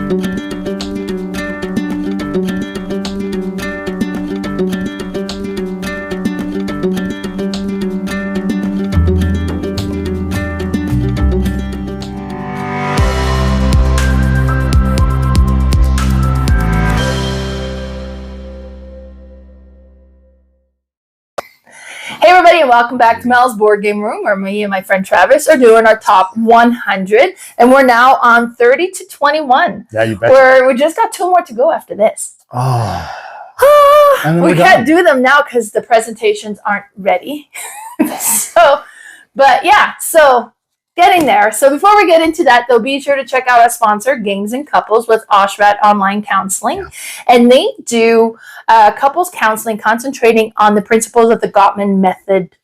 Hey everybody, and welcome back to Mel's Board Game Room, where me and my friend Travis are doing our top 100, and we're now on 30 to 21. Yeah, you bet. We just got 2 more to go after this. Oh. We can't do them now because the presentations aren't ready. So getting there. So before we get into that, though, be sure to check out our sponsor, Games and Couples, with Oshrat Online Counseling. Yeah. And they do couples counseling, concentrating on the principles of the Gottman method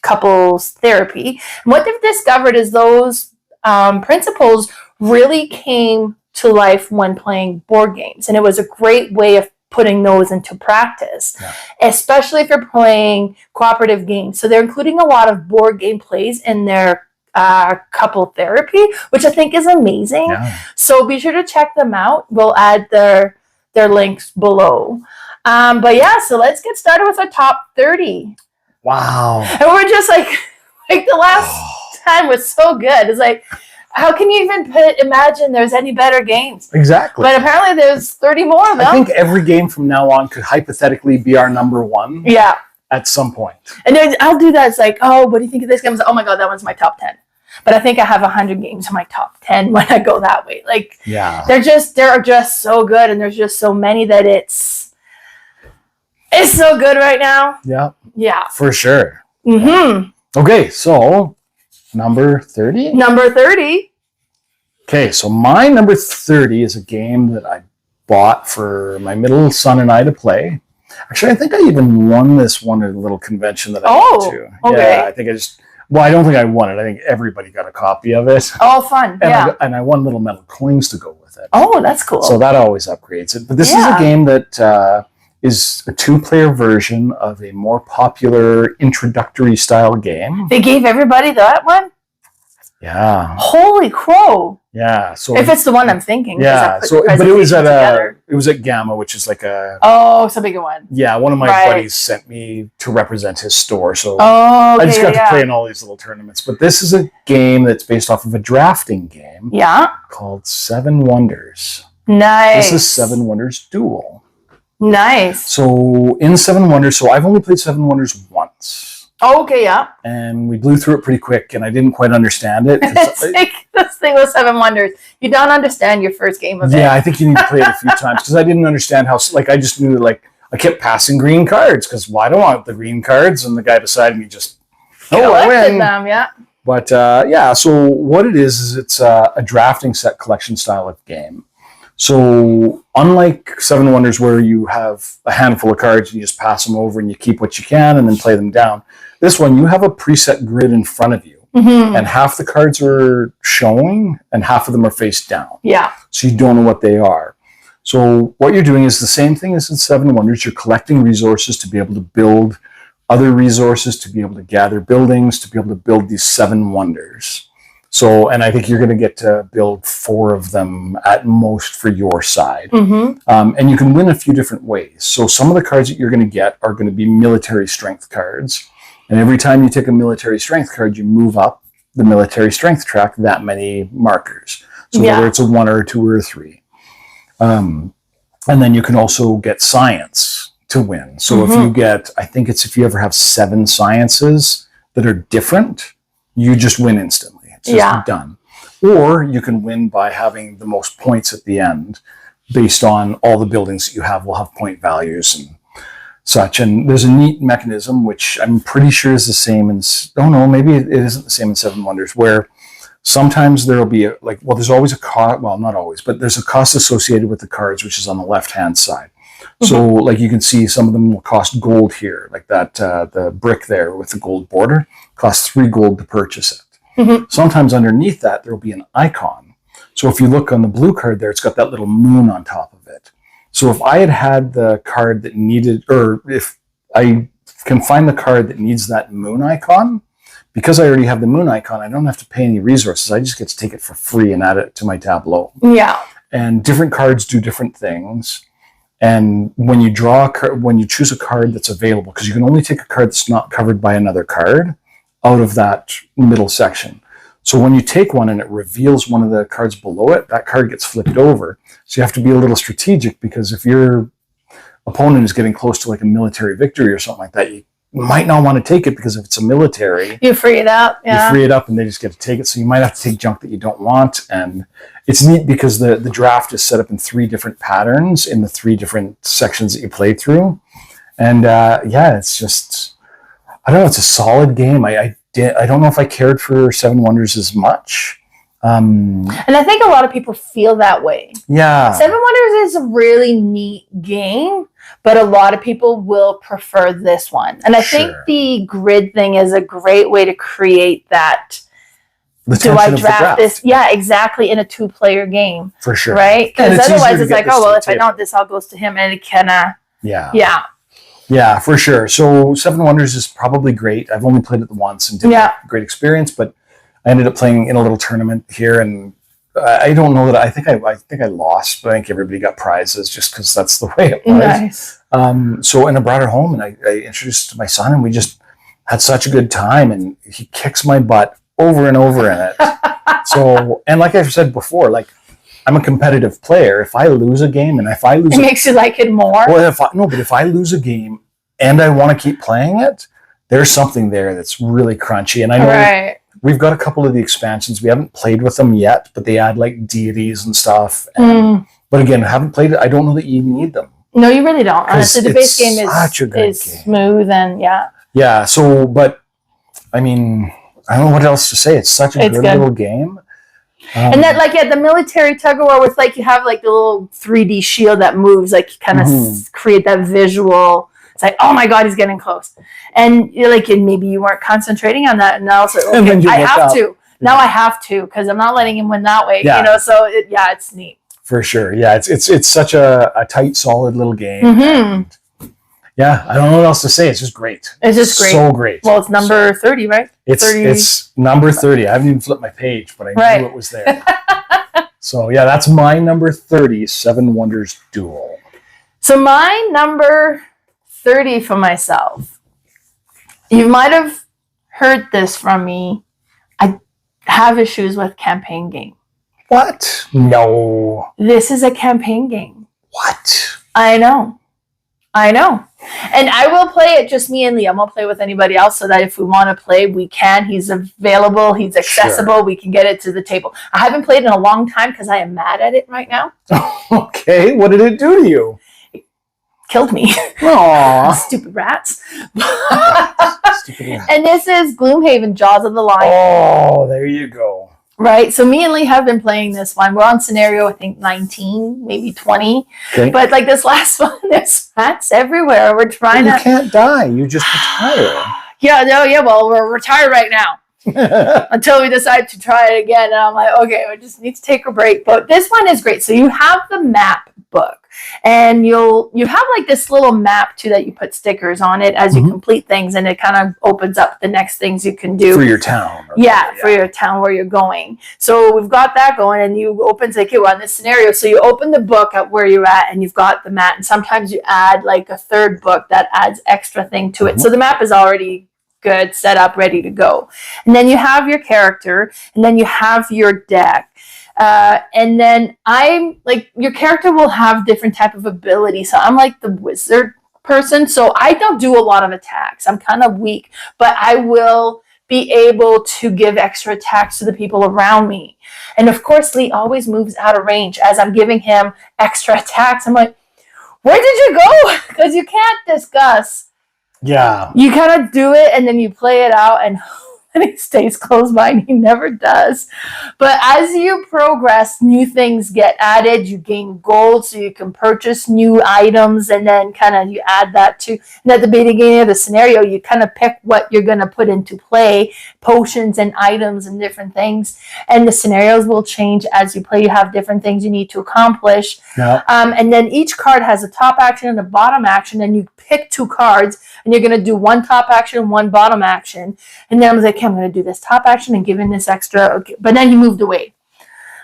couples therapy. And what they've discovered is those principles really came to life when playing board games. And it was a great way of putting those into practice, especially if you're playing cooperative games. So they're including a lot of board game plays in their couple therapy, which I think is amazing. Yeah. So be sure to check them out. We'll add their links below. So let's get started with our top 30. Wow. And we're just like the last time was so good. It's like, how can you even imagine there's any better games? Exactly. But apparently there's 30 more of them. I think every game from now on could hypothetically be our number one. Yeah. At some point. And I'll do that. It's like, oh, what do you think of this game? Like, oh my God, that one's my top 10. But I think I have 100 games in my top 10 when I go that way. Like, yeah, they're just so good, and there's just so many that it's so good right now. Yeah. Yeah. For sure. Mm-hmm. Okay, so number 30? Number 30. Okay, so my number 30 is a game that I bought for my middle son and I to play. Actually, I think I even won this one at a little convention that I went to. Okay. Yeah, I think I don't think I won it. I think everybody got a copy of it. Oh, fun. And I won little metal coins to go with it. Oh, that's cool. So that always upgrades it. But this is a game that is a 2-player version of a more popular introductory style game. They gave everybody that one? Yeah. Holy crow. Yeah. So if it's the one I'm thinking. Yeah. But it was at Gamma, which is like a it's a bigger one. Yeah, one of my buddies sent me to represent his store. So I just got to play in all these little tournaments. But this is a game that's based off of a drafting game. Yeah. Called 7 Wonders. Nice. This is 7 Wonders Duel. Nice. So in 7 Wonders, so I've only played 7 Wonders once. Oh, okay, yeah. And we blew through it pretty quick, and I didn't quite understand it. It's like this thing with 7 Wonders. You don't understand your first game of it. Yeah, I think you need to play it a few times, because I didn't understand how, I just knew, I kept passing green cards, because I don't want the green cards, and the guy beside me just, I win. Them, yeah. But, so what it is it's a drafting set collection style of game. So unlike 7 Wonders, where you have a handful of cards and you just pass them over and you keep what you can and then play them down, this one, you have a preset grid in front of you. Mm-hmm. And half the cards are showing and half of them are face down. Yeah. So you don't know what they are. So what you're doing is the same thing as in 7 Wonders. You're collecting resources to be able to build other resources, to be able to gather buildings, to be able to build these 7 Wonders. So, and I think you're going to get to build 4 of them at most for your side. Mm-hmm. And you can win a few different ways. So some of the cards that you're going to get are going to be military strength cards. And every time you take a military strength card, you move up the military strength track that many markers. So whether it's a 1 or a 2 or a 3. And then you can also get science to win. So if you get, I think it's if you ever have 7 sciences that are different, you just win instantly. It's just done. Or you can win by having the most points at the end based on all the buildings that you have will have point values and such. And there's a neat mechanism, which I'm pretty sure is the same in, maybe it isn't the same in 7 Wonders, where sometimes there'll be there's always a cost, well, not always, but there's a cost associated with the cards, which is on the left-hand side. Mm-hmm. So you can see some of them will cost gold here, like that, the brick there with the gold border costs 3 gold to purchase it. Mm-hmm. Sometimes underneath that, there will be an icon. So if you look on the blue card there, it's got that little moon on top of it. So if I had the card that needed, or if I can find the card that needs that moon icon, because I already have the moon icon, I don't have to pay any resources. I just get to take it for free and add it to my tableau. Yeah. and different cards do different things. And when you draw a card, when you choose a card that's available, because you can only take a card that's not covered by another card out of that middle section. So when you take one and it reveals one of the cards below it, that card gets flipped over. So you have to be a little strategic, because if your opponent is getting close to like a military victory or something like that, you might not want to take it, because if it's a military, You free it up. Yeah. you free it up and they just get to take it. So you might have to take junk that you don't want. And it's neat because the draft is set up in 3 different patterns in the 3 different sections that you play through. And yeah, it's just, I don't know, it's a solid game. I don't know if I cared for Seven Wonders as much. And I think a lot of people feel that way. Yeah. Seven Wonders is a really neat game, but a lot of people will prefer this one. And I think the grid thing is a great way to create that. Do I draft this? Yeah, exactly, in a 2-player game. For sure. Right? Because otherwise it's like, oh, well, if I don't, this all goes to him, and it kind of... Yeah. Yeah, for sure. So Seven Wonders is probably great. I've only played it once and didn't have a great experience, but I ended up playing in a little tournament here, and I don't know that I think I lost, but I think everybody got prizes just because that's the way it was. Nice. So and I brought it home and I introduced it to my son, and we just had such a good time, and he kicks my butt over and over in it. So, and like I've said before, like, I'm a competitive player. If I lose a game and if I lose, it makes you like it more. Well, but if I lose a game and I want to keep playing it, there's something there that's really crunchy. And I know we've got a couple of the expansions. We haven't played with them yet, but they add like deities and stuff. And, but again, I haven't played it. I don't know that you need them. No, you really don't. Honestly, the base game is smooth and yeah. So, but I mean, I don't know what else to say. It's such a good little game. And that, like, the military tug of war with, like, you have like the little 3D shield that moves, like, you kind of create that visual. It's like, oh my God, he's getting close. And you're like, and maybe you weren't concentrating on that. And now it's like, okay, I have to. Now I have to, because I'm not letting him win that way. You know, so it's neat. For sure. Yeah, it's such a tight, solid little game. And yeah, I don't know what else to say. It's just great. It's just great. So great. Well, it's number 30, right? It's number 30. I haven't even flipped my page, but I knew it was there. So yeah, that's my number 30, Seven Wonders Duel. So my number 30 for myself. You might have heard this from me. I have issues with campaign game. What? No. This is a campaign game. What? I know. And I will play it, just me and Lee. I won't play with anybody else, so that if we want to play, we can. He's available. He's accessible. Sure. We can get it to the table. I haven't played in a long time because I am mad at it right now. Okay. What did it do to you? It killed me. Aww. Stupid rats. Stupid rats. And this is Gloomhaven, Jaws of the Lion. Oh, there you go. Right, so me and Lee have been playing this one. We're on scenario, I think, 19, maybe 20. Okay. But like this last one, there's rats everywhere. We're trying to... You can't die. You just retire. Well, we're retired right now. Until we decide to try it again. And I'm like, okay, we just need to take a break. But this one is great. So you have the map book. And you have like this little map too that you put stickers on it as you complete things, and it kind of opens up the next things you can do for your town. For your town where you're going. So we've got that going, and you open like, okay, we're on this scenario. So you open the book at where you're at, and you've got the map. And sometimes you add like a third book that adds extra thing to it. So the map is already good, set up, ready to go. And then you have your character, and then you have your deck. And then I'm like, your character will have different type of ability. So I'm like the wizard person. So I don't do a lot of attacks. I'm kind of weak, but I will be able to give extra attacks to the people around me. And of course, Lee always moves out of range as I'm giving him extra attacks. I'm like, where did you go? Because you can't discuss. Yeah. You kind of do it and then you play it out, and he stays close by, and he never does. But as you progress, new things get added. You gain gold, so you can purchase new items, and then kind of you add that to. And at the beginning of the scenario, you kind of pick what you're going to put into play, potions and items and different things. And the scenarios will change as you play. You have different things you need to accomplish. Yeah. And then each card has a top action and a bottom action, and you pick 2 cards, and you're going to do 1 top action and 1 bottom action. And then I was like, okay, I'm going to do this top action and give him this extra. Okay. But then he moved away.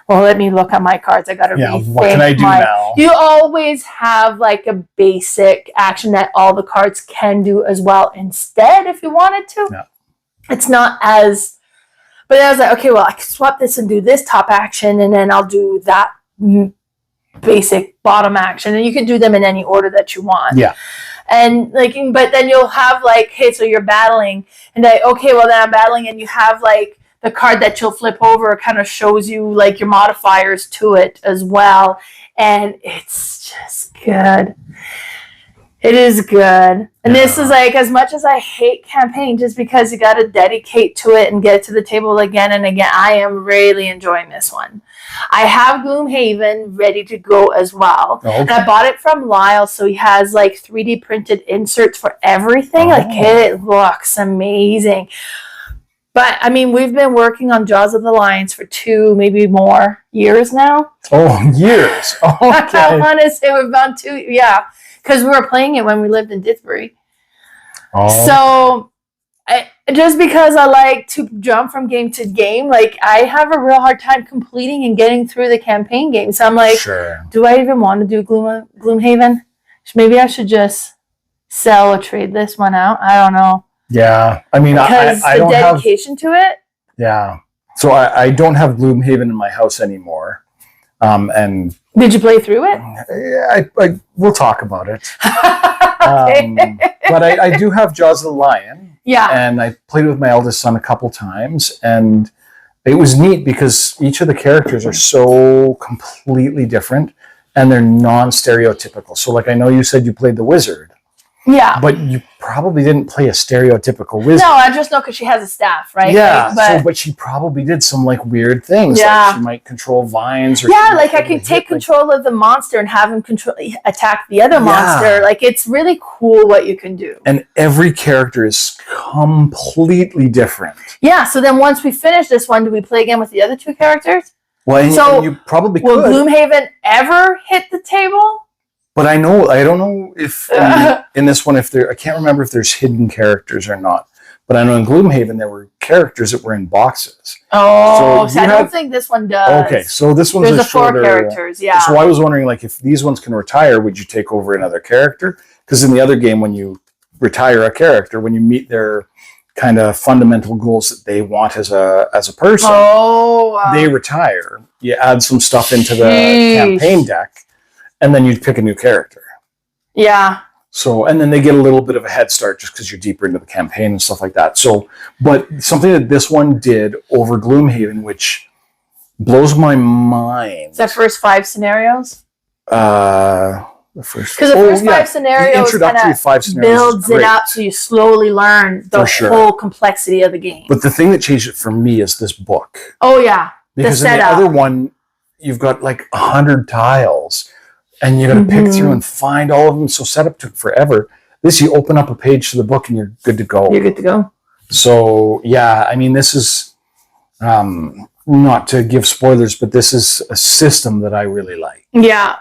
well, let me look at my cards. I got to Yeah, rethink what can I do now? You always have like a basic action that all the cards can do as well. Instead, if you wanted to, Yeah. it's not as. But I was like, okay, well, I can swap this and do this top action, and then I'll do that basic bottom action, and you can do them in any order that you want. Yeah. And like, but then you'll have like, hey, so you're battling, and like, okay, well then I'm battling, and you have like the card that you'll flip over kind of shows you like your modifiers to it as well, and it's just good. It is good. And this is like, as much as I hate campaign, just because you got to dedicate to it and get it to the table again and again, I am really enjoying this one. I have Gloomhaven ready to go as well. Okay. And I bought it from Lyle, so he has like 3D printed inserts for everything. Like, it looks amazing. But, I mean, we've been working on Jaws of the Lions for 2, maybe more years now. Oh, years. Okay. I want to say we've gone 2, yeah. Because we were playing it when we lived in Didsbury. Oh. So, just because I like to jump from game to game, like, I have a real hard time completing and getting through the campaign game. So I'm like, do I even want to do Gloomhaven? Maybe I should just sell or trade this one out. I don't know. Yeah. I mean, because I don't have... dedication to it. Yeah. So I don't have Gloomhaven in my house anymore. And did you play through it? Yeah, we'll talk about it. Okay. But I do have Jaws of the Lion. Yeah. And I played with my eldest son a couple times, and it was neat because each of the characters are so completely different, and they're non-stereotypical. So, like, I know you said you played the wizard. Yeah. But you probably didn't play a stereotypical wizard. No, I just know because she has a staff, right? Yeah, like, but she probably did some like weird things. Yeah. Like she might control vines. Or yeah, like I can take control of the monster and have him attack the other monster. Like, it's really cool what you can do. And every character is completely different. Yeah, so then once we finish this one, do we play again with the other 2 characters? Well, and you probably will could. Will Gloomhaven ever hit the table? But I don't know if in this one, I can't remember if there's hidden characters or not. But I know in Gloomhaven, there were characters that were in boxes. Oh, so I don't think this one does. Okay, so this one's there's a shorter... 4 characters, yeah. So I was wondering, like, if these ones can retire, would you take over another character? Because in the other game, when you retire a character, when you meet their kind of fundamental goals that they want as a person, they retire. You add some stuff into the campaign deck, and then you'd pick a new character. Yeah. So, and then they get a little bit of a head start just because you're deeper into the campaign and stuff like that. So, but something that this one did over Gloomhaven, which blows my mind. Is that first 5 scenarios? The first... Because the first 5 scenarios, the introductory 5 scenarios builds it up so you slowly learn the whole complexity of the game. But the thing that changed it for me is this book. Oh, yeah. Because in the other one, you've got like 100 tiles. And you got to pick through and find all of them. So setup took forever. This, you open up a page to the book and you're good to go. You're good to go. So, yeah, I mean, this is, not to give spoilers, but this is a system that I really like. Yeah.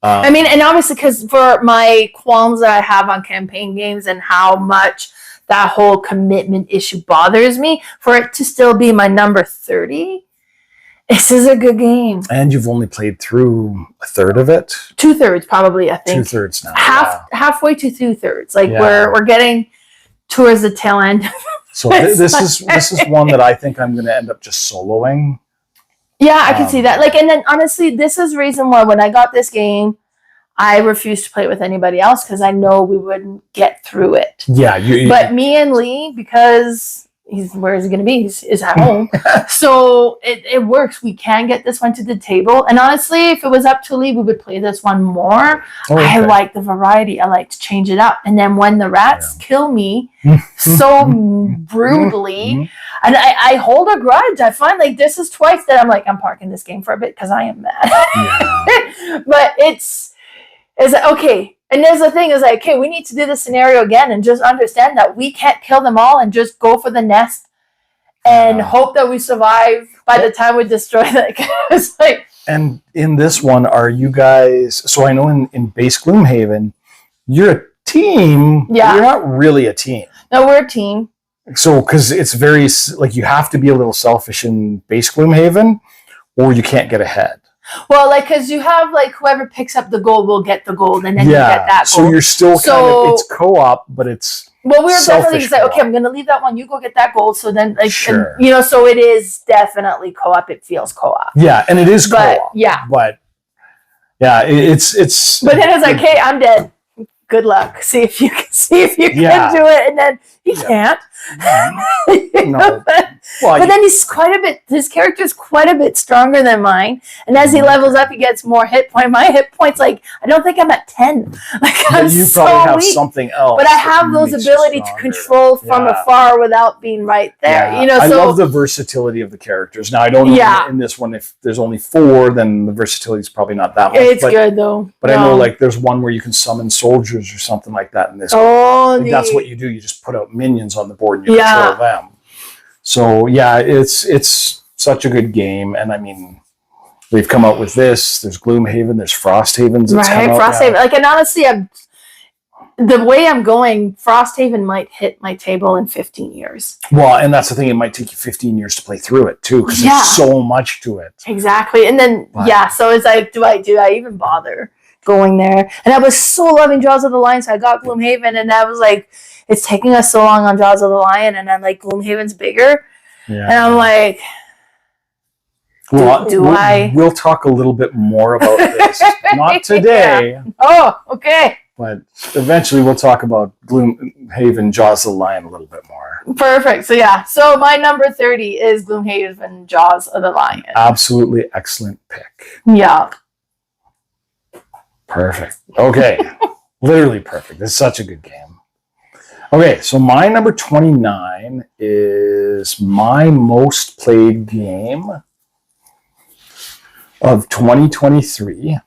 I mean, and obviously because for my qualms that I have on campaign games and how much that whole commitment issue bothers me, for it to still be my number 30, this is a good game. And you've only played through a third of it? 2/3 probably, I think. 2/3 now. Halfway to 2/3. Like we're getting towards the tail end. So this is one that I think I'm going to end up just soloing. Yeah, I can see that. Like, and then honestly, this is the reason why when I got this game, I refused to play it with anybody else because I know we wouldn't get through it. Yeah, but me and Lee, because where is he going to be? He's at home. So it works. We can get this one to the table. And honestly, if it was up to Lee, we would play this one more. Oh, okay. I like the variety. I like to change it up. And then when the rats kill me so brutally, and I hold a grudge. I find like this is twice that I'm like, I'm parking this game for a bit because I am mad. But it's okay. And there's the thing is like, okay, we need to do the scenario again and just understand that we can't kill them all and just go for the nest and hope that we survive by the time we destroy that. It's like. And in this one, are you guys? So I know in base Gloomhaven, you're a team. Yeah. You're not really a team. No, we're a team. So because it's very like you have to be a little selfish in base Gloomhaven, or you can't get ahead. Well, like, because you have, like, whoever picks up the gold will get the gold, and then you get that gold. So you're still it's co-op, but it's well, we were definitely just like, okay, I'm going to leave that one. You go get that gold. So then, like, sure. And, so it is definitely co-op. It feels co-op. Yeah, and it is co-op. Yeah. But, yeah, it's... But then it's like, hey, I'm dead. Good luck. See if you can do it, and then he can't. No. But then his character is quite a bit stronger than mine, and as he levels up he gets more hit point. My hit points, like, I don't think I'm at 10. Like, I'm you so probably have weak. Something else, but I have those ability to control from afar without being right there. I love the versatility of the characters. Now I don't know in this one, if there's only 4, then the versatility is probably not that much. It's good though. But I know, like, there's one where you can summon soldiers or something like that in this. That's what you do. You just put out minions on the board and you control them. So yeah, it's such a good game, and I mean, they've come out with this. There's Gloomhaven. There's Frosthaven. Right, Frosthaven. Like, and honestly, the way I'm going, Frosthaven might hit my table in 15 years. Well, and that's the thing. It might take you 15 years to play through it too, because there's so much to it. Exactly, and then so it's like, do I even bother going there? And I was so loving Jaws of the Lion, so I got Gloomhaven, and I was like, it's taking us so long on Jaws of the Lion, and then, like, Gloomhaven's bigger, and I'm like, we'll talk a little bit more about this. Not today. Oh, okay. But eventually we'll talk about Gloomhaven, Jaws of the Lion a little bit more. Perfect. So my number 30 is Gloomhaven, Jaws of the Lion. Absolutely excellent pick. Yeah. Perfect. Okay. Literally perfect. It's such a good game. Okay, so my number 29 is my most played game of 2023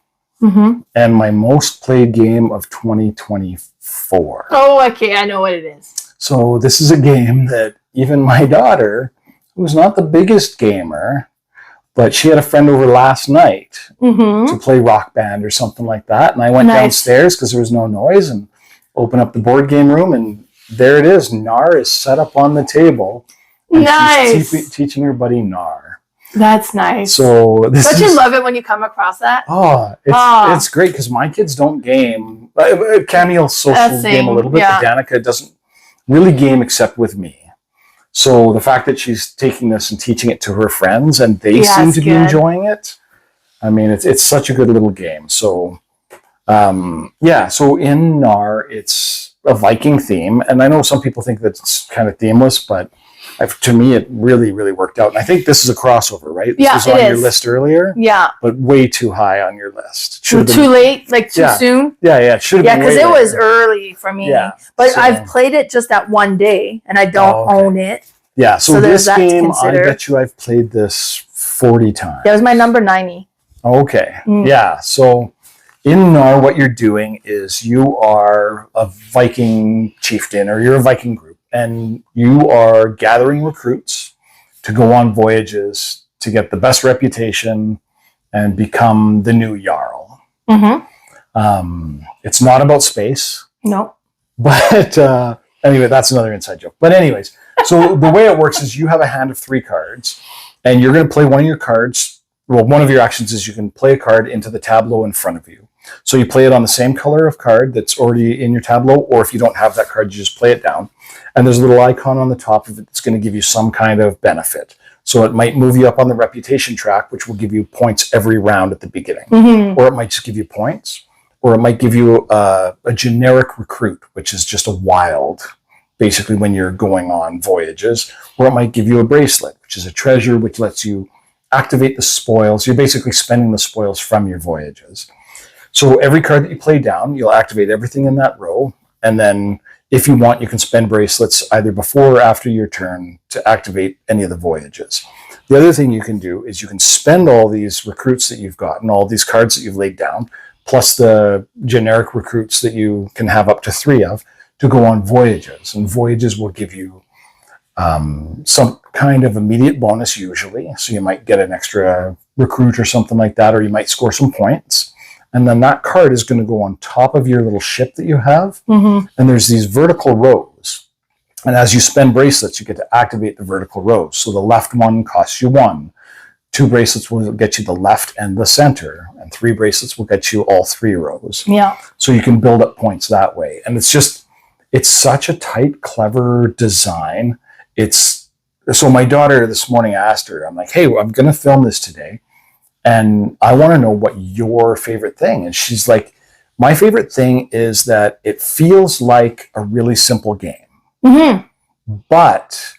and my most played game of 2024. Oh, okay. I know what it is. So this is a game that even my daughter, who's not the biggest gamer, but she had a friend over last night to play Rock Band or something like that. And I went downstairs because there was no noise and opened up the board game room, and there it is. Knarr is set up on the table. And she's teaching her buddy Knarr. That's nice. So don't you love it when you come across that? It's great because my kids don't game. Camille social game a little bit, but Danica doesn't really game except with me. So the fact that she's taking this and teaching it to her friends, and they seem to be enjoying it. I mean, it's such a good little game. So so in Knarr, it's a Viking theme, and I know some people think that it's kind of themeless, but to me, it really, really worked out. And I think this is a crossover, right? This was on your list earlier. Yeah, but way too high on your list. Too late, like too soon. Yeah, it should have been. Yeah, because it was early for me. Yeah, but I've played it just that one day, and I don't own it. Yeah, so this game, I bet you I've played this 40 times. That was my number 90. Okay, yeah, so in Knarr, what you're doing is you are a Viking chieftain, or you're a Viking group, and you are gathering recruits to go on voyages to get the best reputation and become the new Jarl. It's not about space. No. But anyway, that's another inside joke. But anyways, so the way it works is you have a hand of 3 cards, and you're going to play one of your cards. Well, one of your actions is you can play a card into the tableau in front of you. So you play it on the same color of card that's already in your tableau, or if you don't have that card, you just play it down. And there's a little icon on the top of it that's going to give you some kind of benefit. So it might move you up on the reputation track, which will give you points every round at the beginning. Or it might just give you points, or it might give you a generic recruit, which is just a wild, basically when you're going on voyages. Or it might give you a bracelet, which is a treasure, which lets you activate the spoils. You're basically spending the spoils from your voyages. So every card that you play down, you'll activate everything in that row. And then if you want, you can spend bracelets either before or after your turn to activate any of the voyages. The other thing you can do is you can spend all these recruits that you've gotten, all these cards that you've laid down, plus the generic recruits that you can have up to 3 of, to go on voyages. And voyages will give you some kind of immediate bonus usually. So you might get an extra recruit or something like that, or you might score some points. And then that card is going to go on top of your little ship that you have. And there's these vertical rows. And as you spend bracelets, you get to activate the vertical rows. So the left one costs you 1 2 bracelets will get you the left and the center, and 3 bracelets will get you all 3 rows. Yeah. So you can build up points that way. And it's such a tight, clever design. So my daughter this morning asked her, I'm like, hey, I'm going to film this today, and I want to know what your favorite thing. And she's like, my favorite thing is that it feels like a really simple game, but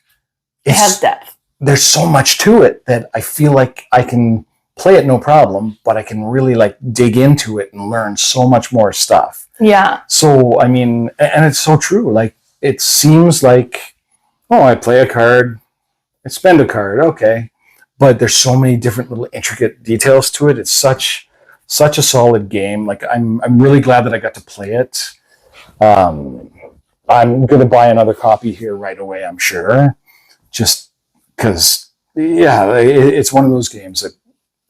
It has depth. There's so much to it that I feel like I can play it no problem, but I can really like dig into it and learn so much more stuff. Yeah. So, I mean, and it's so true. Like, it seems like, oh, I play a card, I spend a card, okay. But there's so many different little intricate details to it. It's such a solid game. Like, I'm really glad that I got to play it. I'm going to buy another copy here right away, I'm sure. Just because, yeah, it's one of those games that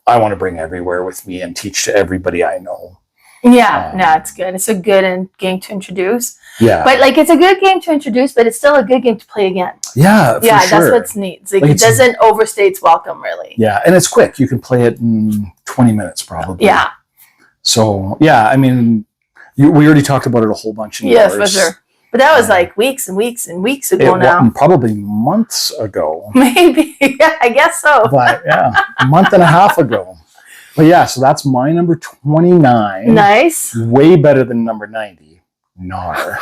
I want to bring everywhere with me and teach to everybody I know. Yeah, no, it's good. It's a good game to introduce. Yeah. But, like, it's a good game to introduce, but it's still a good game to play again. Yeah, for yeah, sure. That's what's neat. It's like, it doesn't overstay its welcome, really. Yeah, and it's quick. You can play it in 20 minutes, probably. Yeah. So, yeah, I mean, we already talked about it a whole bunch in Yes, for sure. But that was like weeks and weeks and weeks ago now. Probably months ago. Maybe. Yeah, I guess so. But, yeah, a month and a half ago. But, yeah, so that's my number 29. Nice. Way better than number 90. Knarr.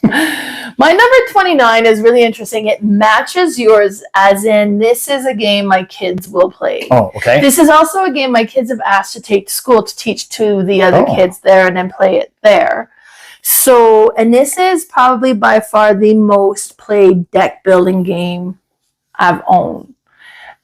My number 29 is really interesting. It matches yours, as in this is a game my kids will play. Oh, okay. This is also a game my kids have asked to take to school to teach to the other kids there and then play it there. So, and this is probably by far the most played deck building game I've owned.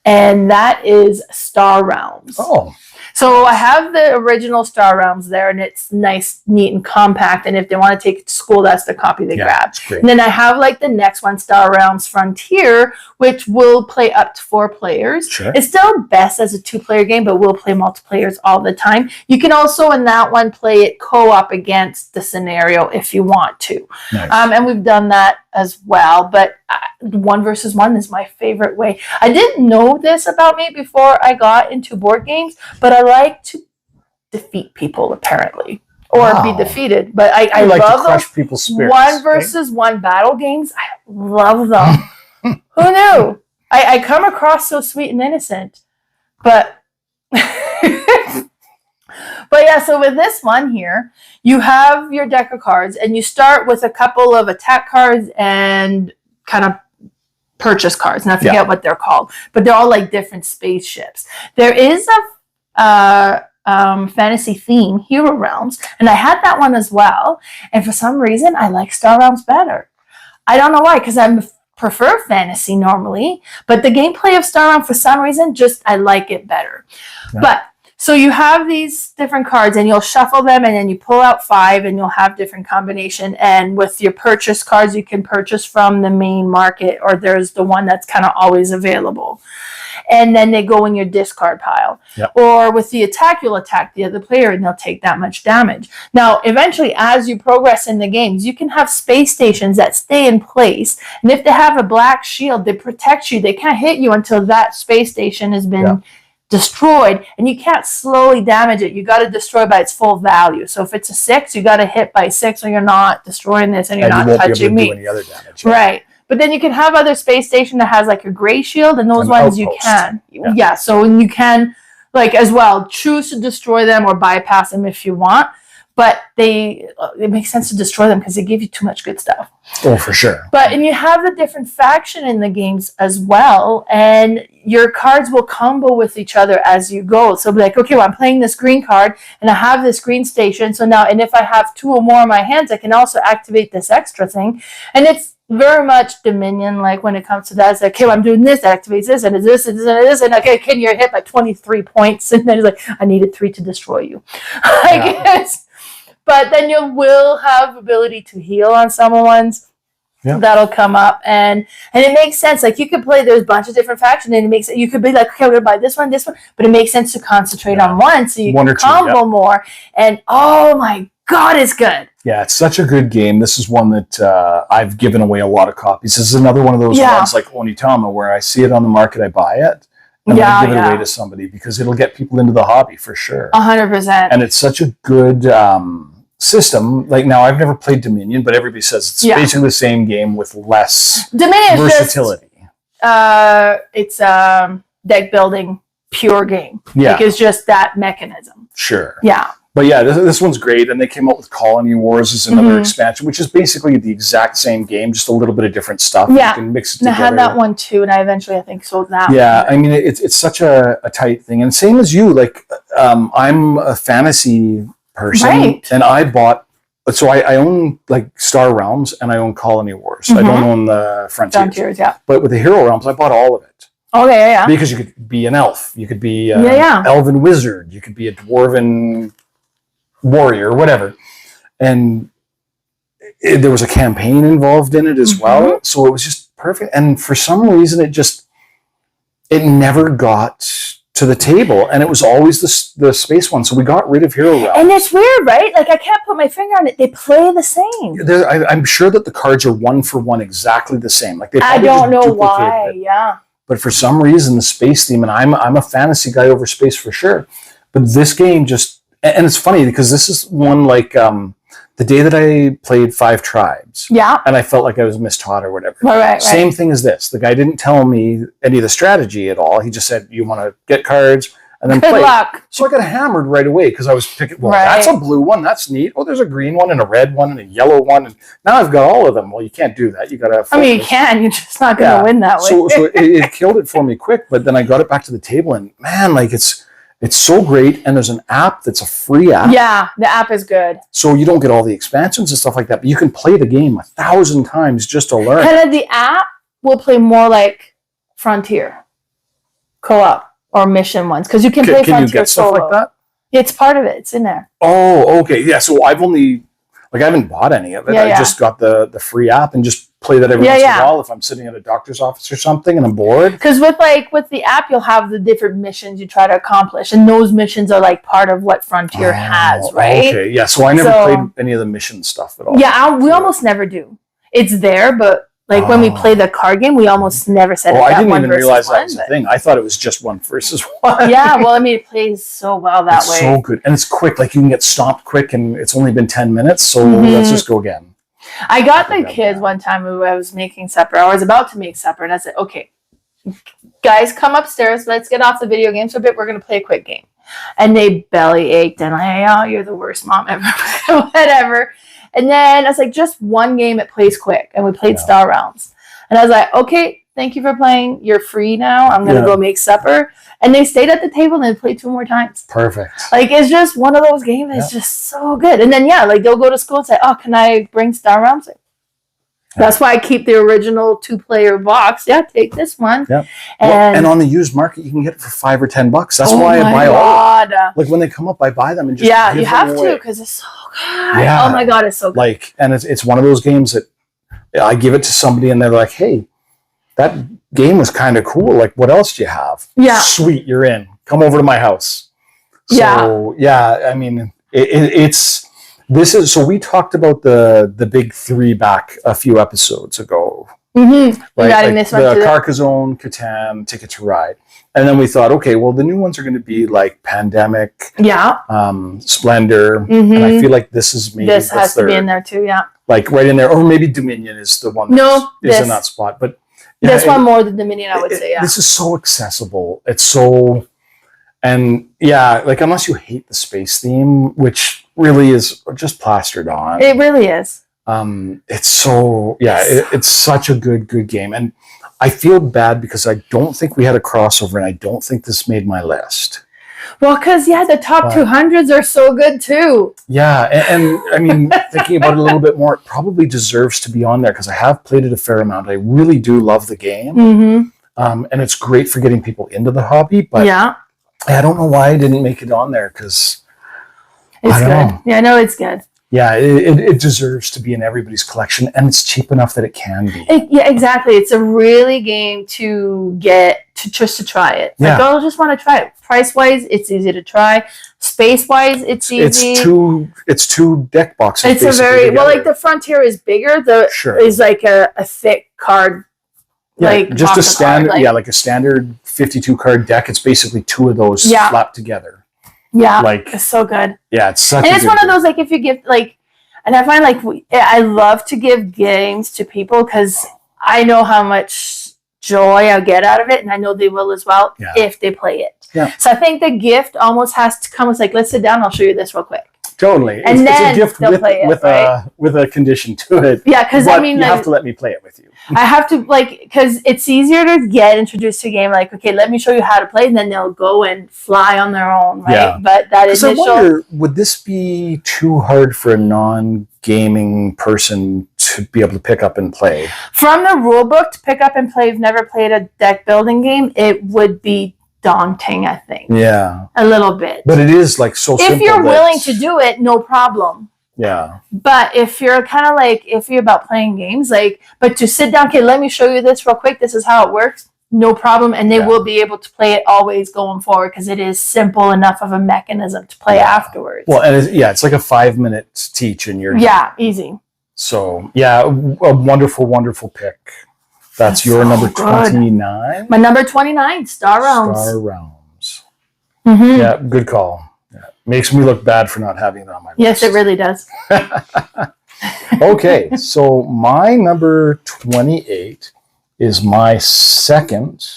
And that is Star Realms. Oh. So I have the original Star Realms there, and it's nice, neat, and compact. And if they want to take it to school, that's the copy they grab. And then I have like the next one, Star Realms Frontier, which will play up to 4 players. Sure. It's still best as a 2-player game, but we'll play multiplayers all the time. You can also, in that one, play it co-op against the scenario if you want to. Nice. And we've done that as well. But 1 versus 1 is my favorite way. I didn't know this about me before I got into board games, but I like to defeat people, apparently, or be defeated. But I like love to crush people's spirits. 1 versus 1 battle games. I love them. Who knew? I come across so sweet and innocent, but but yeah. So with this one here, you have your deck of cards, and you start with a couple of attack cards and kind of purchase cards, and I forget what they're called, but they're all like different spaceships. There is a fantasy theme, Hero Realms, and I had that one as well, and for some reason I like Star Realms better. I don't know why, because I prefer fantasy normally, but the gameplay of Star Realms, for some reason, I like it better. But so you have these different cards, and you'll shuffle them, and then you pull out 5, and you'll have different combination. And with your purchase cards, you can purchase from the main market, or there's the one that's kind of always available. And then they go in your discard pile. Yep. Or with the attack, you'll attack the other player, and they'll take that much damage. Now, eventually, as you progress in the games, you can have space stations that stay in place. And if they have a black shield, they protect you. They can't hit you until that space station has been destroyed, and you can't slowly damage it. You got to destroy by its full value. So if it's a 6, you got to hit by 6, or you're not destroying this, and you're not touching me. Do any other damage, right? But then you can have other space station that has like your gray shield, and those ones you can. Yeah. So you can like as well choose to destroy them or bypass them if you want. But it makes sense to destroy them because they give you too much good stuff. Oh, for sure. And you have the different faction in the games as well, and your cards will combo with each other as you go. So be like, okay, well, I'm playing this green card, and I have this green station. So now, and if I have 2 or more in my hands, I can also activate this extra thing. And it's very much Dominion, like when it comes to that. It's like, okay, well, I'm doing this, that activates this, and this, and this, and this, and okay, can you're hit by 23 points, and then it's like, I needed 3 to destroy you. I guess. But then you will have ability to heal on someone's. Yeah. That'll come up, and it makes sense. Like you could play, there's a bunch of different factions, and it makes you could be like, okay, we're gonna buy this one, but it makes sense to concentrate on one, so you can combo more. And oh my god, it's good. Yeah, it's such a good game. This is one that I've given away a lot of copies. This is another one of those ones like Onitama, where I see it on the market, I buy it, and Yeah, then give it yeah. away to somebody because it'll get people into the hobby for sure. 100%. And it's such a good system. Like now, I've never played Dominion, but everybody says it's basically the same game with less Dominion versatility. It's deck building pure game. Yeah. Like it's just that mechanism. Sure. Yeah. But yeah, this one's great. And they came out with Colony Wars as another expansion, which is basically the exact same game, just a little bit of different stuff. Yeah. You can mix it And I together. had that one too, and I think sold that one. Yeah, I mean, it's such a tight thing. And same as you, like, I'm a fantasy person. Right. And I bought, so I own, like, Star Realms and I own Colony Wars. I don't own the Frontiers. Yeah. But with the Hero Realms, I bought all of it. Okay, yeah. Because you could be an elf. You could be an elven wizard. You could be a dwarven warrior, whatever. And there was a campaign involved in it as well. So it was just perfect. And for some reason, it never got to the table. And it was always the space one. So we got rid of Hero Realms. And it's weird, right? Like, I can't put my finger on it. They play the same. I'm sure that the cards are one for one exactly the same. Like they I probably don't just know duplicated why. it. Yeah. But for some reason, the space theme, and I'm a fantasy guy over space for sure. But this game just, and it's funny because this is one like the day that I played 5 Tribes. Yeah. And I felt like I was mistaught or whatever. Right. Same thing as this. The guy didn't tell me any of the strategy at all. He just said, you want to get cards and then play. Good luck. So I got hammered right away because I was picking, that's a blue one. That's neat. Oh, there's a green one and a red one and a yellow one. And now I've got all of them. Well, you can't do that. You got to. I mean, you can. You're just not going to win that way. So it killed it for me quick. But then I got it back to the table and man, like it's so great. And there's an app that's a free app. Yeah, the app is good. So you don't get all the expansions and stuff like that. But you can play the game 1,000 times just to learn. And the app will play more like Frontier co-op. Or mission ones, because you can play Frontier you get solo. stuff like that? It's part of it. It's in there. Oh, okay. Yeah, so I've only, I haven't bought any of it. I just got the free app and just play that every once in a while if I'm sitting at a doctor's office or something and I'm bored. Because with the app, you'll have the different missions you try to accomplish, and those missions are like part of what Frontier has, right? Okay, yeah. So I never played any of the mission stuff at all. Yeah, we almost never do. It's there, but like when we play the card game, we almost never set it I that didn't one even versus realize one, that was a thing. I thought it was just 1 versus 1. Yeah, well, I mean, it plays so well that way. It's so good. And it's quick. Like you can get stopped quick and it's only been 10 minutes. So let's just go again. I got the kids one time when I was making supper. I was about to make supper and I said, okay, guys, come upstairs. Let's get off the video games for a bit. We're going to play a quick game. And they belly ached and you're the worst mom ever. Whatever. And then I was like, just one game, it plays quick. And we played Star Realms. And I was like, okay, thank you for playing. You're free now. I'm going to go make supper. And they stayed at the table and they played 2 more times. Perfect. Like, it's just one of those games that's just so good. And then, like, they'll go to school and say, oh, can I bring Star Realms? That's why I keep the original 2-player box. Yeah, take this one. Yeah. And on the used market, you can get it for $5 or $10. That's why I buy all of them. Like when they come up, I buy them and just give you have them away. to because it's so good. Yeah. Oh my God, it's so good. Like, and it's one of those games that I give it to somebody and they're like, hey, that game was kind of cool. Like, what else do you have? Yeah. Sweet, you're in. Come over to my house. So, I mean, so we talked about the big 3 back a few episodes ago. Mm-hmm. Right? Like this one the Carcassonne, Catan, Ticket to Ride. And then we thought, okay, well, the new ones are going to be like Pandemic, Splendor, and I feel like this is maybe this has to be in there too, like right in there, or maybe Dominion is the one that is in that spot. But this one more than Dominion, I would say. This is so accessible. It's so, and like unless you hate the space theme, which really is just plastered on. It really is. It's so it's such a good game, and I feel bad because I don't think we had a crossover, and I don't think this made my list. Well, because the top 200s are so good too. Yeah, and I mean, thinking about it a little bit more, it probably deserves to be on there because I have played it a fair amount. I really do love the game, and it's great for getting people into the hobby. But I don't know why I didn't make it on there because it's good. Yeah, I know it's good. Yeah, it deserves to be in everybody's collection, and it's cheap enough that it can be. Exactly. It's a really game to get to just to try it. Like, I just want to try it. Price wise, it's easy to try. Space wise, it's easy. It's two deck boxes. It's a very like the Frontier is bigger. Is like a thick card. Like just a standard, like a standard 52 card deck. It's basically 2 of those slapped together. Yeah, like it's so good. Yeah, it's such. And it's one of those like if you give like, and I find like I love to give games to people because I know how much joy I'll get out of it, and I know they will as well if they play it. Yeah. So I think the gift almost has to come with like, let's sit down, I'll show you this real quick. Totally. And it's then a gift with a condition to it. Yeah, because I mean, you have to let me play it with you. I have to because it's easier to get introduced to a game like, okay, let me show you how to play, and then they'll go and fly on their own, right? Yeah. But that initial. I wonder, would this be too hard for a non-gaming person to be able to pick up and play? From the rule book to pick up and play, if you've never played a deck building game, it would be daunting, I think. Yeah. A little bit. But it is like so simple. If you're willing to do it, no problem. Yeah. But if you're kind of like iffy about playing games, like, but to sit down, okay, let me show you this real quick. This is how it works. No problem. And they will be able to play it always going forward because it is simple enough of a mechanism to play afterwards. Well, and it's like a 5-minute teach in your easy. So, a wonderful, wonderful pick. That's your number 29. My number 29, Star Realms. Star Realms. Mm-hmm. Yeah, good call. Yeah. Makes me look bad for not having it on my list. Yes, it really does. Okay, so my number 28 is my second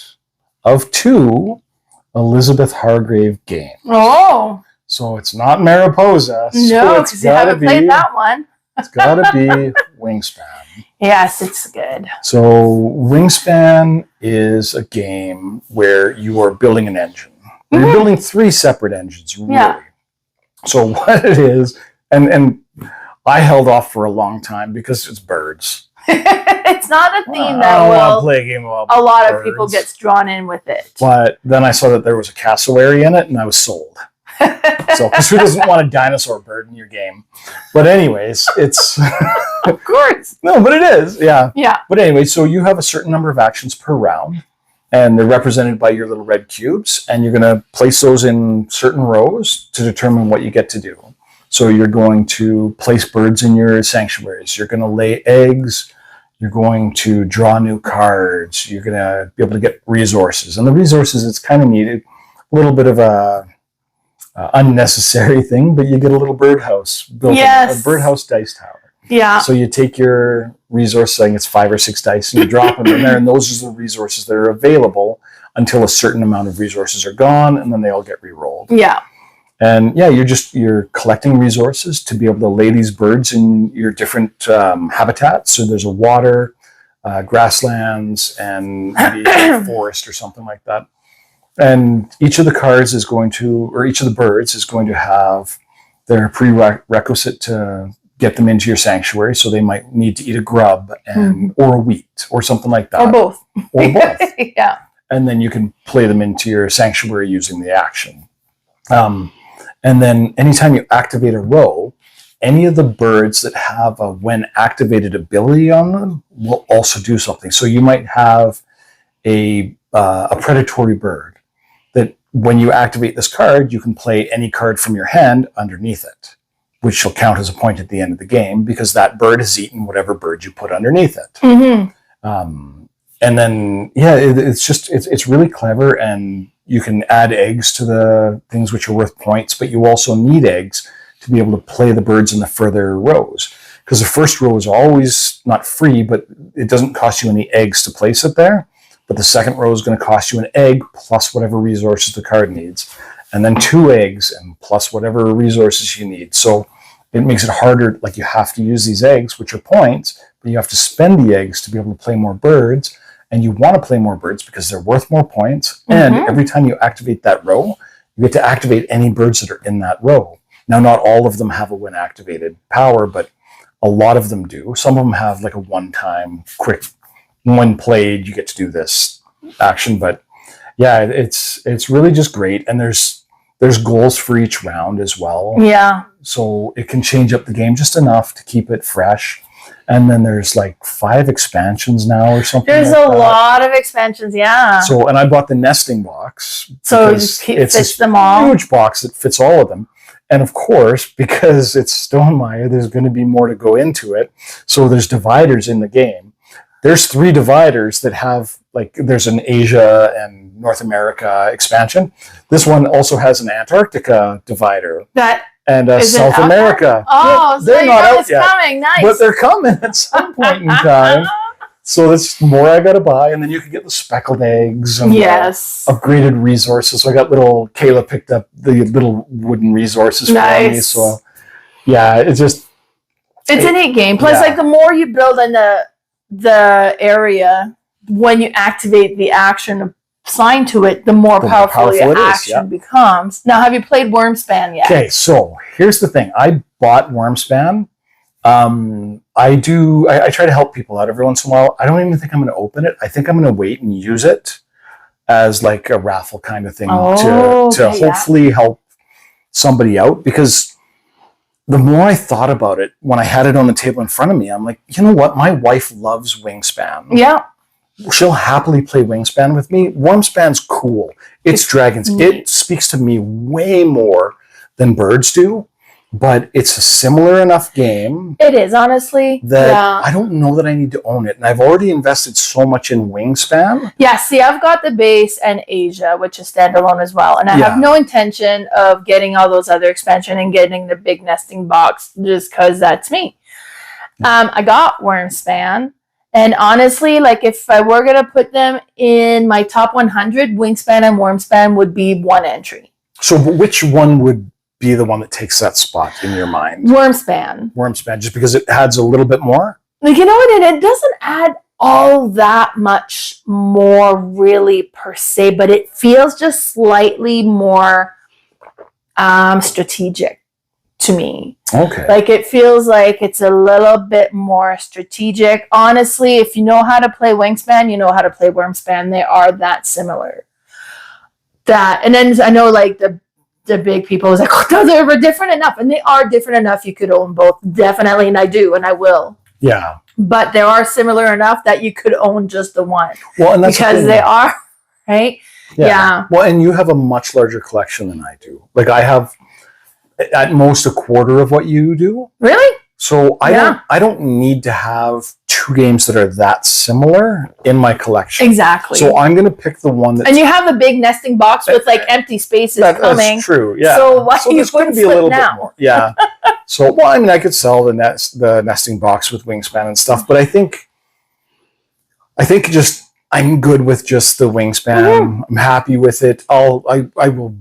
of 2 Elizabeth Hargrave games. Oh. So it's not Mariposa. No, because you haven't played that one. It's got to be Wingspan. Yes, it's good. So Wingspan is a game where you are building an engine. Mm-hmm. You're building 3 separate engines, really. Yeah. So what it is, and I held off for a long time because it's birds. It's not a theme that will play a game about a lot birds. of people gets drawn in with it. But then I saw that there was a cassowary in it, and I was sold. So, because who doesn't want a dinosaur bird in your game? But anyways, it's of course. No, but it is, yeah. Yeah. But anyway, so you have a certain number of actions per round, and they're represented by your little red cubes, and you're going to place those in certain rows to determine what you get to do. So you're going to place birds in your sanctuaries. You're going to lay eggs. You're going to draw new cards. You're going to be able to get resources. And the resources, it's kind of needed. A little bit of a unnecessary thing, but you get a little birdhouse built in, a birdhouse dice tower. Yeah. So you take your resource, I think it's 5 or 6 dice, and you drop them in there, and those are the resources that are available until a certain amount of resources are gone, and then they all get re-rolled. Yeah. And you're collecting resources to be able to lay these birds in your different habitats. So there's a water, grasslands, and maybe a forest or something like that. And each of the cards is going to, or each of the birds is going to have their prerequisite to get them into your sanctuary. So they might need to eat a grub or a wheat or something like that. Or both. Or both. Yeah. And then you can play them into your sanctuary using the action. And then anytime you activate a row, any of the birds that have a when activated ability on them will also do something. So you might have a predatory bird that when you activate this card, you can play any card from your hand underneath it, which will count as a point at the end of the game because that bird has eaten whatever bird you put underneath it. Mm-hmm. And then, it's really clever, and you can add eggs to the things which are worth points, but you also need eggs to be able to play the birds in the further rows. Because the first row is always not free, but it doesn't cost you any eggs to place it there. But the second row is going to cost you an egg plus whatever resources the card needs. And then 2 eggs and plus whatever resources you need. So it makes it harder, like you have to use these eggs, which are points, but you have to spend the eggs to be able to play more birds. And you want to play more birds because they're worth more points. Mm-hmm. And every time you activate that row, you get to activate any birds that are in that row. Now, not all of them have a when activated power, but a lot of them do. Some of them have like a one-time quick, when played, you get to do this action. But yeah, it's really just great. And there's goals for each round as well. Yeah. So it can change up the game just enough to keep it fresh. And then there's like 5 expansions now or something. There's a lot of expansions, yeah. So, and I bought the nesting box. So it fits them all. Huge box that fits all of them. And of course, because it's Stonemaier, there's going to be more to go into it. So there's dividers in the game. There's 3 dividers that have, like, there's an Asia and North America expansion. This one also has an Antarctica divider. That and is South America. Oh, so they're not out it's yet, coming. Nice. but they're coming at some point in time. So that's more I got to buy, and then you can get the speckled eggs and upgraded resources. So I got Kayla picked up the little wooden resources for me. So yeah, it's a neat game. Plus, like the more you build in the area, when you activate the action assigned to it, the more powerful your action becomes. Now, have you played Wingspan yet? Okay, so here's the thing. I bought Wingspan. I try to help people out every once in a while. I don't even think I'm going to open it. I think I'm going to wait and use it as like a raffle kind of thing to hopefully help somebody out, because the more I thought about it, when I had it on the table in front of me, I'm like, you know what? My wife loves Wingspan. Yeah. She'll happily play Wingspan with me. Wingspan's cool. It's dragons. It speaks to me way more than birds do, but it's a similar enough game. It is, honestly. That I don't know that I need to own it. And I've already invested so much in Wingspan. Yeah, see, I've got the base and Asia, which is standalone as well. And I have no intention of getting all those other expansion and getting the big nesting box just because that's me. I got Wingspan. And honestly, like if I were going to put them in my top 100, Wingspan and Wingspan would be one entry. So which one would be the one that takes that spot in your mind? Wingspan. Wingspan, just because it adds a little bit more? Like, you know what? It doesn't add all that much more really per se, but it feels just slightly more strategic to me. Okay. Like it feels like it's a little bit more strategic. Honestly, if you know how to play Wingspan, you know how to play Wingspan. They are that similar. And then I know like the big people is like, oh, no, they were different enough. And they are different enough. You could own both. Definitely. And I do. And I will. Yeah. But they are similar enough that you could own just the one. Well, and that's because they are, right? Yeah. Well, and you have a much larger collection than I do. Like I have at most a quarter of what you do. Really? So I don't need to have two games that are that similar in my collection. Exactly. So I'm going to pick the one that. And you have the big nesting box with like empty spaces coming. That's true. Yeah. So why you couldn't be a little bit more? Yeah. So I mean, I could sell the nesting box with Wingspan and stuff, but I think just I'm good with just the Wingspan. Mm-hmm. I'm happy with it. I will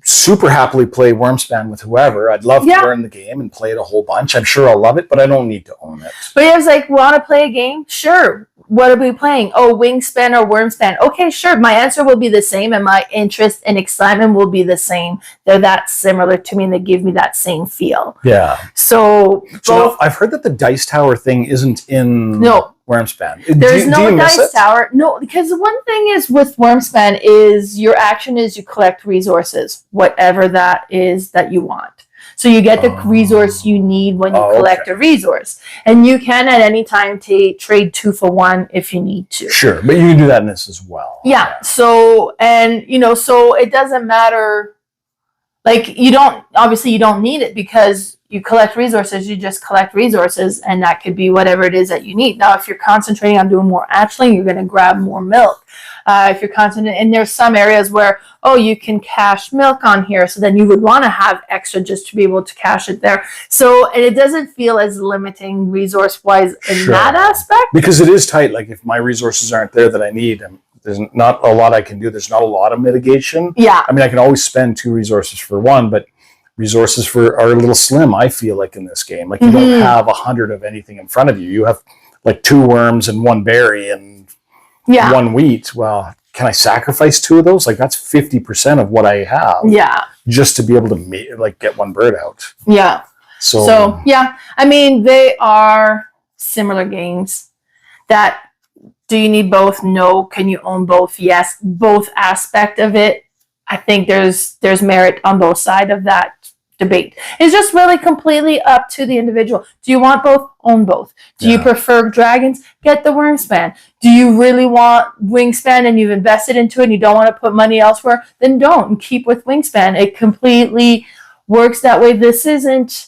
super happily play Wingspan with whoever. I'd love to learn the game and play it a whole bunch. I'm sure I'll love it, but I don't need to own it. But it was like, want to play a game? Sure. What are we playing? Oh, Wingspan or Wingspan? Okay, sure. My answer will be the same, and my interest and excitement will be the same. They're that similar to me, and they give me that same feel. Yeah. So now, I've heard that the Dice Tower thing isn't in Wingspan. There's no Dice Tower. No, because the one thing is with Wingspan is your action is you collect resources, whatever that is that you want. So you get the resource you need when you collect a resource. And you can at any time trade 2 for 1 if you need to. Sure, but you can do that in this as well. Yeah. So, and so it doesn't matter. Like you don't need it because you collect resources, you just collect resources, and that could be whatever it is that you need. Now, if you're concentrating on doing more hatchling, you're going to grab more milk. If you're concentrating, and there's some areas where, you can cache milk on here, so then you would want to have extra just to be able to cache it there. So, and it doesn't feel as limiting resource-wise in that aspect. Because it is tight. Like if my resources aren't there that I need, there's not a lot I can do. There's not a lot of mitigation. Yeah. I mean, I can always spend 2 resources for 1, but resources are a little slim, I feel like, in this game. Like you don't have 100 of anything in front of you. You have like 2 worms and 1 berry and 1 wheat. Well, can I sacrifice 2 of those? Like that's 50% of what I have. Yeah. Just to be able to get 1 bird out. Yeah. So yeah, I mean, they are similar games. That do you need both? No. Can you own both? Yes. Both aspect of it. I think there's merit on both sides of that debate. It's just really completely up to the individual. Do you want both? Own both. Do you prefer dragons? Get the Wingspan. Do you really want Wingspan and you've invested into it and you don't want to put money elsewhere? Then don't, and keep with Wingspan. It completely works that way. This isn't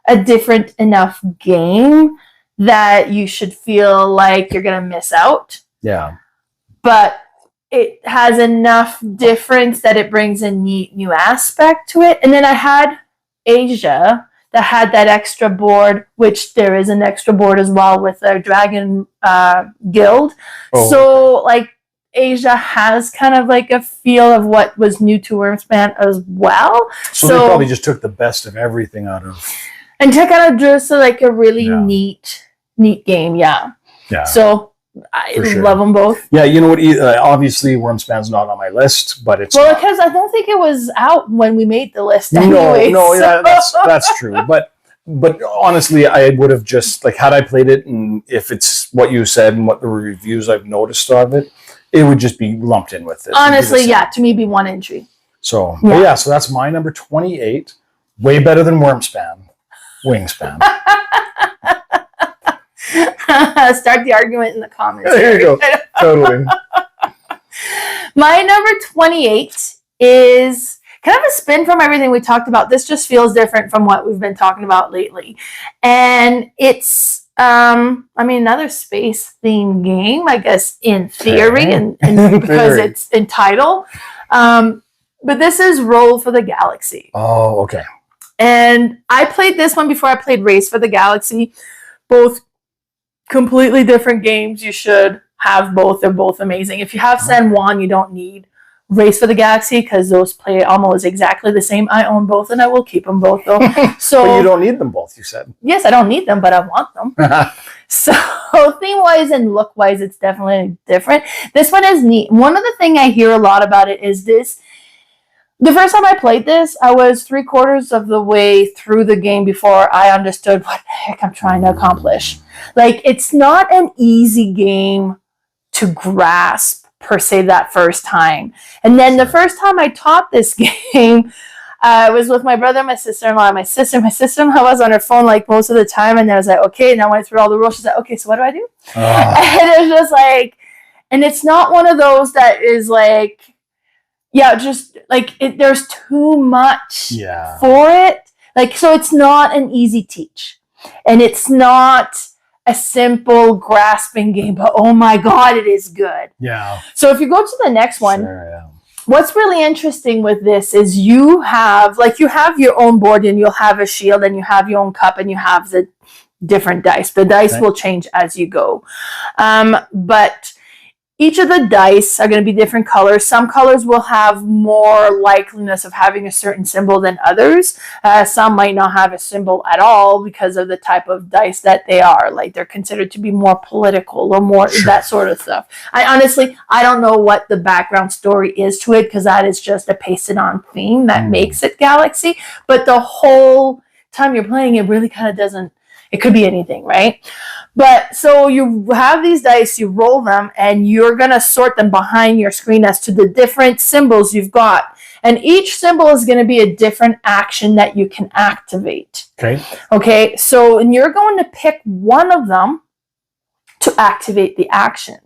a different enough game that you should feel like you're going to miss out. Yeah. But it has enough difference that it brings a neat new aspect to it. And then I had Asia that had that extra board, which there is an extra board as well with their Dragon Guild. So like Asia has kind of like a feel of what was new to Wingspan as well. So they probably just took the best of everything out of, and to kind of just like a really neat game. Yeah. So I love them both. Yeah, you know what? Obviously, Wingspan's not on my list, but it's because I don't think it was out when we made the list. Anyway, yeah, that's true. But honestly, I would have just like had I played it, and if it's what you said and what the reviews I've noticed of it, it would just be lumped in with it. Honestly, to me, it'd be one entry. So so that's my number 28. Way better than Wingspan. Start the argument in the comments. There you go. Totally. My number 28 is kind of a spin from everything we talked about. This just feels different from what we've been talking about lately. And it's, another space-themed game, I guess, in theory, and because it's in title. But this is Roll for the Galaxy. Oh, okay. And I played this one before I played Race for the Galaxy. Both completely different games. You should have both. They're both amazing. If you have San Juan, you don't need Race for the Galaxy because those play almost exactly the same. I own both and I will keep them both though. So but you don't need them both, you said. Yes, I don't need them, but I want them. So theme-wise and look-wise, it's definitely different. This one is neat. One of the things I hear a lot about it is this. The first time I played this, I was 3/4 of the way through the game before I understood what the heck I'm trying to accomplish. Like, it's not an easy game to grasp, per se, that first time. And then the first time I taught this game, I was with my brother and my sister-in-law. My sister-in-law was on her phone, like, most of the time. And then I was like, okay. And I went through all the rules. She's like, okay, so what do I do? And it was just like, and it's not one of those that is like, just like there's too much for it. Like, so it's not an easy teach. And it's not a simple grasping game, but oh my God, it is good. Yeah. So if you go to the next one, what's really interesting with this is you have your own board and you'll have a shield and you have your own cup and you have the different dice. The dice will change as you go. But each of the dice are going to be different colors. Some colors will have more likeliness of having a certain symbol than others. Some might not have a symbol at all because of the type of dice that they are. Like, they're considered to be more political or more that sort of stuff. I don't know what the background story is to it because that is just a pasted on theme that makes it Galaxy. But the whole time you're playing, it really kind of doesn't. It could be anything, right? But so you have these dice, you roll them, and you're going to sort them behind your screen as to the different symbols you've got. And each symbol is going to be a different action that you can activate. Okay, so and you're going to pick one of them to activate the action.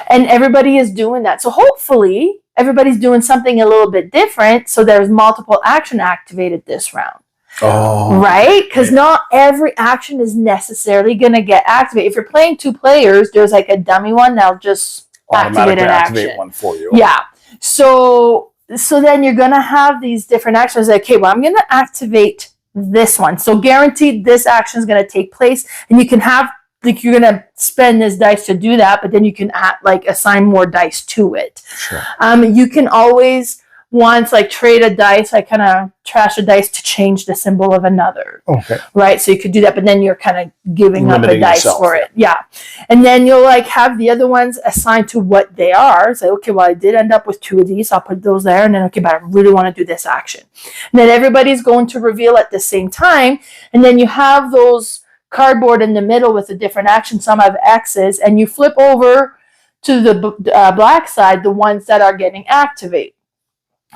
And everybody is doing that. So hopefully everybody's doing something a little bit different, so there's multiple action activated this round. Right? Because not every action is necessarily going to get activated. If you're playing 2 players, there's like a dummy one that'll just activate an action. One for you. Yeah. So then you're going to have these different actions. Like, okay, well, I'm going to activate this one. So guaranteed this action is going to take place. And you can have, like, you're going to spend this dice to do that, but then you can assign more dice to it. Sure. You can always once trade a dice, kind of trash a dice to change the symbol of another. Okay. Right? So you could do that, but then you're kind of giving up a dice for it. Yeah. And then you'll have the other ones assigned to what they are. So, okay, well, I did end up with 2 of these. I'll put those there. And then, okay, but I really want to do this action. And then everybody's going to reveal at the same time. And then you have those cardboard in the middle with the different actions. Some have X's. And you flip over to the black side, the ones that are getting activated.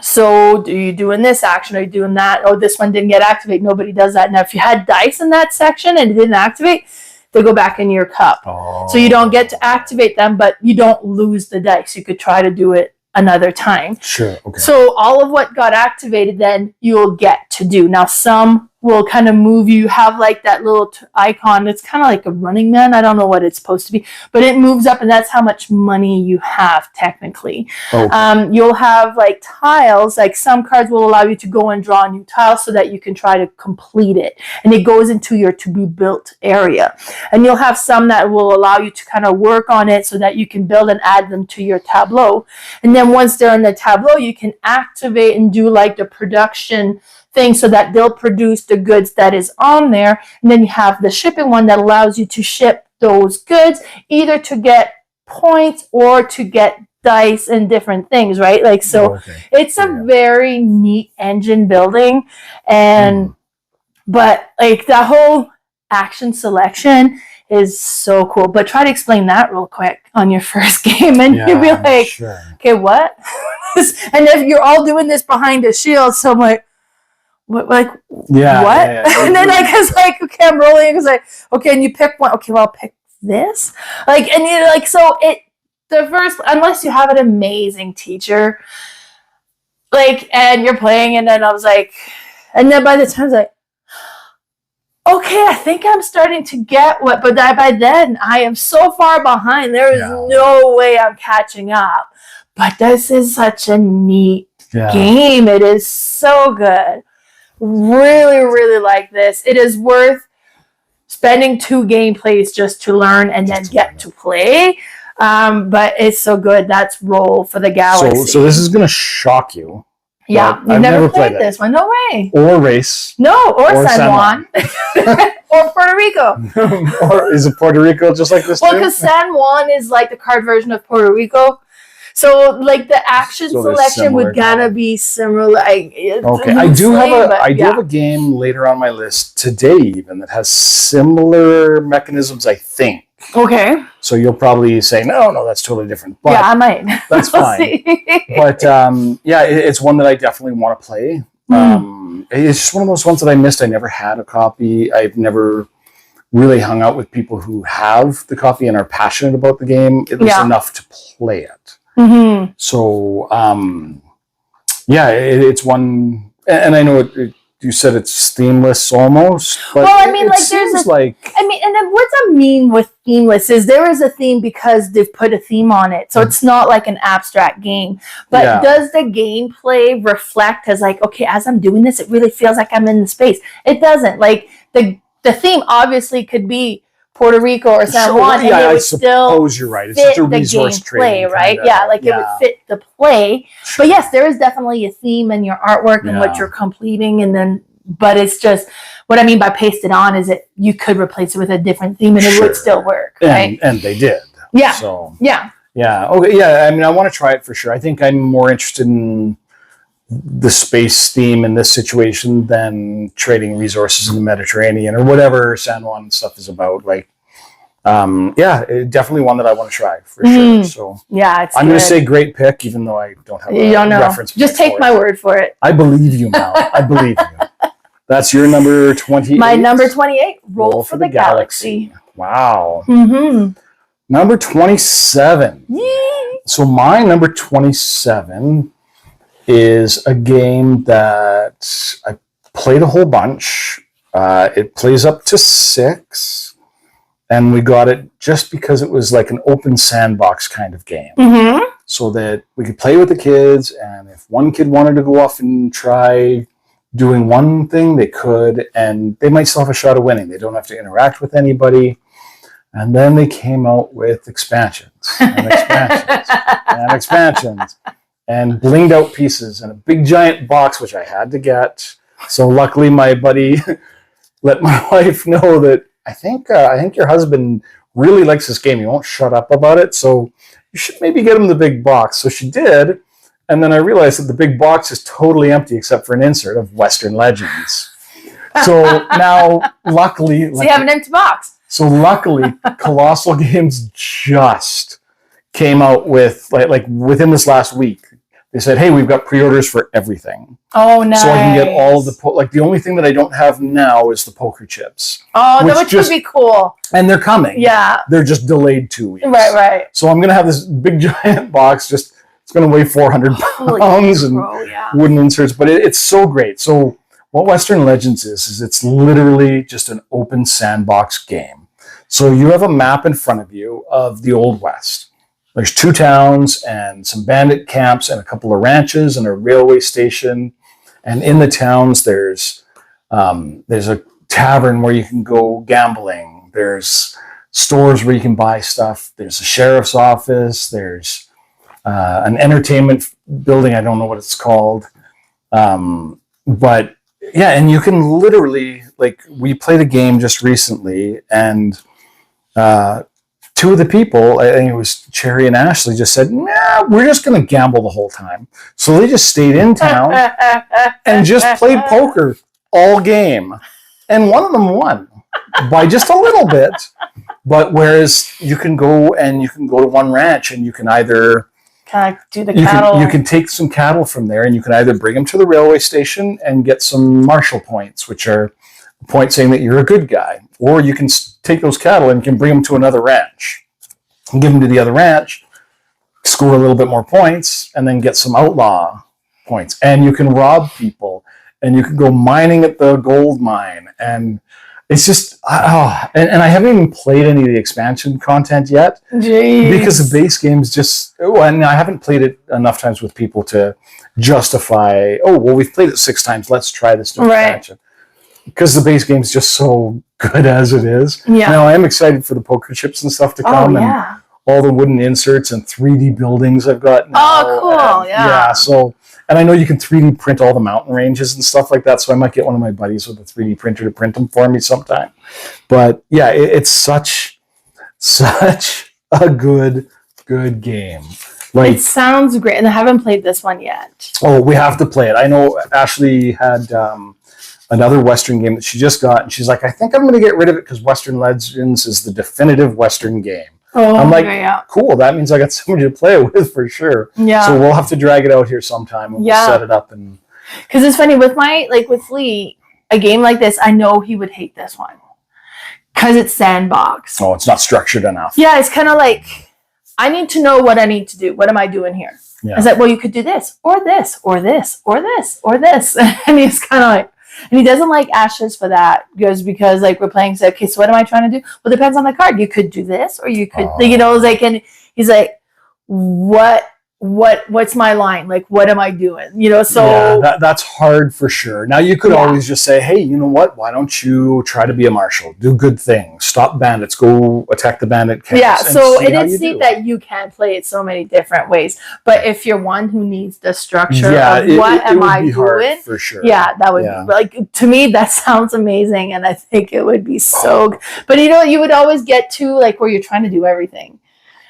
So, are you doing this action? Are you doing that? Oh, this one didn't get activated. Nobody does that. Now, if you had dice in that section and it didn't activate, they go back in your cup. Oh. So you don't get to activate them, but you don't lose the dice. You could try to do it another time. Sure. Okay. So all of what got activated, then you'll get to do. Now, some will kind of move you. Have like that little icon. It's kind of like a running man. I don't know what it's supposed to be, but it moves up, and that's how much money you have technically. Okay. You'll have like tiles. Like some cards will allow you to go and draw a new tile so that you can try to complete it, and it goes into your to be built area. And you'll have some that will allow you to kind of work on it so that you can build and add them to your tableau. And then once they're in the tableau, you can activate and do like the production thing so that they'll produce the goods that is on there. And then you have the shipping one that allows you to ship those goods either to get points or to get dice and different things, right? Like, so it's a very neat engine building. And but like the whole action selection is so cool. But try to explain that real quick on your first game, and you'll be like, okay, what? And if you're all doing this behind a shield, so I'm like, what? Like, what? And then like, it's like, okay, I'm rolling. It's like, okay, and you pick one. Okay, well, I'll pick this. Like, and you're like, so the first, unless you have an amazing teacher, like, and you're playing, and then I was like, and then by the time I was like, okay, I think I'm starting to get what, but by then I am so far behind. There is no way I'm catching up. But this is such a neat game. It is so good. Really, really like this. It is worth spending 2 gameplays just to learn and then get to play. But it's so good. That's Roll for the Galaxy. So this is going to shock you. Yeah, you've never played this one. No way. Or Race. No, or San Juan. Or Puerto Rico. Or is it Puerto Rico just like this? Well, because San Juan is like the card version of Puerto Rico. So like the action selection would gotta be similar. Okay, I do have a game later on my list today even that has similar mechanisms, I think. Okay. So you'll probably say, no, that's totally different. But yeah, I might. That's fine. But it's one that I definitely want to play. It's just one of those ones that I missed. I never had a copy. I've never really hung out with people who have the copy and are passionate about the game. It was enough to play it. So, it's one, and I know you said it's themeless almost. But well, I mean, like there's and then what I mean with themeless is there is a theme because they've put a theme on it. So it's not like an abstract game. But does the gameplay reflect as like, okay, as I'm doing this, it really feels like I'm in the space. It doesn't. Like the theme obviously could be Puerto Rico or San Juan, and it would still you're right. It's such a resource trading, right? It would fit the play. Sure. But yes, there is definitely a theme in your artwork and what you're completing, and then. But it's just what I mean by paste it on is that you could replace it with a different theme and it would still work, right? And they did. Yeah. So yeah. Okay. Yeah. I mean, I want to try it for sure. I think I'm more interested in the space theme in this situation than trading resources in the Mediterranean or whatever San Juan stuff is about. Like, definitely one that I want to try for sure. So I'm going to say great pick, even though I don't have a reference. Just take my word for it. I believe you, Mal. I believe you. That's your number 28. My number 28. Roll for the Galaxy. Wow. Number 27. Yay. So my number 27 is a game that I played a whole bunch. It plays up to 6. And we got it just because it was like an open sandbox kind of game. So that we could play with the kids, and if one kid wanted to go off and try doing one thing, they could, and they might still have a shot of winning. They don't have to interact with anybody. And then they came out with expansions and expansions and expansions and blinged out pieces and a big giant box, which I had to get. So luckily my buddy let my wife know that I think your husband really likes this game. He won't shut up about it. So you should maybe get him the big box. So she did. And then I realized that the big box is totally empty except for an insert of Western Legends. So now, luckily... So you have an empty box. So luckily, Colossal Games just came out with, like within this last week, they said, hey, we've got pre-orders for everything. Oh, nice. So I can get all of the... the only thing that I don't have now is the poker chips. Oh, which would be cool. And they're coming. Yeah. They're just delayed 2 weeks. Right. So I'm going to have this big giant box just... It's going to weigh 400 pounds and wooden inserts, but it's so great. So what Western Legends is it's literally just an open sandbox game. So you have a map in front of you of the Old West. There's 2 towns and some bandit camps and a couple of ranches and a railway station. And in the towns, there's a tavern where you can go gambling. There's stores where you can buy stuff. There's a sheriff's office. There's an entertainment building. I don't know what it's called. But yeah, and you can literally, like, we played a game just recently, and 2 of the people, I think it was Cherry and Ashley, just said, nah, we're just going to gamble the whole time. So they just stayed in town and just played poker all game. And one of them won by just a little bit. But whereas you can go to one ranch and you can either kind of do the cattle. You can take some cattle from there and you can either bring them to the railway station and get some marshal points, which are points saying that you're a good guy. Or you can take those cattle and can bring them to another ranch and give them to the other ranch, score a little bit more points, and then get some outlaw points. And you can rob people and you can go mining at the gold mine. And it's just, and I haven't even played any of the expansion content yet. Jeez. Because the base game's just, and I haven't played it enough times with people to justify, we've played it 6 times, let's try this new expansion. Because the base game's just so good as it is. Yeah. Now, I am excited for the poker chips and stuff to come. And all the wooden inserts and 3D buildings I've got now. Oh, cool. And, yeah. So, and I know you can 3D print all the mountain ranges and stuff like that. So I might get one of my buddies with a 3D printer to print them for me sometime. But yeah, it's such a good game. Like, it sounds great. And I haven't played this one yet. Oh, we have to play it. I know Ashley had another Western game that she just got. And she's like, I think I'm going to get rid of it because Western Legends is the definitive Western game. Oh, I'm like, cool. That means I got somebody to play it with for sure. Yeah. So we'll have to drag it out here sometime and we'll set it up. And because it's funny with with Lee, a game like this, I know he would hate this one because it's sandbox. Oh, it's not structured enough. Yeah, it's kind of like, I need to know what I need to do. What am I doing here? Yeah. It's like, well, you could do this or this or this or this or this, and he's kind of like. And he doesn't like Ashes for that, because like we're playing, so okay, so what am I trying to do? Well, it depends on the card. You could do this, or you could, like, and he's like, what's my line? Like, what am I doing? So that's hard for sure. Now you could always just say, hey, you know what? Why don't you try to be a marshal? Do good things. Stop bandits. Go attack the bandit camps. Yeah. So it is neat that you can play it so many different ways. But if you're one who needs the structure of what am I doing, for sure. Yeah, that would be, like, to me that sounds amazing, and I think it would be so good. But you would always get to like where you're trying to do everything.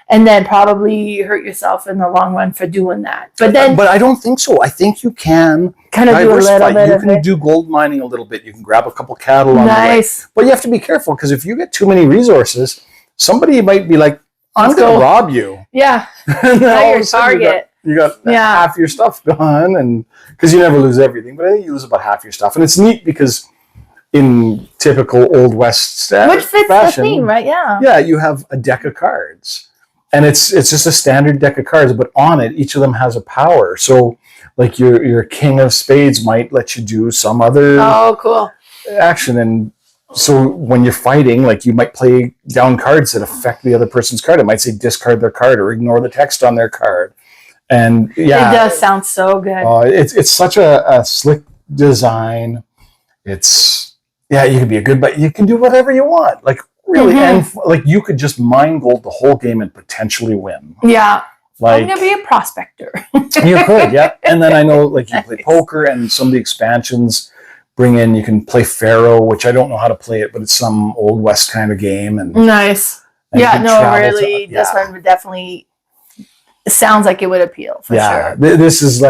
And then probably hurt yourself in the long run for doing that. But I don't think so. I think you can kind of do a little bit. You can do gold mining a little bit. You can grab a couple cattle on the way. But you have to be careful, because if you get too many resources, somebody might be like, I'm going to rob you. Yeah. Now your target. You got half your stuff gone, and because you never lose everything, but I think you lose about half your stuff. And it's neat because in typical Old West which fits fashion, the theme, right? Yeah. Yeah, you have a deck of cards. And it's just a standard deck of cards, but on it, each of them has a power. So, like your King of Spades might let you do some other action. And so when you're fighting, like, you might play down cards that affect the other person's card. It might say discard their card or ignore the text on their card. And it does sound so good. It's such a slick design. It's you can be but you can do whatever you want. Like, really, and like, you could just mine gold the whole game and potentially win. Yeah. Like, I'm going to be a prospector. You could, yeah. And then I know, like, you play poker, and some of the expansions bring in, you can play Pharaoh, which I don't know how to play it, but it's some Old West kind of game. And nice. Yeah, no, really, this one would definitely, it sounds like it would appeal, for sure. This is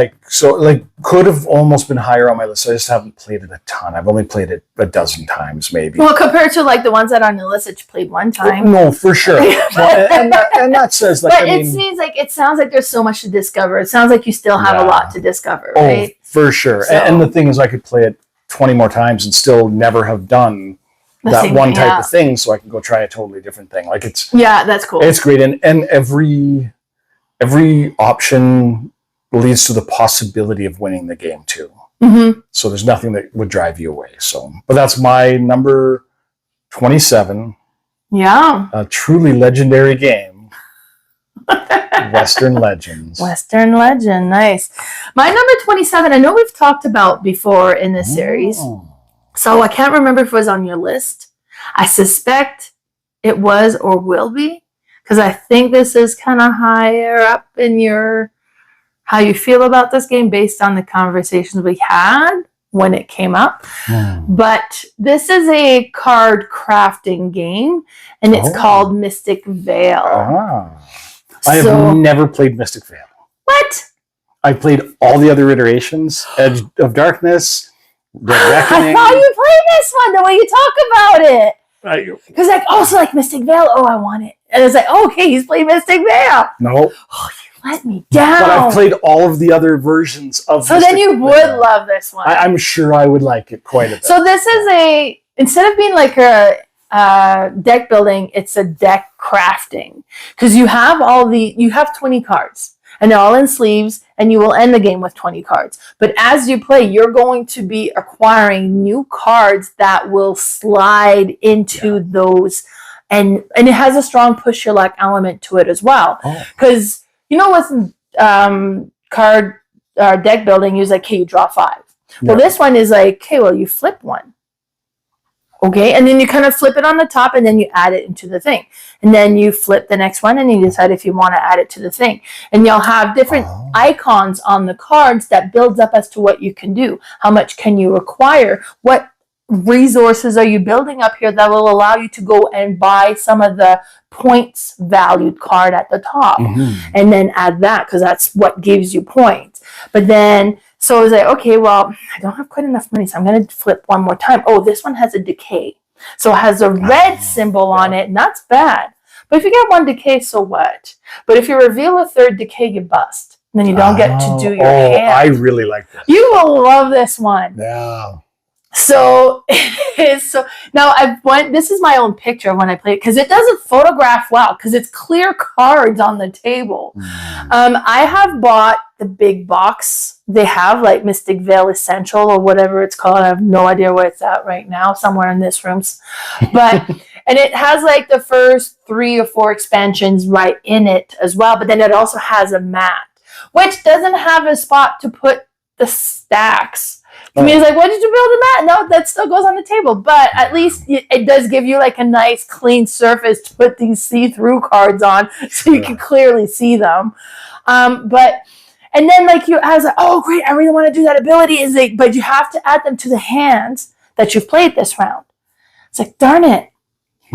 could have almost been higher on my list. I just haven't played it a ton. I've only played it a dozen times, maybe. Well, compared to like the ones that are on the list that you played one time. No, for sure. and that says, like, but it sounds like there's so much to discover. It sounds like you still have a lot to discover, right? Oh, for sure. So, and the thing is, I could play it 20 more times and still never have done that one type of thing, so I can go try a totally different thing. Like, it's that's cool. It's great, and every option leads to the possibility of winning the game too. Mm-hmm. So there's nothing that would drive you away. So, but that's my number 27. Yeah. A truly legendary game. Western Legends. Western Legend, nice. My number 27, I know we've talked about before in this series. So I can't remember if it was on your list. I suspect it was or will be, because I think this is kind of higher up in your how you feel about this game based on the conversations we had when it came up. But this is a card crafting game, and it's called Mystic Vale. I have never played Mystic Vale. What? I've played all the other iterations, Edge of Darkness, Dead Reckoning. I thought you played this one the way you talk about it. Because also like Mystic Vale, I want it. And it's like, okay, he's played Mystic Vale. No. Oh, you let me down. But I've played all of the other versions of So then you would love this one. I'm sure I would like it quite a bit. So this is instead of being like a deck building, it's a deck crafting. Because you have 20 cards. And they're all in sleeves, and you will end the game with 20 cards. But as you play, you're going to be acquiring new cards that will slide into those. And it has a strong push your luck element to it as well. Because, with card deck building, you're like, okay, you draw 5. Well, this one is like, okay, well, you flip one. Okay, and then you kind of flip it on the top, and then you add it into the thing. And then you flip the next one, and you decide if you want to add it to the thing. And you'll have different icons on the cards that builds up as to what you can do. How much can you acquire? What resources are you building up here that will allow you to go and buy some of the points valued card at the top? And then add that, because that's what gives you points. But then... So I was like, okay, well, I don't have quite enough money, so I'm going to flip one more time. Oh, this one has a decay. So it has a red symbol on it, and that's bad. But if you get one decay, so what? But if you reveal a third decay, you bust. And then you don't get to do your hand. I really like this. You will love this one. Yeah. So now this is my own picture of when I play it, because it doesn't photograph well, because it's clear cards on the table. I have bought the big box. They have like Mystic Vale Essential or whatever it's called. I have no idea where it's at right now, somewhere in this room. But and it has like the first 3 or 4 expansions right in it as well. But then it also has a mat, which doesn't have a spot to put the stacks. To me, it's like, what did you build a mat? No, that still goes on the table. But at least it does give you like a nice clean surface to put these see-through cards on, so you can clearly see them. And then like I was like, oh great, I really want to do that ability. But you have to add them to the hands that you've played this round. It's like, darn it.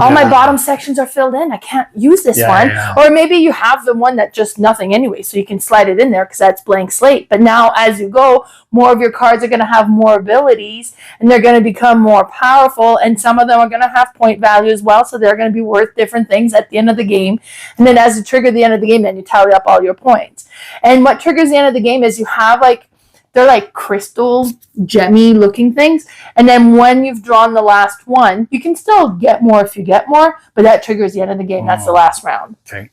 All my bottom sections are filled in. I can't use this one. Yeah. Or maybe you have the one that just nothing anyway, so you can slide it in there because that's blank slate. But now as you go, more of your cards are going to have more abilities, and they're going to become more powerful, and some of them are going to have point value as well, so they're going to be worth different things at the end of the game. And then as you trigger the end of the game, then you tally up all your points. And what triggers the end of the game is you have they're like crystal, gemmy looking things. And then when you've drawn the last one, you can still get more if you get more, but that triggers the end of the game. That's the last round. Okay.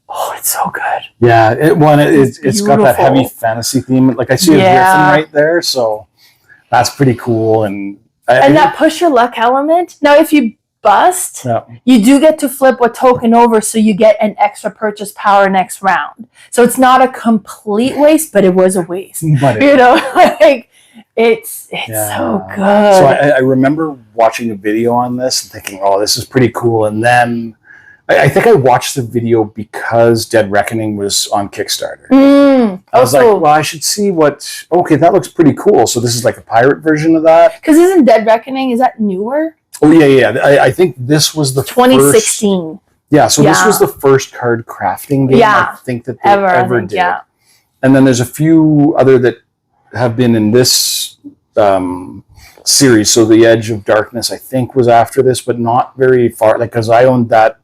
Oh, it's so good. Yeah, it's got that heavy fantasy theme. Like I see a griffin right there, so that's pretty cool. And that push your luck element. Now, if you bust, you do get to flip a token over, so you get an extra purchase power next round. So it's not a complete waste, but it was a waste. It's so good. So I remember watching a video on this and thinking, oh, this is pretty cool. And then I think I watched the video because Dead Reckoning was on Kickstarter. I was like, well, I should see okay, that looks pretty cool. So this is like a pirate version of that. Because isn't Dead Reckoning, is that newer? Oh, yeah. I think this was the 2016. This was the first card crafting game I think that they ever did. Yeah. And then there's a few other that have been in this series. So the Edge of Darkness, I think, was after this, but not very far. Because I owned that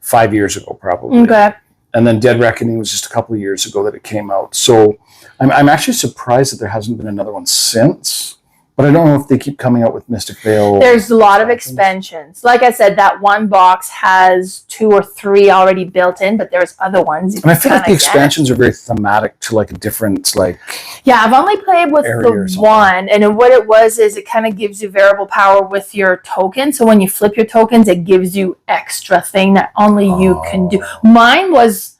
5 years ago, probably. Okay. And then Dead Reckoning was just a couple of years ago that it came out. So I'm actually surprised that there hasn't been another one since. But I don't know if they keep coming out with Mystic Vale. There's a lot of expansions. Like I said, that one box has 2 or 3 already built in, but there's other ones. And I feel like the expansions are very thematic to like a different like. Yeah, I've only played with the one, and what it was is it kind of gives you variable power with your token. So when you flip your tokens, it gives you extra thing that only you can do. Mine was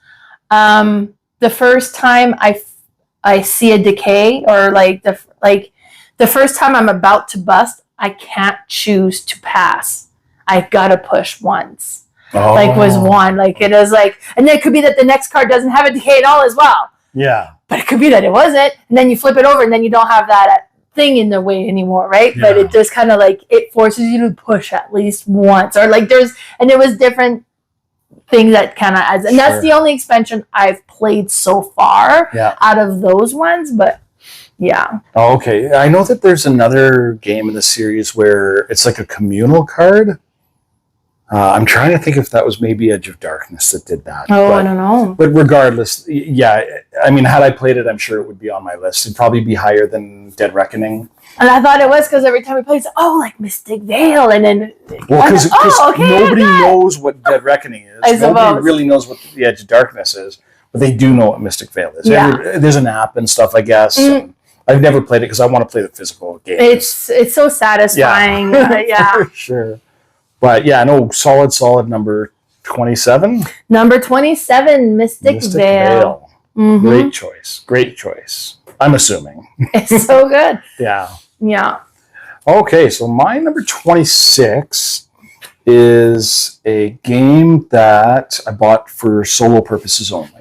the first time I see a decay or the first time I'm about to bust, I can't choose to pass. I gotta push once. Was one. Like it is like, and then it could be that the next card doesn't have a decay at all as well. Yeah. But it could be that it wasn't, and then you flip it over, and then you don't have that thing in the way anymore, right? Yeah. But it just kind of like it forces you to push at least once, or like there was different things that kind of adds, and that's the only expansion I've played so far out of those ones, but. Yeah. Oh, okay. I know that there's another game in the series where it's like a communal card. I'm trying to think if that was maybe Edge of Darkness that did that. Oh, I don't know. But regardless, yeah, I mean, had I played it, I'm sure it would be on my list. It'd probably be higher than Dead Reckoning. And I thought it was because every time we play, it's like Mystic Vale, and then because nobody knows what Dead Reckoning is. Nobody really knows what the Edge of Darkness is, but they do know what Mystic Vale is. Yeah. There's an app and stuff, I guess. I've never played it because I want to play the physical game. It's so satisfying. Yeah. For sure. But yeah, no, solid number 27. Number 27, Mystic Vale. Mm-hmm. Great choice. I'm assuming. It's so good. Yeah. Yeah. Okay, so my number 26 is a game that I bought for solo purposes only.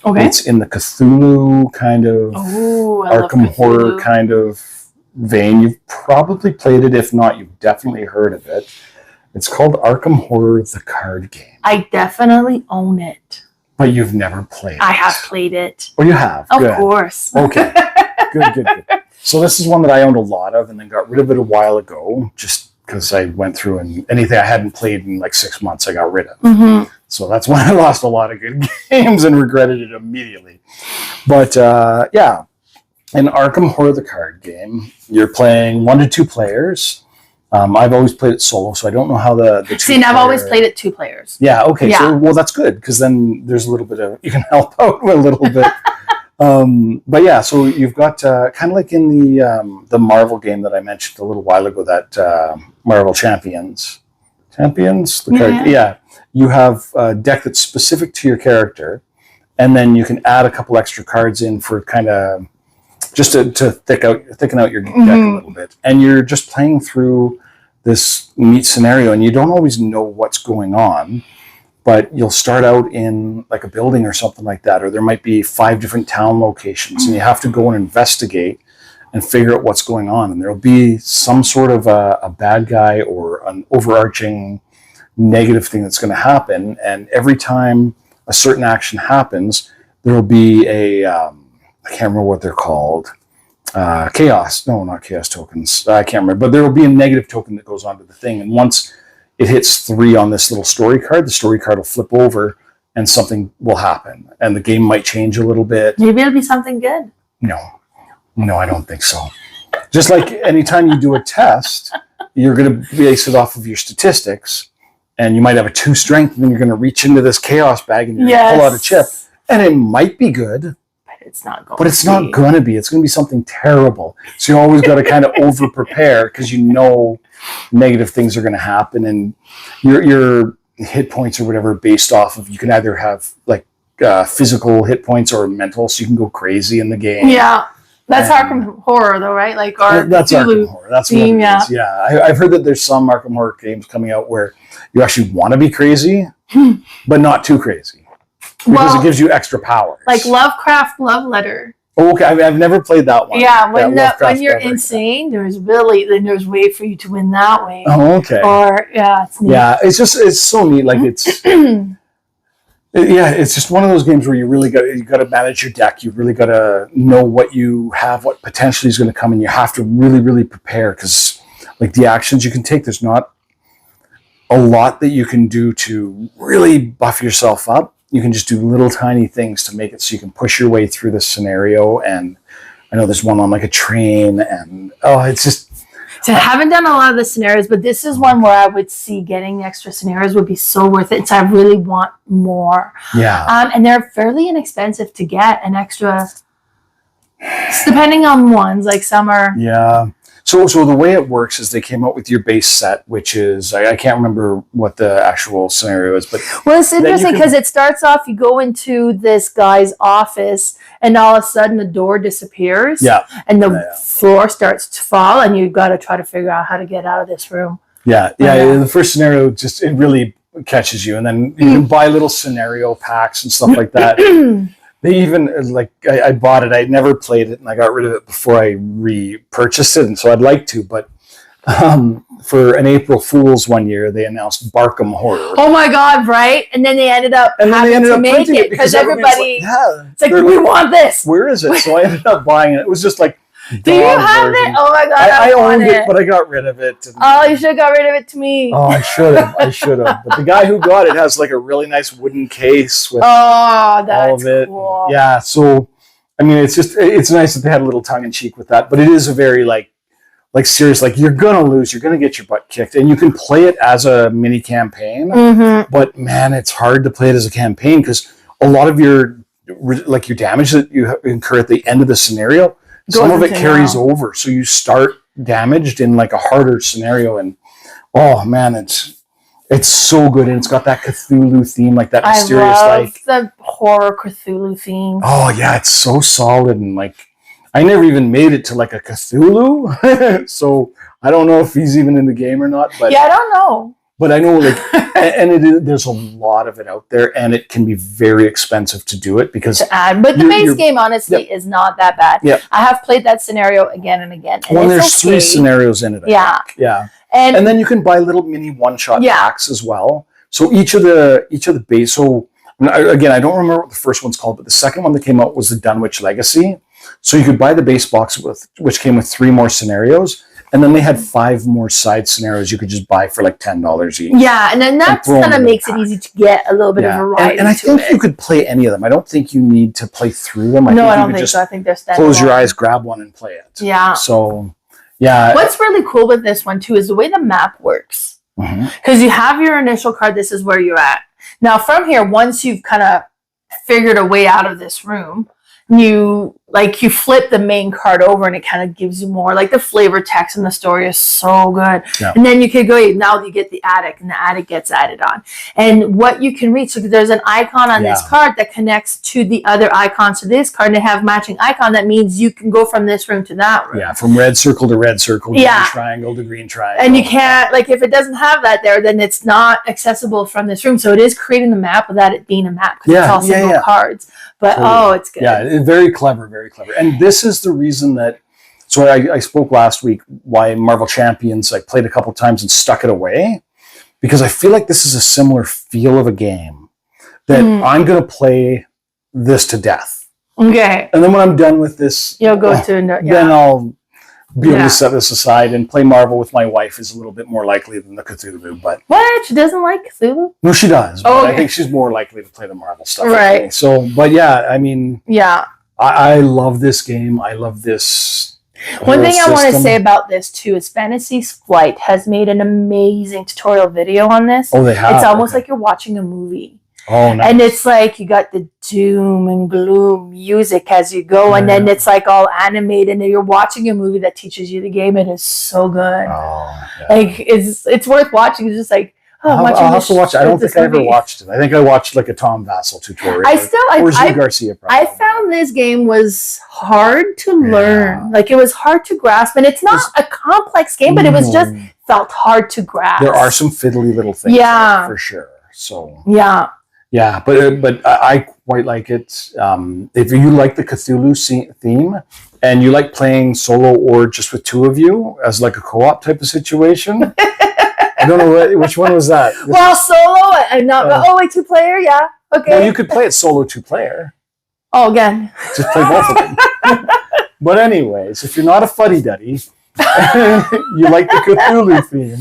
Okay. It's in the Cthulhu kind of Arkham horror kind of vein. You've probably played it. If not, you've definitely heard of it. It's called Arkham Horror, the card game. I definitely own it. But you've never played it. I have played it. Oh, you have? Of course. Okay. Good. So this is one that I owned a lot of and then got rid of it a while ago just because I went through and anything I hadn't played in like 6 months, I got rid of. Mm-hmm. So that's when I lost a lot of good games and regretted it immediately. But yeah, in Arkham Horror, the card game, you're playing 1 to 2 players. I've always played it solo, so I don't know how the See, I've always played it 2 players. Yeah, okay. Yeah. So, well, that's good because then there's a little bit of, you can help out a little bit. But yeah, so you've got kind of like in the Marvel game that I mentioned a little while ago, that Marvel Champions, the card, yeah. You have a deck that's specific to your character, and then you can add a couple extra cards in for kind of just to thicken out your deck a little bit. And you're just playing through this neat scenario, and you don't always know what's going on, but you'll start out in like a building or something like that, or there might be 5 different town locations, and you have to go and investigate and figure out what's going on. And there'll be some sort of a bad guy or an overarching negative thing that's going to happen, and every time a certain action happens, there will be a I can't remember what they're called, not chaos tokens, I can't remember, but there will be a negative token that goes onto the thing, and once it hits 3 on this little story card, the story card will flip over and something will happen, and the game might change a little bit. Maybe it'll be something good. No, I don't think so. Just like anytime you do a test, you're going to base it off of your statistics. And you might have a 2 strength, and then you're going to reach into this chaos bag and you're going to pull out a chip. And it might be good. But it's not going to be. It's going to be something terrible. So you always got to kind of over-prepare because you know negative things are going to happen. And your hit points or whatever based off of, you can either have like physical hit points or mental, so you can go crazy in the game. Yeah. That's Arkham Horror, though, right? Like that's Arkham Horror. That's theme, what it is. Yeah, I've heard that there's some Arkham Horror games coming out where you actually want to be crazy, but not too crazy, because it gives you extra powers. Like Lovecraft Love Letter. Oh, okay, I've never played that one. Yeah, when you're insane, there's way for you to win that way. Oh, okay. Or it's neat. Yeah, it's so neat. Like it's. Yeah, it's just one of those games where you got to manage your deck. You really got to know what you have, what potentially is going to come, and you have to really, really prepare, because like the actions you can take, there's not a lot that you can do to really buff yourself up. You can just do little tiny things to make it so you can push your way through this scenario. And I know there's one on like a train, and it's just So I haven't done a lot of the scenarios, but this is one where I would see getting the extra scenarios would be so worth it. So I really want more. Yeah. And they're fairly inexpensive to get an extra, depending on ones, like some are. Yeah. So the way it works is they came out with your base set, which is, I can't remember what the actual scenario is, but... Well, it's interesting because it starts off, you go into this guy's office and all of a sudden the door disappears. Yeah. And the floor starts to fall and you've got to try to figure out how to get out of this room. Yeah. The first scenario, it really catches you. And then you can buy little scenario packs and stuff like that. They even, I bought it. I never played it, and I got rid of it before I repurchased it, and so I'd like to. But for an April Fool's one year, they announced Arkham Horror. Oh my God, right? And then they ended up having to make it because everybody, it's like, we want this. Where is it? So I ended up buying it. It was just like, do you have it? Oh my God, I owned it, but I got rid of it. Oh, you should have got rid of it to me. Oh, I should have. But the guy who got it has like a really nice wooden case with that's all of it. Cool. Yeah, so I mean, it's nice that they had a little tongue in cheek with that, but it is a very like serious, like you're gonna lose, you're gonna get your butt kicked, and you can play it as a mini campaign. But man, it's hard to play it as a campaign because a lot of your damage that you incur at the end of the scenario. Some of it carries over, so you start damaged in like a harder scenario, and oh man, it's so good, and it's got that Cthulhu theme, like that mysterious, I love the horror Cthulhu theme. Oh yeah, it's so solid, and like I never even made it to like a Cthulhu, so I don't know if he's even in the game or not. But yeah, I don't know. But I know, like, and there's a lot of it out there, and it can be very expensive to do it because to add. But the base game, honestly, is not that bad. Yep. I have played that sscenario again and again. And well, there's 3 scenarios in it. I think. Yeah. And then you can buy little mini one-shot packs as well. So each of the base. So again, I don't remember what the first one's called, but the second one that came out was the Dunwich Legacy. So you could buy the base box which came with 3 more scenarios. And then they had 5 more side scenarios you could just buy for like $10 each. Yeah, and then that kind of makes it easy to get a little bit of variety. And I think you could play any of them. I don't think you need to play through them. I don't think so. I think they're standalone. Close your eyes, grab one, and play it. Yeah. So, yeah. What's really cool with this one too is the way the map works. Because you have your initial card. This is where you're at. Now from here, once you've kind of figured a way out of this room, you flip the main card over and it kind of gives you more, like the flavor text in the story is so good. And then you could go, now you get the attic, and the attic gets added on, and what you can reach. So there's an icon on this card that connects to the other icons to this card, and they have matching icon. That means you can go from this room to that room. Yeah, from red circle to red circle, green triangle to green triangle. And you can't, like, if it doesn't have that there, then it's not accessible from this room. So it is creating the map without it being a map because it's all single cards. But it's good. Yeah, very clever, very clever. And this is the reason that, so I spoke last week why Marvel Champions I played a couple times and stuck it away, because I feel like this is a similar feel of a game that I'm going to play this to death. Okay. And then when I'm done with this, you'll go to then I'll be able to set this aside, and play Marvel with my wife is a little bit more likely than the Cthulhu. But what? She doesn't like Cthulhu? No, she does. But I think she's more likely to play the Marvel stuff. Right. So, but yeah, I mean, I love this game. I love this. One thing I want to say about this too is Fantasy's Flight has made an amazing tutorial video on this. Oh, they have. It's almost like you're watching a movie. Oh, nice. And it's like you got the doom and gloom music as you go, and then it's like all animated, and you're watching a movie that teaches you the game. It is so good. Oh, like it's worth watching. It's just like I'll have to watch it. I don't think I ever watched it. I think I watched like a Tom Vassell tutorial. Or Zee Garcia. Probably. I found this game was hard to learn. Like it was hard to grasp, and it's not a complex game, but it was just felt hard to grasp. There are some fiddly little things. Yeah, for sure. So yeah, but I quite like it. If you like the Cthulhu theme and you like playing solo or just with 2 of you as like a co-op type of situation, I don't know which one was that. Well, solo and not. 2-player, yeah. Okay. Well, you could play it solo 2-player. Oh, again. Just play both of them. But anyways, if you're not a fuddy-duddy, you like the Cthulhu theme,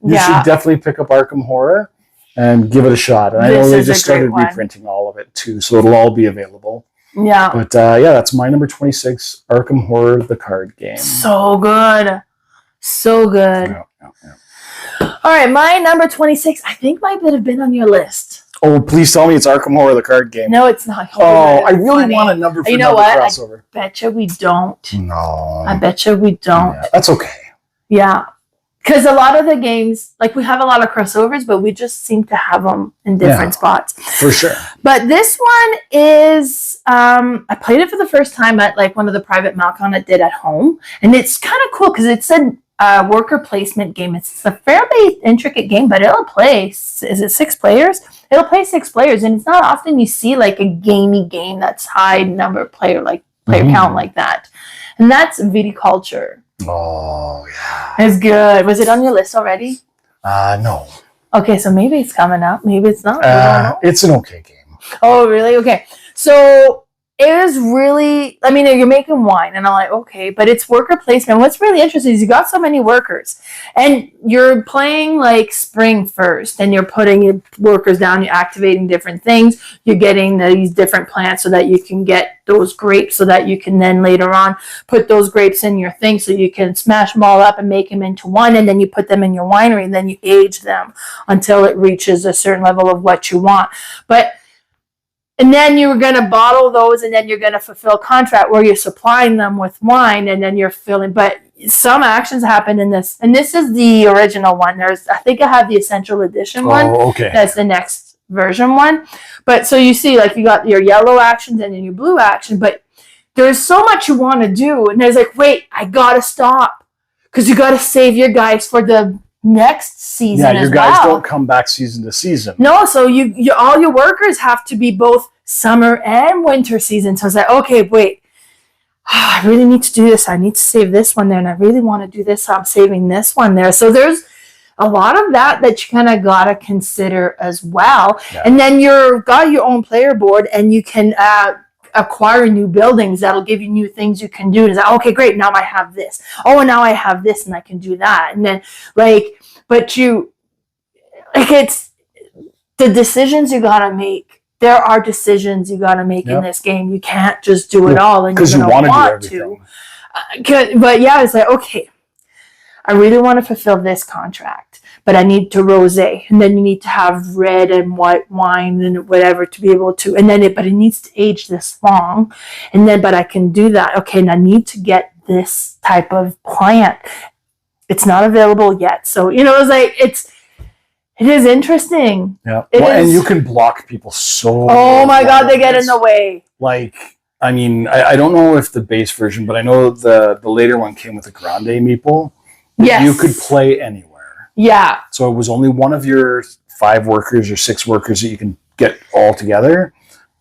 you should definitely pick up Arkham Horror and give it a shot. And I know they just started reprinting all of it too, so it'll all be available. Yeah. But that's my number 26, Arkham Horror, the card game. So good. So good. All right, my number 26, I think might have been on your list. Oh, please tell me it's Arkham Horror, the card game. No, it's not. Oh, I really want a number for number crossover. I betcha we don't. No. I betcha we don't. Yeah, that's okay. Yeah. Because a lot of the games, like we have a lot of crossovers, but we just seem to have them in different spots. For sure. But this one is, I played it for the first time at like one of the private Malcon I did at home. And it's kind of cool because it's a worker placement game. It's a fairly intricate game, but it'll play, is it 6 players? It'll play 6 players. And it's not often you see like a gamey game that's high number of player count like that. And that's Viticulture. Oh, yeah. It's good. Was it on your list already? No. Okay, so maybe it's coming up. Maybe it's not. It's an okay game. Oh, really? Okay. So it was really, I mean, you're making wine, and I'm like, okay, but it's worker placement. What's really interesting is you got so many workers, and you're playing like spring first, and you're putting your workers down, you're activating different things, you're getting these different plants so that you can get those grapes so that you can then later on put those grapes in your thing so you can smash them all up and make them into one, and then you put them in your winery, and then you age them until it reaches a certain level of what you want. And then you're going to bottle those, and then you're going to fulfill a contract where you're supplying them with wine, and then you're filling. But some actions happen in this. And this is the original one. I think I have the Essential Edition one. Oh, okay. That's the next version one. But so you see, like, you got your yellow actions and then your blue action. But there's so much you want to do. And there's like, wait, I got to stop. Because you got to save your guys for the next season. Yeah, your guys don't come back season to season. No, so you all your workers have to be both summer and winter season. So it's like, okay, wait, I really need to do this. I need to save this one there, and I really want to do this, so I'm saving this one there. So there's a lot of that you kind of got to consider as well. Yeah. And then you've got your own player board, and you can acquire new buildings that'll give you new things you can do. And it's like, okay, great, now I have this. Oh, and now I have this, and I can do that. And then it's the decisions you gotta make. There are decisions you gotta make in this game. You can't just do it all, and you want to. But yeah, it's like, okay, I really want to fulfill this contract, but I need to rosé, and then you need to have red and white wine and whatever to be able to, but it needs to age this long, but I can do that. Okay, and I need to get this type of plant. It's not available yet, so it's like it is interesting. Yeah, and you can block people so. Oh my God, they get in the way. Like, I mean, I don't know if the base version, but I know the later one came with a grande meeple. Yes, you could play anywhere. Yeah. So it was only one of your 5 workers or 6 workers that you can get all together.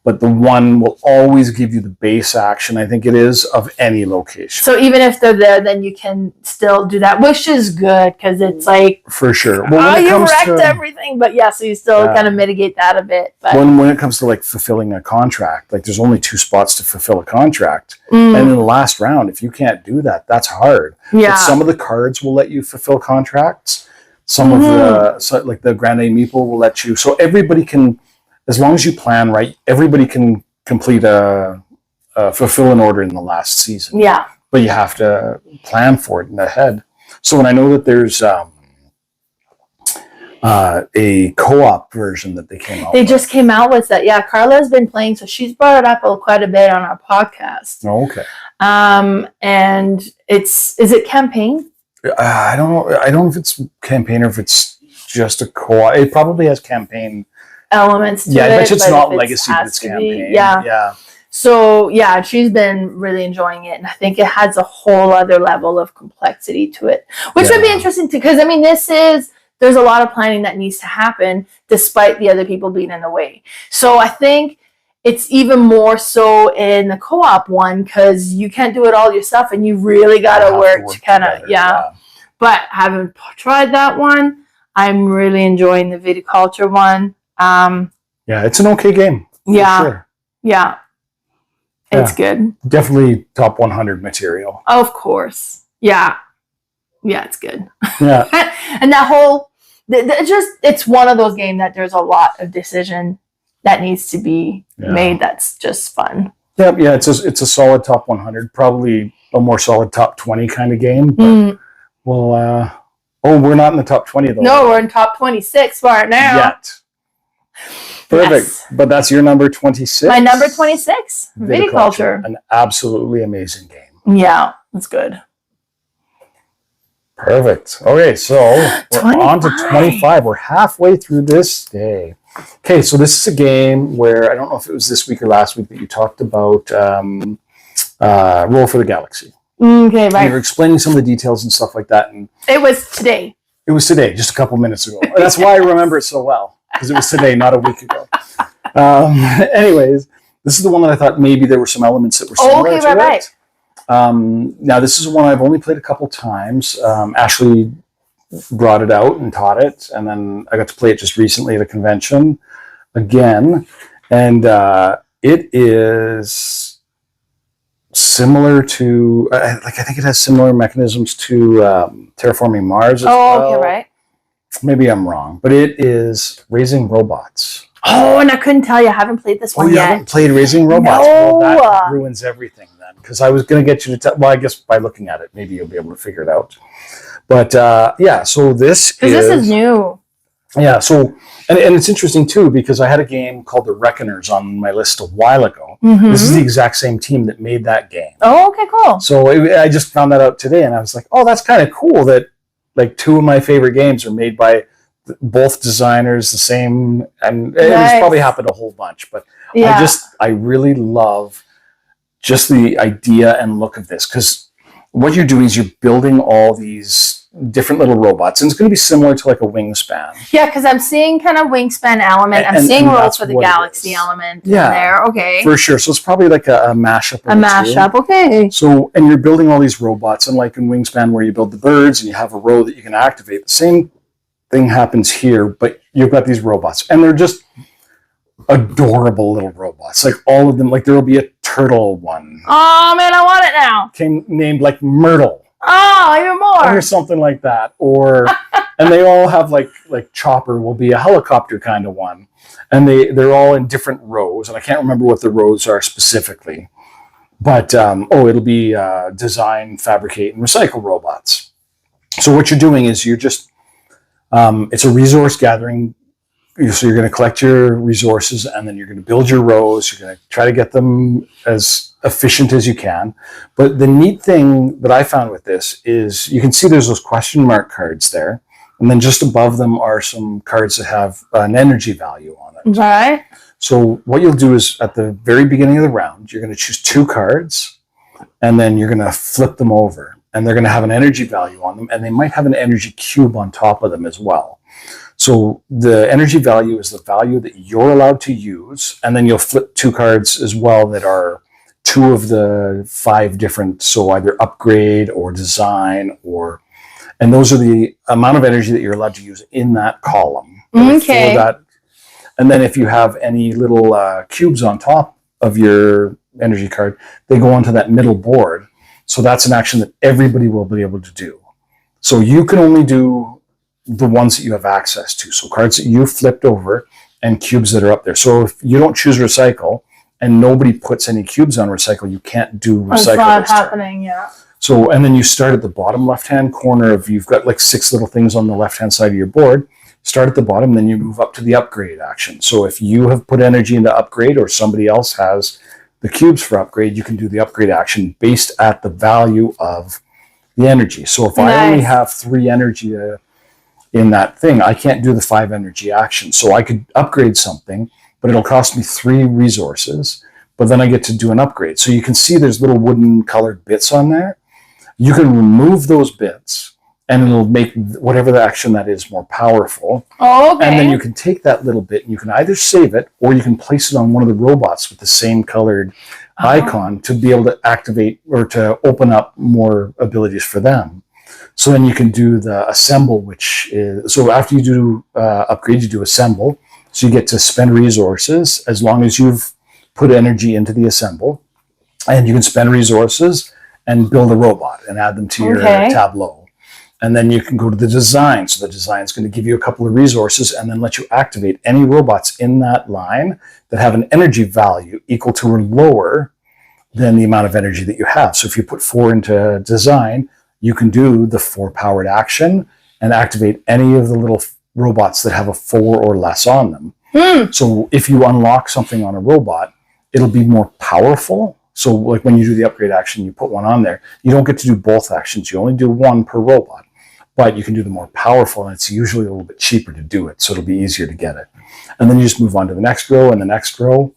But the one will always give you the base action, I think it is, of any location. So even if they're there, then you can still do that, which is good, because it's like... For sure. Well, you wrecked everything, but yeah, so you still kind of mitigate that a bit. But when it comes to like fulfilling a contract, like there's only 2 spots to fulfill a contract. And in the last round, if you can't do that, that's hard. Yeah. But some of the cards will let you fulfill contracts. Some of like the Grande Meeple will let you. So everybody can... As long as you plan right, everybody can complete fulfill an order in the last season. Yeah. But you have to plan for it in the head. So when I know that there's a co-op version that they came out with. They just came out with that. Yeah, Carla's been playing, so she's brought it up quite a bit on our podcast. Oh, okay. And is it campaign? I don't know. I don't know if it's campaign or if it's just a co-op. It probably has campaign elements to it. Yeah, I bet it's not legacy, but it's campaign. Yeah. So, yeah, she's been really enjoying it, and I think it has a whole other level of complexity to it, which would be interesting too, because, I mean, there's a lot of planning that needs to happen despite the other people being in the way. So I think it's even more so in the co-op one, because you can't do it all yourself, and you really got to work to kind of, But having tried that one, I'm really enjoying the Viticulture one. It's an okay game. Yeah. Sure. Yeah. It's good. Definitely top 100 material. Of course. Yeah. Yeah, it's good. Yeah. And that whole, it's one of those games that there's a lot of decision that needs to be made. That's just fun. Yep. Yeah. It's a solid top 100, probably a more solid top 20 kind of game. But Well, oh, we're not in the top 20 though. No, we're in top 26 right now. Yet. Perfect. Yes. But that's your number 26? My number 26, Viticulture. An absolutely amazing game. Yeah, that's good. Perfect. Okay, so we're 25. on to 25. We're halfway through this day. Okay, so this is a game where I don't know if it was this week or last week that you talked about Roll for the Galaxy. Okay, right. You were explaining some of the details and stuff like that. And it was today. It was today, just a couple minutes ago. That's why I remember it so well, because it was today, not a week ago. Anyways, this is the one that I thought maybe there were some elements that were similar to it. Now, this is one I've only played a couple times. Ashley brought it out and taught it, and then I got to play it just recently at a convention again. And it is similar to, I think it has similar mechanisms to Terraforming Mars as well. Okay, right. Maybe I'm wrong, but it is Raising Robots. Oh, and I couldn't tell you. I haven't played this one yet. yet. You haven't played Raising Robots? No. Well, that ruins everything then, because I was going to get you to tell. Well, I guess by looking at it, maybe you'll be able to figure it out. But yeah, so this is new. Yeah, so and it's interesting too, because I had a game called The Reckoners on my list a while ago. Mm-hmm. This is the exact same team that made that game. Oh, okay, cool. So I just found that out today, and I was like, oh, that's kind of cool that like two of my favorite games are made by both designers, the same, and it's probably happened a whole bunch, but yeah. I really love just the idea and look of this, because what you're doing is you're building all these different little robots, and it's going to be similar to like a Wingspan. Yeah, because I'm seeing kind of Wingspan element. I'm seeing Roll for the Galaxy element in there. Okay. For sure. So it's probably like a mashup. A mashup, okay. So, and you're building all these robots, and like in Wingspan where you build the birds and you have a row that you can activate, the same thing happens here, but you've got these robots, and they're just adorable little robots. Like all of them, like there will be a turtle one. Oh man, I want it now. Named like Myrtle. Oh, even more. Or something like that. Or and they all have like Chopper will be a helicopter kind of one. And they're all in different rows, and I can't remember what the rows are specifically. But it'll be design, fabricate, and recycle robots. So what you're doing is you're just it's a resource gathering. So you're going to collect your resources, and then you're going to build your rows. You're going to try to get them as efficient as you can. But the neat thing that I found with this is you can see there's those question mark cards there. And then just above them are some cards that have an energy value on it. Right. So what you'll do is at the very beginning of the round, you're going to choose two cards, and then you're going to flip them over. And they're going to have an energy value on them, and they might have an energy cube on top of them as well. So the energy value is the value that you're allowed to use, and then you'll flip two cards as well that are two of the 5 different, so either upgrade or design, and those are the amount of energy that you're allowed to use in that column. Okay. For that. And then if you have any little cubes on top of your energy card, they go onto that middle board. So that's an action that everybody will be able to do. So you can only do the ones that you have access to. So cards that you flipped over and cubes that are up there. So if you don't choose recycle and nobody puts any cubes on recycle, you can't do recycle. It's not happening, yeah. So, and then you start at the bottom left-hand corner of, you've got like 6 little things on the left-hand side of your board. Start at the bottom, then you move up to the upgrade action. So if you have put energy into upgrade, or somebody else has the cubes for upgrade, you can do the upgrade action based at the value of the energy. So if I only have 3 energy in that thing, I can't do the 5 energy action. So I could upgrade something, but it'll cost me 3 resources, but then I get to do an upgrade. So you can see there's little wooden colored bits on there. You can remove those bits, and it'll make whatever the action that is more powerful. Oh, okay. And then you can take that little bit, and you can either save it, or you can place it on one of the robots with the same colored icon to be able to activate or to open up more abilities for them. So then you can do the assemble, which is, so after you do upgrade, you do assemble. So you get to spend resources as long as you've put energy into the assemble. And you can spend resources and build a robot and add them to your tableau. And then you can go to the design. So the design is going to give you a couple of resources and then let you activate any robots in that line that have an energy value equal to or lower than the amount of energy that you have. So if you put 4 into design, you can do the 4 powered action and activate any of the little robots that have a 4 or less on them. So if you unlock something on a robot, it'll be more powerful. So like when you do the upgrade action, you put 1 on there. You don't get to do both actions. You only do 1 per robot. But you can do the more powerful, and it's usually a little bit cheaper to do it, so it'll be easier to get it. And then you just move on to the next row and the next row,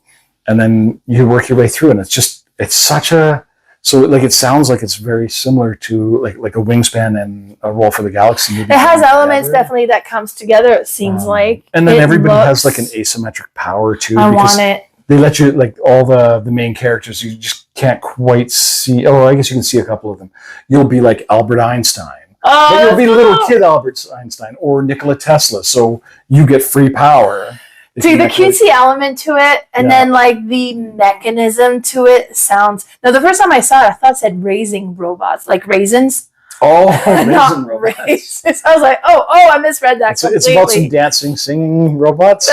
and then you work your way through. And it's such a, so like it sounds like it's very similar to like a Wingspan and a Roll for the Galaxy movie. It has elements definitely that comes together. It seems like, and then everybody has like an asymmetric power too. I want it. They let you, like all the main characters, you just can't quite see. Oh, I guess you can see a couple of them. You'll be like Albert Einstein. Oh, but you'll be little kid Albert Einstein or Nikola Tesla, so you get free power. See, the cutesy element to it, and then like the mechanism to it sounds. Now, the first time I saw it, I thought it said raising robots, like raisins. Oh, raisin robots. robots. I was like, oh, I misread that completely. It's about some dancing, singing robots.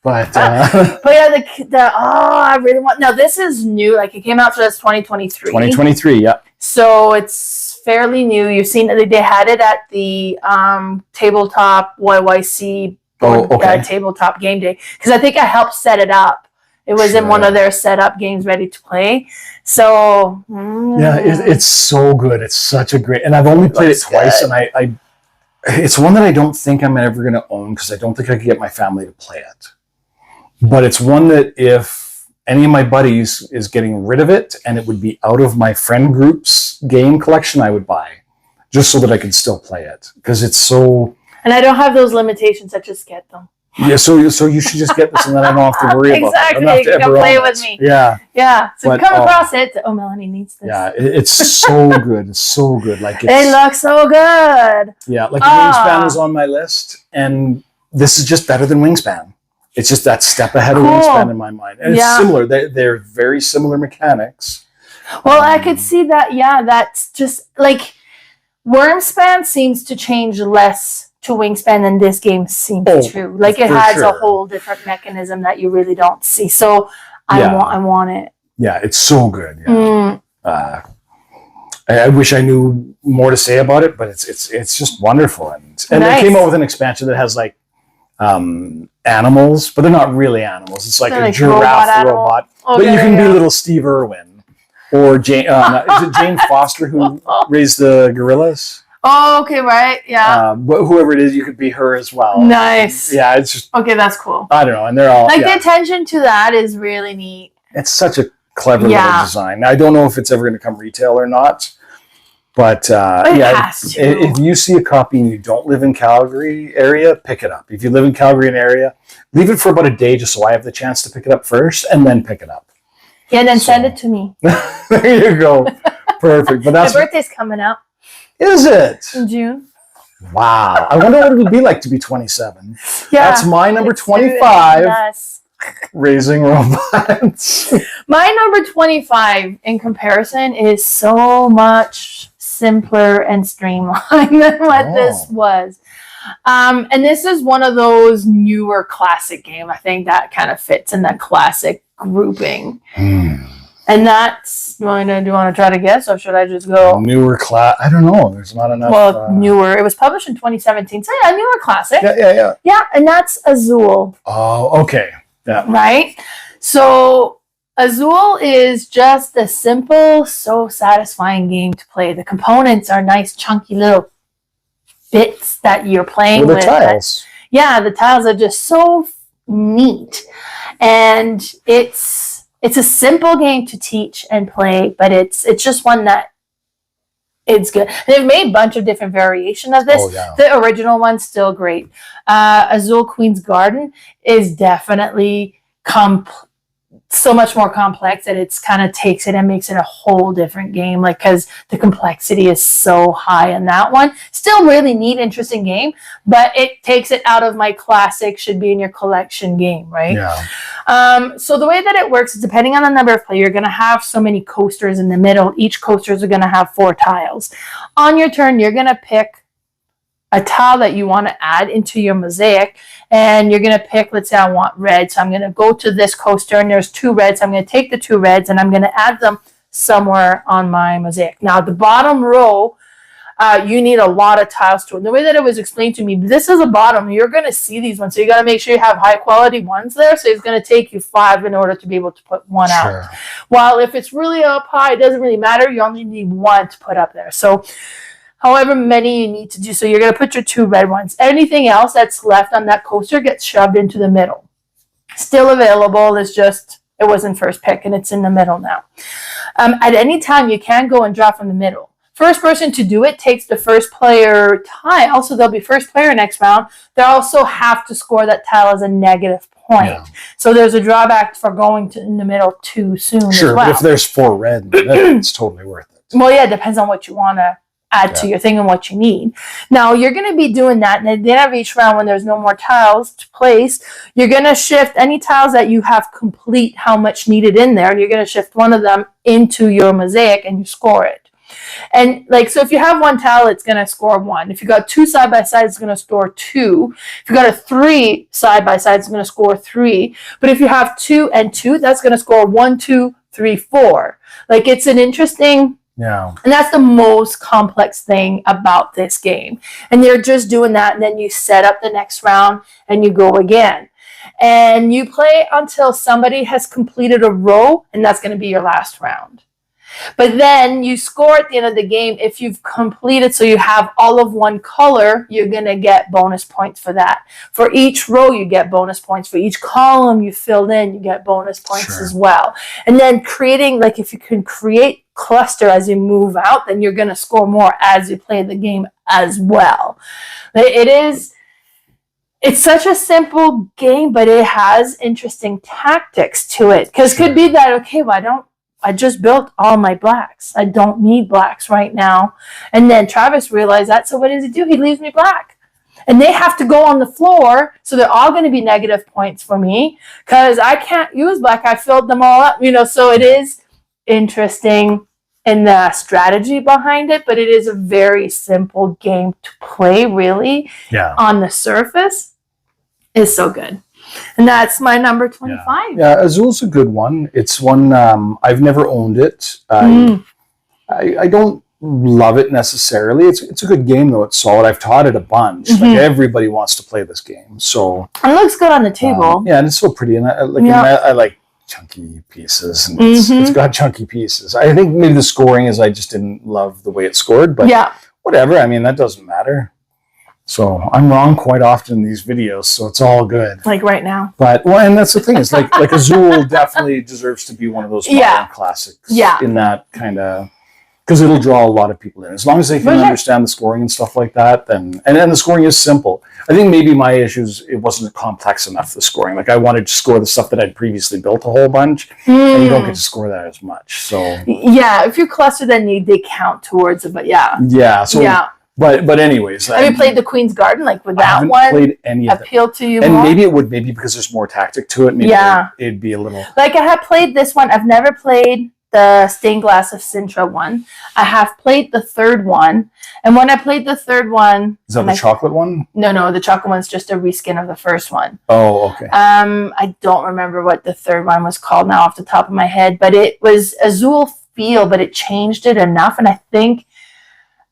But yeah, I really want. Now, this is new. Like it came out for us 2023. 2023, yeah. So it's fairly new. You've seen it. They had it at the tabletop YYC tabletop game day, because I think I helped set it up. It was in one of their setup games ready to play. So yeah, it's so good. It's such a great, and I've only played it twice, and I it's one that I don't think I'm ever going to own because I don't think I could get my family to play it. But it's one that if any of my buddies is getting rid of it and it would be out of my friend group's game collection, I would buy just so that I could still play it because it's so. And I don't have those limitations. I just get them. Yeah, so you should just get this and then I don't have to worry about it. Exactly, you can play with me. Yeah. Yeah, so if you come across it, Melanie needs this. Yeah, it's so good. It's so good. Like it looks so good. Yeah, like Wingspan was on my list and this is just better than Wingspan. It's just that step ahead of Wingspan in my mind. And it's similar. They're very similar mechanics. Well, I could see that. Yeah, that's just like Wormspan seems to change less to Wingspan than this game seems to. Like it has a whole different mechanism that you really don't see. So I want it. Yeah, it's so good. Yeah. I wish I knew more to say about it, but it's just wonderful. And they came out with an expansion that has like animals, but they're not really animals. It's like a giraffe robot. Okay, but you can be little Steve Irwin or Jane. Is it Jane Foster who raised the gorillas? Oh, okay, right, yeah. Whoever it is, you could be her as well. Nice. Yeah, it's just okay. That's cool. I don't know, and they're all like the attention to that is really neat. It's such a clever little design. I don't know if it's ever going to come retail or not. But if you see a copy and you don't live in Calgary area, pick it up. If you live in Calgary area, leave it for about a day just so I have the chance to pick it up first and then pick it up. Yeah, then send it to me. There you go. Perfect. But that's my birthday's coming up. Is it? In June. Wow. I wonder what it would be like to be 27. Yeah. That's my number 25. Yes. Raising robots. My number 25 in comparison is so much simpler and streamlined than what this was. And this is one of those newer classic game. I think that kind of fits in that classic grouping. And that's, do you want to try to guess or should I just go? Newer class. I don't know. There's not enough. Well, newer. It was published in 2017. So yeah, newer classic. Yeah. Yeah, and that's Azul. Oh, okay. Yeah. Right? So Azul is just a simple, so satisfying game to play. The components are nice, chunky little bits that you're playing with. The tiles. The tiles are just so neat. And it's a simple game to teach and play, but it's just one that it's good. They've made a bunch of different variations of this. The original one's still great. Azul Queen's Garden is definitely so much more complex that it's kind of takes it and makes it a whole different game, like because the complexity is so high in that one. Still really neat, interesting game, but it takes it out of my classic should be in your collection game, right? So the way that it works is depending on the number of players, you're going to have so many coasters in the middle. Each coasters are going to have 4 tiles. On your turn, you're going to pick a tile that you want to add into your mosaic, and you're going to pick, let's say I want red, so I'm going to go to this coaster and there's 2 reds. I'm going to take the 2 reds and I'm going to add them somewhere on my mosaic. Now, the bottom row, you need a lot of tiles to it. And the way that it was explained to me, this is a bottom. You're going to see these ones. So you got to make sure you have high quality ones there. So it's going to take you 5 in order to be able to put one out. While if it's really up high, it doesn't really matter. You only need 1 to put up there. So however many you need to do. So you're going to put your 2 red ones. Anything else that's left on that coaster gets shoved into the middle. Still available. It's just, it wasn't first pick and it's in the middle now. At any time, you can go and draw from the middle. First person to do it takes the first player tile, so they'll be first player next round. They also have to score that tile as a negative point. Yeah. So there's a drawback for going to in the middle too soon. Sure, as well. But if there's 4 red, it's totally worth it. Well, yeah, it depends on what you want to add to your thing and what you need. Now, you're going to be doing that, and at the end of each round, when there's no more tiles to place, you're going to shift any tiles that you have complete how much needed in there, and you're going to shift one of them into your mosaic, and you score it. And like, so if you have 1 tile, it's going to score 1. If you got 2 side by sides, it's going to score 2. If you got a 3 side by sides, it's going to score 3. But if you have 2 and 2, that's going to score 1, 2, 3, 4. Like, it's an interesting. Yeah. And that's the most complex thing about this game. And they're just doing that, and then you set up the next round and you go again. And you play until somebody has completed a row, and that's going to be your last round. But then you score at the end of the game if you've completed, so you have all of one color, you're going to get bonus points for that. For each row, you get bonus points. For each column you filled in, you get bonus points as well. And then creating, like if you can create cluster as you move out, then you're going to score more as you play the game as well. It's such a simple game, but it has interesting tactics to it. Because it could be that, okay, well, I just built all my blacks. I don't need blacks right now. And then Travis realized that, so what does he do? He leaves me black. And they have to go on the floor, so they're all going to be negative points for me because I can't use black. I filled them all up, so it is interesting in the strategy behind it, but it is a very simple game to play, really. Yeah. On the surface. It's so good. And that's my number 25. Yeah, Azul's a good one. It's one, I've never owned it. I don't love it necessarily. It's a good game, though. It's solid. I've taught it a bunch. Like, everybody wants to play this game. So it looks good on the table. Yeah, and it's so pretty. And I like chunky pieces. And it's got chunky pieces. I think maybe the scoring is I just didn't love the way it scored. But whatever. I mean, that doesn't matter. So I'm wrong quite often in these videos, so it's all good. Like right now. But and that's the thing. It's like Azul definitely deserves to be one of those modern classics. Yeah. In that kind of, because it'll draw a lot of people in. As long as they can understand the scoring and stuff like that, then and the scoring is simple. I think maybe my issues, it wasn't complex enough, the scoring. Like I wanted to score the stuff that I'd previously built a whole bunch, and you don't get to score that as much. So if you cluster, then they count towards it. But But anyways, have you played the Queen's Garden? Like with that one, played any of appeal to you and more? Maybe because there's more tactic to it. Maybe it'd be a little. Like I have played this one. I've never played the Stained Glass of Sintra one. I have played the third one, and when I played the third one, is that the chocolate one? No, the chocolate one's just a reskin of the first one. Oh, okay. I don't remember what the third one was called now off the top of my head, but it was Azul feel, but it changed it enough, and I think.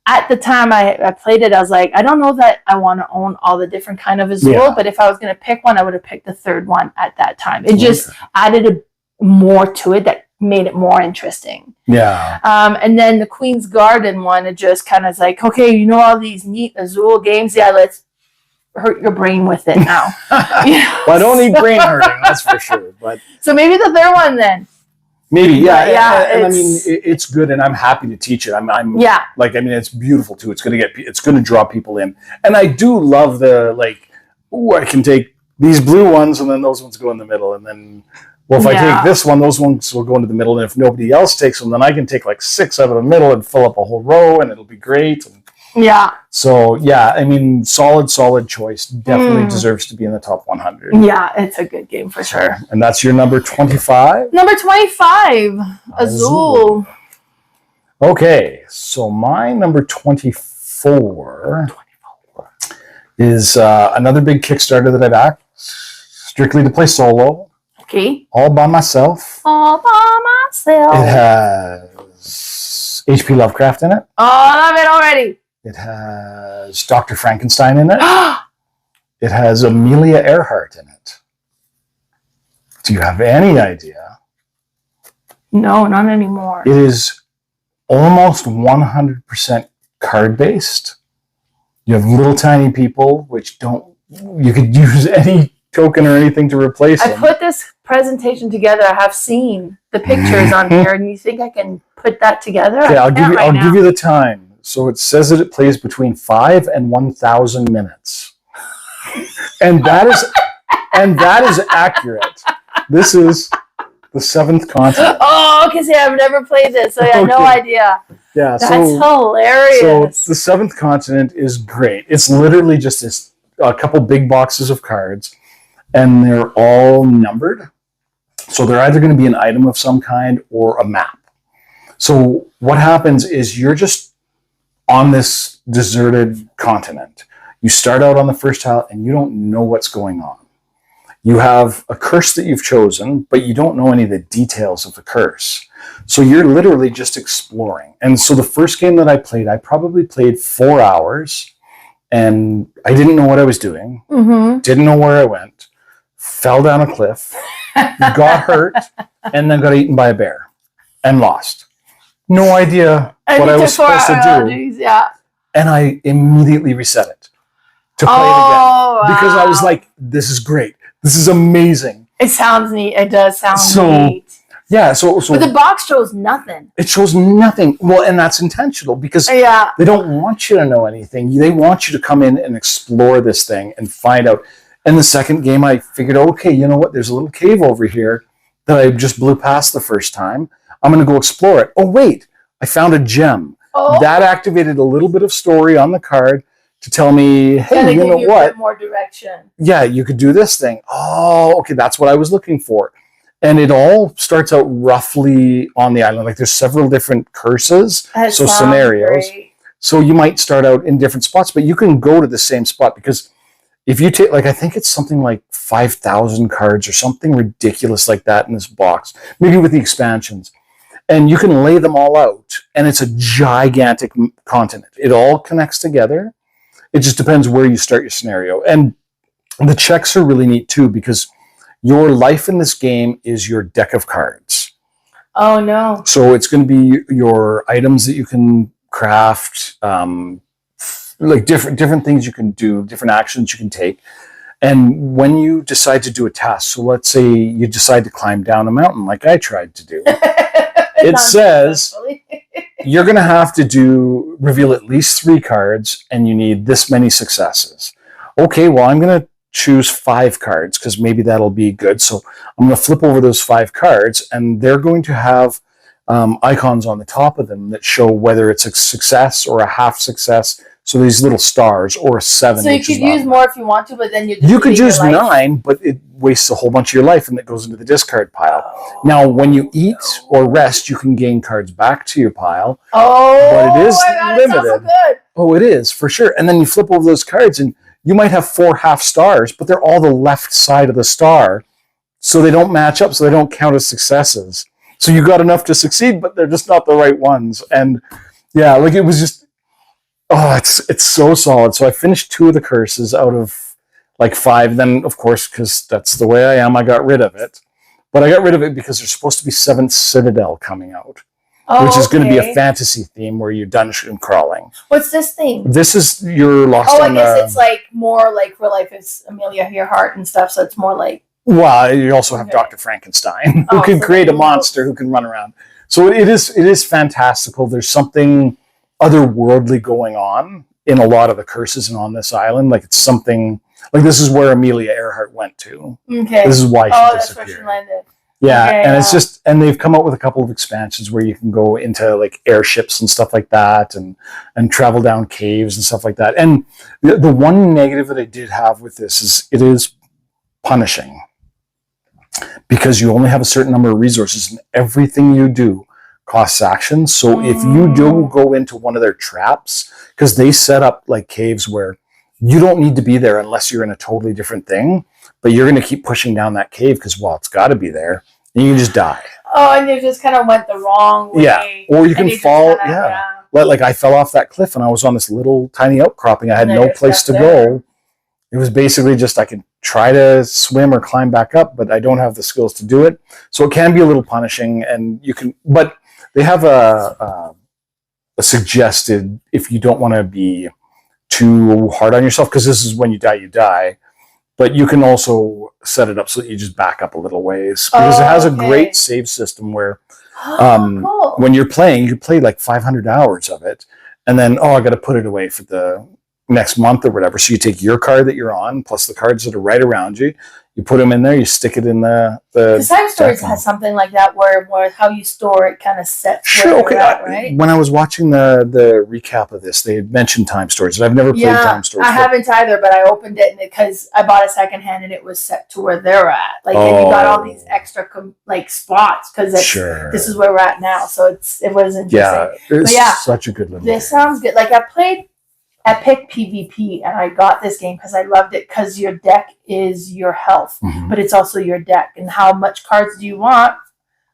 At the time I played it, I was like, I don't know that I want to own all the different kind of Azul, but if I was going to pick one, I would have picked the third one at that time. It just added more to it that made it more interesting. Yeah. And then the Queen's Garden one, it just kind of is like, okay, all these neat Azul games. Yeah, let's hurt your brain with it now. Well, I don't need brain hurting, that's for sure. But so maybe the third one then. Maybe, and I mean, it's good, and I'm happy to teach it. I'm like, I mean, it's beautiful too. It's gonna draw people in, and I do love the I can take these blue ones, and then those ones go in the middle, and then, if I take this one, those ones will go into the middle, and if nobody else takes them, then I can take like 6 out of the middle and fill up a whole row, and it'll be great. And, so I mean, solid choice. Definitely deserves to be in the top 100. Yeah, it's a good game for sure. And that's your number 25? Number 25, Azul. Okay, so my number 24 is another big Kickstarter that I backed, strictly to play solo. Okay. All by myself. All by myself. It H.P. Lovecraft in it. Oh, I love it already. It has Dr. Frankenstein in it. It has Amelia Earhart in it. Do you have any idea? No, not anymore. It is almost 100% card-based. You have little tiny people, which you could use any token or anything to replace them. I put this presentation together. I have seen the pictures on here, and you think I can put that together? Yeah, I'll give you the time. So it says that it plays between 5 and 1,000 minutes. And that is accurate. This is the 7th continent. Oh, okay. See, I've never played this, so I had no idea. Yeah, that's hilarious. So the 7th continent is great. It's literally just a couple big boxes of cards, and they're all numbered. So they're either going to be an item of some kind or a map. So what happens is you're just on this deserted continent. You start out on the first tile, and you don't know what's going on. You have a curse that you've chosen, but you don't know any of the details of the curse. So you're literally just exploring. And so the first game that I played, I probably played 4 hours, and I didn't know what I was doing, didn't know where I went, fell down a cliff, got hurt, and then got eaten by a bear and lost. No idea what I was supposed to do. Yeah. And I immediately reset it to play it again. Because I was like, this is great. This is amazing. It sounds neat. It does sound neat. Yeah, so but the box shows nothing. It shows nothing. Well, and that's intentional because they don't want you to know anything. They want you to come in and explore this thing and find out. And the second game, I figured, okay, you know what? There's a little cave over here that I just blew past the first time. I'm going to go explore it. Oh, wait, I found a gem. Oh. That activated a little bit of story on the card to tell me, hey, you know what? A bit more direction. Yeah, you could do this thing. Oh, okay, that's what I was looking for. And it all starts out roughly on the island. Like there's several different curses, so scenarios. Great. So you might start out in different spots, but you can go to the same spot because if you take, like, I think it's something like 5,000 cards or something ridiculous like that in this box, maybe with the expansions. And you can lay them all out, and it's a gigantic continent. It all connects together. It just depends where you start your scenario. And the checks are really neat, too, because your life in this game is your deck of cards. Oh, no. So it's going to be your items that you can craft, like different things you can do, different actions you can take. And when you decide to do a task, so let's say you decide to climb down a mountain like I tried to do, it says you're going to have to reveal at least 3 cards and you need this many successes. Okay, well, I'm going to choose 5 cards because maybe that'll be good. So I'm going to flip over those 5 cards and they're going to have icons on the top of them that show whether it's a success or a half success. So these little stars or a 7. So you could use more if you want to, but then you could use 9, but it wastes a whole bunch of your life and it goes into the discard pile. Oh. Now, when you eat or rest, you can gain cards back to your pile. Oh, but it is limited. It sounds so good. Oh, it is for sure. And then you flip over those cards and you might have 4 half stars, but they're all the left side of the star. So they don't match up, so they don't count as successes. So you got enough to succeed, but they're just not the right ones. And yeah, like it was just, oh, it's so solid. So I finished 2 of the curses out of like 5. Then, of course, because that's the way I am, I got rid of it. But I got rid of it because there's supposed to be 7th Citadel coming out, which is going to be a fantasy theme where you're dungeon crawling. What's this theme? This is your Lost on I guess it's like more like real life is Amelia Earhart and stuff, so it's more like... Well, you also have Dr. Frankenstein, who can create a monster who can run around. So it is fantastical. There's something otherworldly going on in a lot of the curses and on this island. Like it's something... Like this is where Amelia Earhart went to. Okay. This is why she disappeared. That's where she landed. Yeah, okay, and it's just, and they've come out with a couple of expansions where you can go into like airships and stuff like that, and travel down caves and stuff like that. And the one negative that I did have with this is it is punishing because you only have a certain number of resources, and everything you do costs actions. So if you do go into one of their traps, because they set up like caves where you don't need to be there unless you're in a totally different thing, but you're going to keep pushing down that cave because, well, it's got to be there. And you can just die. Oh, and you just kind of went the wrong way. Yeah, or you can fall. Kinda, Like I fell off that cliff and I was on this little tiny outcropping. I had And no you're place to stuck go. It was basically just I could try to swim or climb back up, but I don't have the skills to do it. So it can be a little punishing, and you can. But they have a suggested, if you don't want to be too hard on yourself, because this is when you die, you die. But you can also set it up so that you just back up a little ways, because it has a great save system where cool. when you're playing, you play like 500 hours of it, and then I got to put it away for the next month or whatever. So you take your card that you're on plus the cards that are right around you. You put them in there. You stick it in the. Time Stories has something like that where how you store it kind of sets. Sure. Okay. Right. When I was watching the recap of this, they had mentioned Time Stories, and I've never played Time Stories. I haven't either, but I opened it because I bought a secondhand and it was set to where they're at. Like, and you got all these extra spots because this is where we're at now. So it was interesting. Yeah, it's such a good little. This sounds good. Like I played Epic PvP, and I got this game because I loved it because your deck is your health, but it's also your deck and how much cards do you want,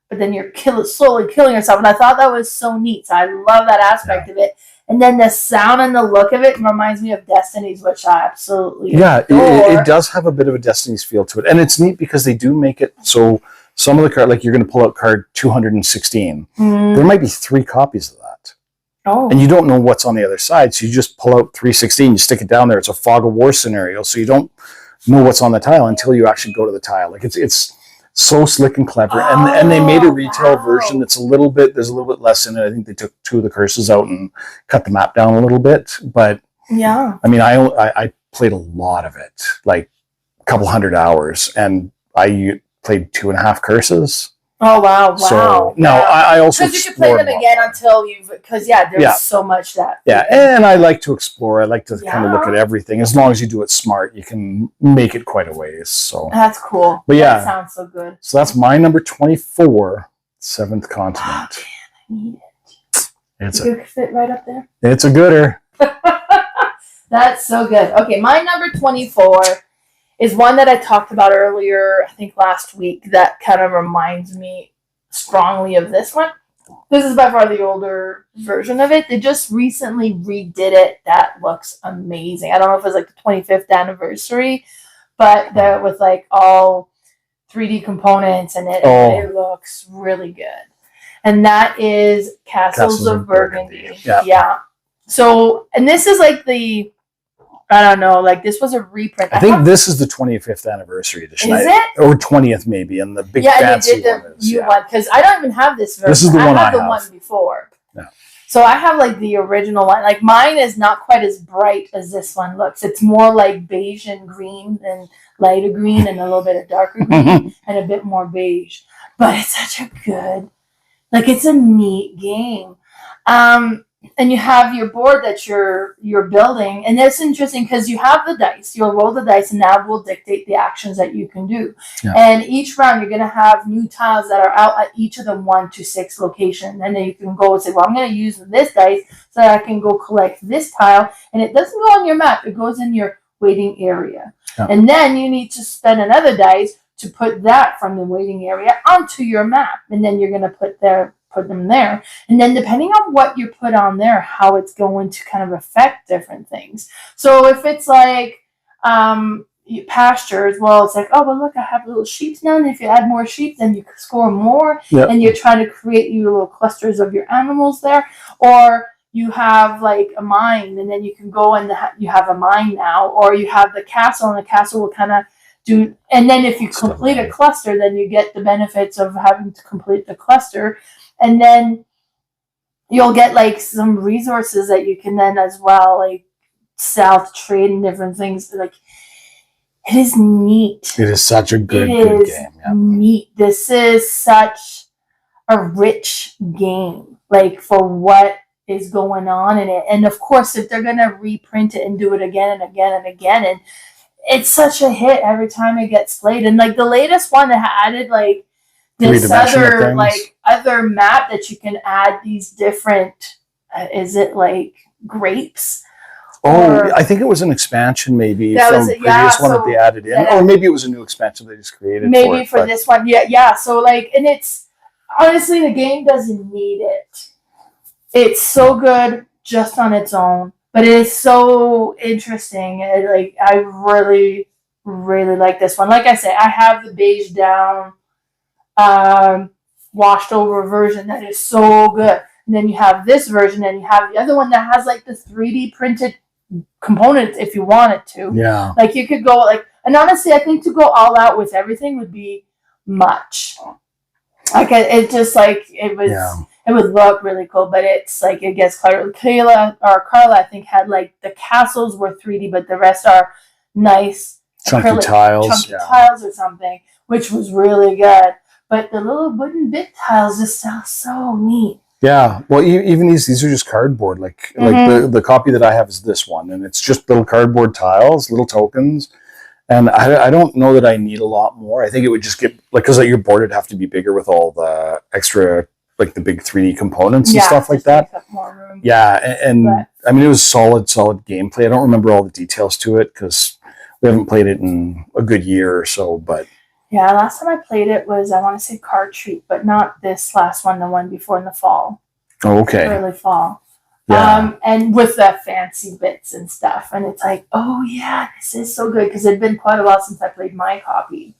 but then you're slowly killing yourself, and I thought that was so neat. So I love that aspect of it, and then the sound and the look of it reminds me of Destiny's, which I absolutely adore. It does have a bit of a Destiny's feel to it, and it's neat because they do make it so some of the card, like you're going to pull out card 216, there might be 3 copies of that. Oh. And you don't know what's on the other side, so you just pull out 316, you stick it down there. It's a fog of war scenario, so you don't know what's on the tile until you actually go to the tile. Like it's so slick and clever, and they made a retail version that's there's a little bit less in it. I think they took 2 of the curses out and cut the map down a little bit, but yeah, I mean, I played a lot of it, like a couple hundred hours, and I played 2.5 curses. Oh wow! So no, I also because you can play them again until there's so much that and I like to explore. I like to kind of look at everything. As long as you do it smart, you can make it quite a ways. So that's cool. But that sounds so good. So that's my number 24, Seventh Continent. Oh, man, I need it. It's a fit right up there. It's a gooder. That's so good. Okay, my number 24. Is one that I talked about earlier, I think last week, that kind of reminds me strongly of this one. This is by far the older version of it. They just recently redid it. That looks amazing. I don't know if it was like the 25th anniversary, but with like all 3D components in it, and it looks really good. And that is Castles of Burgundy. Yeah. So, and this is like I don't know, like this was a reprint. I think this is the 25th anniversary edition. Is it? Or 20th maybe, and the big fancy one is. One, because I don't even have this version. This is the one I have. The one before. Yeah. So I have like the original one. Like mine is not quite as bright as this one looks. It's more like beige and green and lighter green and a little bit of darker green and a bit more beige. But it's such a good, like it's a neat game. And you have your board that you're building, and it's interesting because you have the dice. You'll roll the dice, and that will dictate the actions that you can do. Yeah. And each round, you're going to have new tiles that are out at each of the 1 to 6 locations, and then you can go and say, "Well, I'm going to use this dice so that I can go collect this tile." And it doesn't go on your map; it goes in your waiting area. Yeah. And then you need to spend another dice to put that from the waiting area onto your map, and then you're going to put them there. And then depending on what you put on there, how it's going to kind of affect different things. So if it's like pastures, well, it's like, oh, well, look, I have little sheep now. And if you add more sheep, then you score more. Yep. And you're trying to create your little clusters of your animals there. Or you have like a mine, and then you can go and you have a mine now. Or you have the castle, and the castle will kind of do. And then if you complete a cluster, then you get the benefits of having to complete the cluster. And then you'll get like some resources that you can then as well like sell to trade and different things. Like it is neat. It is such a good game. Yeah. Neat. This is such a rich game, like for what is going on in it. And of course, if they're gonna reprint it and do it again and again and again, and it's such a hit every time it gets played. And like the latest one that added like this other map that you can add these different is it like grapes? I think it was an expansion maybe from the previous one that they added in, or maybe it was a new expansion they just created. Maybe for this one, yeah. So like, and it's honestly, the game doesn't need it. It's so good just on its own, but it is so interesting. I really, really like this one. Like I said, I have the beige down, washed over version that is so good. And then you have this version, and you have the other one that has like the 3D printed components if you wanted to. Yeah. Like you could go like, and honestly, I think to go all out with everything would be much. Like it just like it was. Yeah. It would look really cool, but it's like it gets cluttered. Carla, I think, had like the castles were 3D, but the rest are nice Chunky tiles. tiles or something, which was really good. But the little wooden bit tiles just sound so neat. Yeah, well, even these are just cardboard. Like the copy that I have is this one, and it's just little cardboard tiles, little tokens. And I don't know that I need a lot more. I think it would just get like because your board would have to be bigger with all the extra. Like the big 3D components and stuff like that. More room. Yeah, and I mean, it was solid gameplay. I don't remember all the details to it because we haven't played it in a good year or so, but... Yeah, last time I played it was, I want to say Card Treat, but not this last one, the one before in the fall. Oh, okay. Early fall. Yeah. And with the fancy bits and stuff. And it's like, oh yeah, this is so good because it had been quite a while since I played my copy.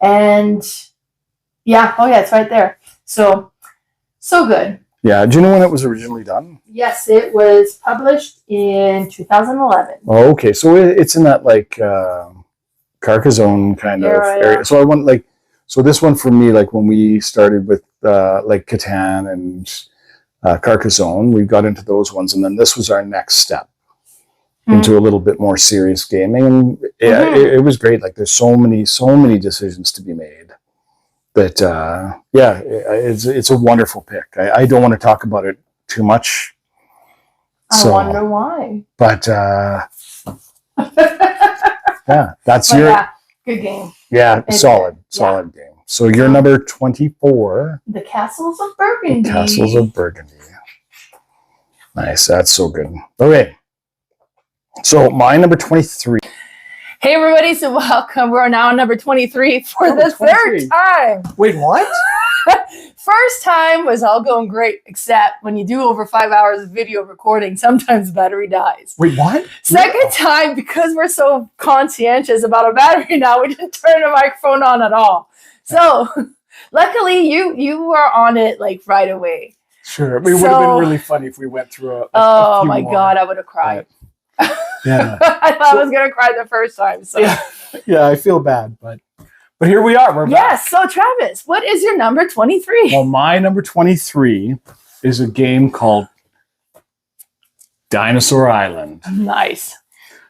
And yeah, oh yeah, it's right there. So good. Yeah. Do you know when it was originally done? Yes, it was published in 2011. Oh, okay. So it's in that like Carcassonne kind of area. Yeah. So I want like, so this one for me, like when we started with like Catan and Carcassonne, we got into those ones, and then this was our next step into a little bit more serious gaming. And it was great. Like there's so many decisions to be made. But yeah, it's a wonderful pick. I don't want to talk about it too much. I wonder why. But yeah, that's good game. Yeah, solid game. So you're number 24. The Castles of Burgundy. The Castles of Burgundy. Nice, that's so good. Okay, so my number 23. Hey everybody, so welcome. We're now on number 23 for the third time. Wait, what? First time was all going great, except when you do over 5 hours of video recording, sometimes battery dies. Wait, what? Second time, because we're so conscientious about a battery now, we didn't turn the microphone on at all. So luckily you were on it like right away. Sure. It would have been really funny if we went through a oh few my more. God, I would have cried. Yeah. I thought I was gonna cry the first time. So yeah, I feel bad, but here we are. We're back. Yes. So Travis, what is your number 23? Well, my number 23 is a game called Dinosaur Island. Nice.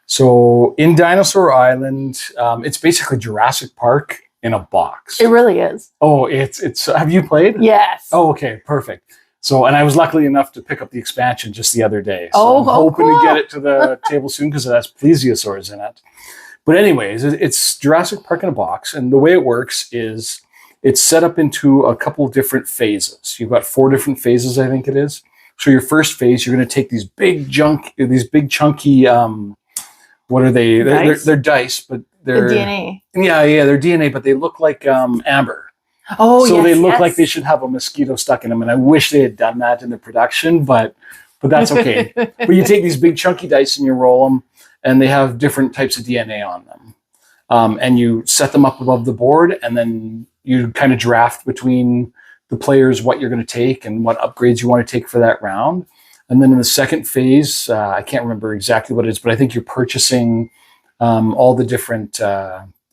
So in Dinosaur Island, it's basically Jurassic Park in a box. It really is. Oh, it's. Have you played? Yes. Oh, okay, perfect. So, and I was lucky enough to pick up the expansion just the other day. So I'm hoping cool. to get it to the table soon because it has plesiosaurs in it. But anyways, it's Jurassic Park in a box. And the way it works is it's set up into a couple of different phases. You've got 4 different phases, I think it is. So your first phase, you're going to take these big chunky, what are they? They're dice, but they're... The DNA. Yeah, they're DNA, but they look like amber. Oh, so yes, they look like they should have a mosquito stuck in them, and I wish they had done that in the production, but that's okay. But you take these big chunky dice and you roll them, and they have different types of DNA on them, and you set them up above the board, and then you kind of draft between the players what you're going to take and what upgrades you want to take for that round. And then in the second phase, I can't remember exactly what it is, but I think you're purchasing all the different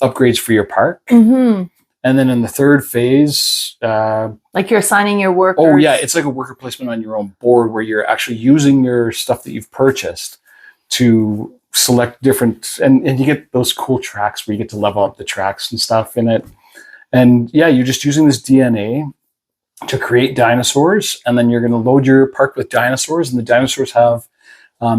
upgrades for your park. Mm-hmm. And then in the third phase... like you're assigning your workers. Oh, yeah. It's like a worker placement on your own board where you're actually using your stuff that you've purchased to select different... And you get those cool tracks where you get to level up the tracks and stuff in it. And, yeah, you're just using this DNA to create dinosaurs. And then you're going to load your park with dinosaurs. And the dinosaurs have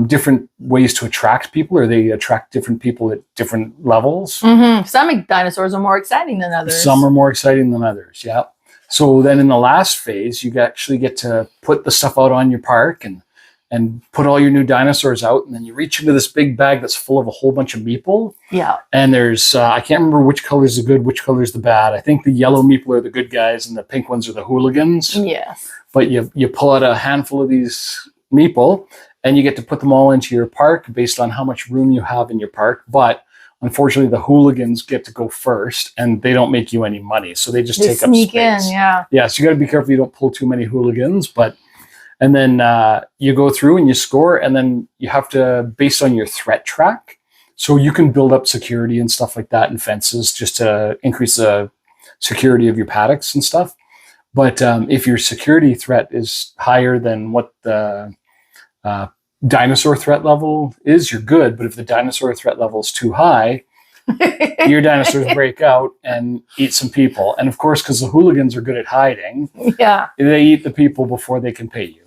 different ways to attract people, or they attract different people at different levels. Mm-hmm. Some dinosaurs are more exciting than others. Some are more exciting than others, yeah. So then in the last phase, you actually get to put the stuff out on your park, and and put all your new dinosaurs out, and then you reach into this big bag that's full of a whole bunch of meeple. Yeah. And there's I can't remember which color's the good, which color's the bad. I think the yellow meeple are the good guys, and the pink ones are the hooligans. Yes. But you pull out a handful of these meeple, and you get to put them all into your park based on how much room you have in your park. But unfortunately, the hooligans get to go first, and they don't make you any money, so they just take up sneak space. in, yeah. Yeah, so you got to be careful you don't pull too many hooligans. And then you go through and you score, and then you have to, based on your threat track, so you can build up security and stuff like that and fences just to increase the security of your paddocks and stuff. But if your security threat is higher than what the dinosaur threat level is, you're good. But if the dinosaur threat level is too high, your dinosaurs break out and eat some people. And of course, because the hooligans are good at hiding, Yeah. they eat the people before they can pay you.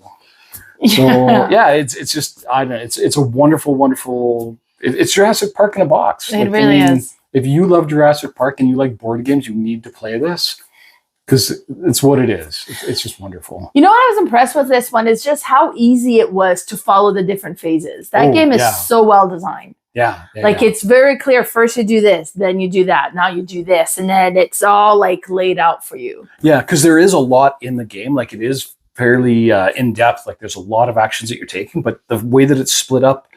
So yeah, it's just, I don't know, it's a wonderful, wonderful, it's Jurassic Park in a box. It really is. If you love Jurassic Park and you like board games, you need to play this, because it's what it is. It's just wonderful. You know what I was impressed with this one is just how easy it was to follow the different phases. That game is so well designed. Yeah. It's very clear. First you do this, then you do that. Now you do this. And then it's all like laid out for you. Yeah, because there is a lot in the game. Like, it is fairly in depth. Like, there's a lot of actions that you're taking, but the way that it's split up,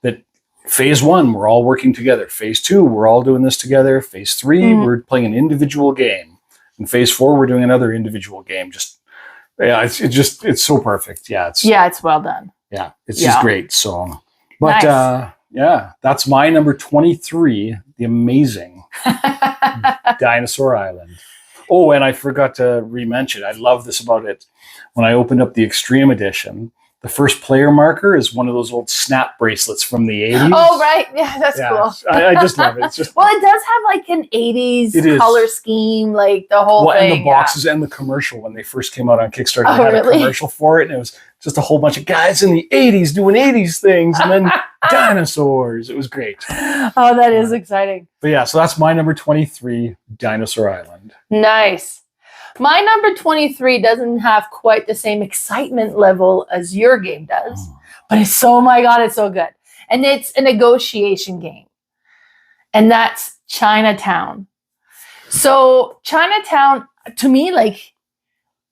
that phase 1, we're all working together. Phase 2, we're all doing this together. Phase 3, we're playing an individual game. In phase 4, we're doing another individual game. It's so perfect. Yeah. It's well done. Yeah. It's just great. So, but yeah, that's my number 23, the amazing Dinosaur Island. Oh, and I forgot to re-mention, I love this about it. When I opened up the Extreme Edition, the first player marker is one of those old snap bracelets from the 80s. Oh, right. Yeah, that's cool. I just love it. It's just, well, it does have like an 80s color scheme, like the whole thing. And the boxes and the commercial, when they first came out on Kickstarter, they had a commercial for it, and it was just a whole bunch of guys in the 80s doing 80s things, and then dinosaurs. It was great. Oh, that is exciting. But yeah, so that's my number 23, Dinosaur Island. Nice. My number 23 doesn't have quite the same excitement level as your game does, but it's so, oh my God, it's so good. And it's a negotiation game. And that's Chinatown. So Chinatown, to me, like,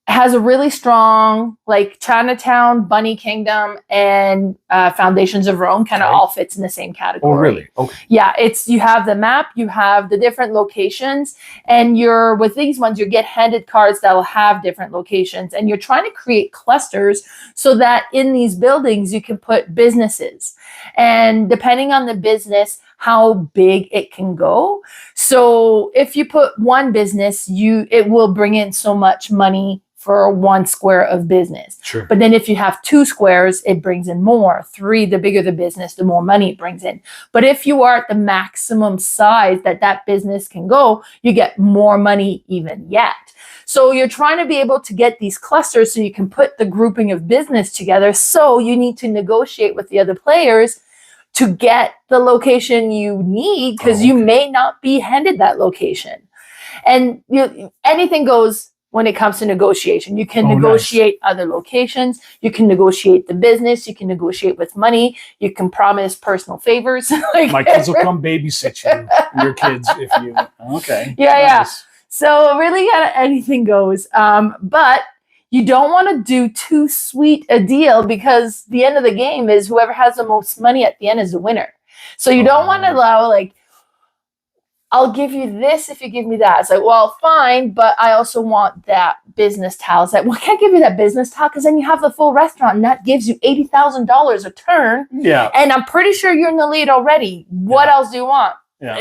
has a really strong, like, Chinatown, Bunny Kingdom, and Foundations of Rome kind of all fits in the same category. Oh, really? Okay. Yeah, you have the map, you have the different locations, and with these ones, you get handed cards that'll have different locations, and you're trying to create clusters so that in these buildings, you can put businesses. And depending on the business, how big it can go. So if you put one business, it will bring in so much money for 1 square of business. Sure. But then if you have 2 squares, it brings in more. 3, the bigger the business, the more money it brings in. But if you are at the maximum size that business can go, you get more money even yet. So you're trying to be able to get these clusters so you can put the grouping of business together. So you need to negotiate with the other players to get the location you need, because you may not be handed that location. And anything goes when it comes to negotiation. You can negotiate other locations. You can negotiate the business. You can negotiate with money. You can promise personal favors. My kids will come babysit you, your kids, if you... Okay. Yeah. So really, anything goes. But you don't want to do too sweet a deal, because the end of the game is whoever has the most money at the end is the winner. So you don't want to allow, like, I'll give you this if you give me that. It's like, well, fine, but I also want that business towel. It's like, well, I can't give you that business towel because then you have the full restaurant, and that gives you $80,000 a turn. Yeah. And I'm pretty sure you're in the lead already. What else do you want? Yeah.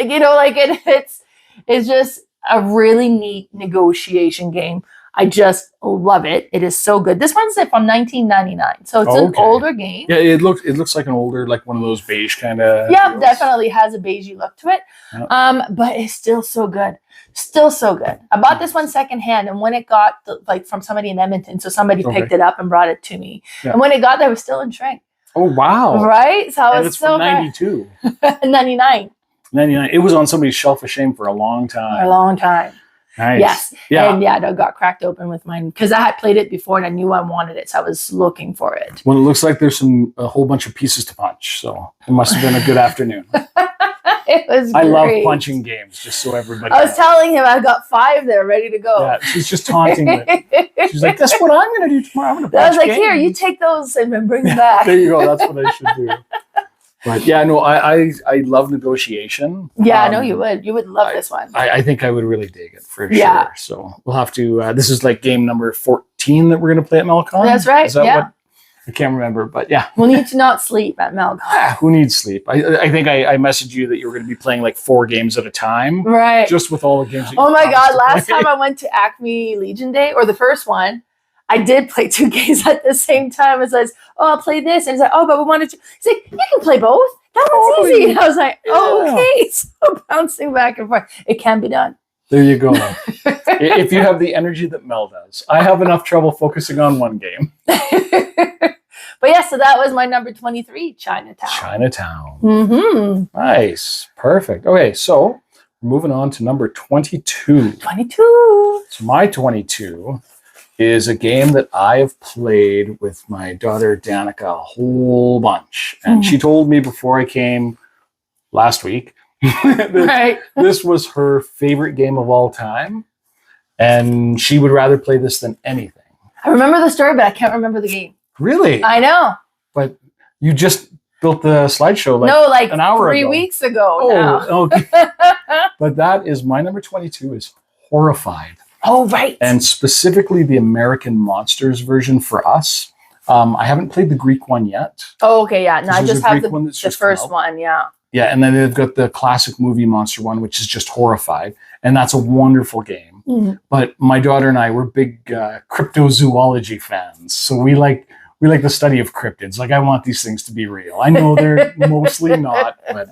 It's just a really neat negotiation game. I just love it. It is so good. This one's from 1999, so it's an older game. Yeah, it looks like an older, like one of those beige kind of. Yeah, deals. Definitely has a beigey look to it. Yeah. But it's still so good. Still so good. I bought this one secondhand, and when it got from somebody in Edmonton, so somebody picked it up and brought it to me. Yeah. And when it got there, it was still in shrink. Oh wow! Right? So I was so 92. 99. 99. It was on somebody's shelf of shame for a long time. For a long time. Nice. Yes. Yeah. And yeah, it got cracked open with mine because I had played it before and I knew I wanted it. So I was looking for it. Well, it looks like there's a whole bunch of pieces to punch. So it must have been a good afternoon. It was great. I love punching games, just so everybody I was knows. telling him I got 5 there ready to go. Yeah, she's just taunting me. She's like, "That's what I'm going to do tomorrow. I'm going to punch I was like, games." here, you take those and then bring them back. There you go. That's what I should do. But yeah, no, I love negotiation. Yeah, I know you would. You would love this one. I think I would really dig it for Yeah. sure. So we'll have to. This is like game number 14 that we're going to play at Melcon. That's right. Is that Yeah. what? I can't remember, but yeah. We'll need to not sleep at Melcon. Who needs sleep? I think I messaged you that you were going to be playing like 4 games at a time, Right. just with all the games. That Oh you my promised God. to Last play. time I went to Acme Legion Day, or the first one, I did play 2 games at the same time. It says, oh, I'll play this. And he's like, oh, but we wanted to. He's like, you can play both. That one's Totally. easy. And I was like, oh, Yeah. okay. So bouncing back and forth. It can be done. There you go. If you have the energy that Mel does, I have enough trouble focusing on one game. But yeah, so that was my number 23, Chinatown. Chinatown. Mm-hmm. Nice. Perfect. Okay, so we're moving on to number 22. 22. So my 22 is a game that I have played with my daughter Danica a whole bunch. And she told me before I came last week that Right. this was her favorite game of all time. And she would rather play this than anything. I remember the story, but I can't remember the game. Really? I know. But you just built the slideshow like no, an hour 3 ago. weeks ago Oh, now. okay. But that is my number 22 is Horrified. Oh, right. And specifically the American Monsters version for us. I haven't played the Greek one yet. Oh, okay, yeah. No, I There's just a have Greek one that's the just come first out. one, yeah. Yeah, and then they've got the classic movie monster one, which is just Horrified. And that's a wonderful game. Mhm. But my daughter and I were big cryptozoology fans. So we like the study of cryptids. Like, I want these things to be real. I know they're mostly not, but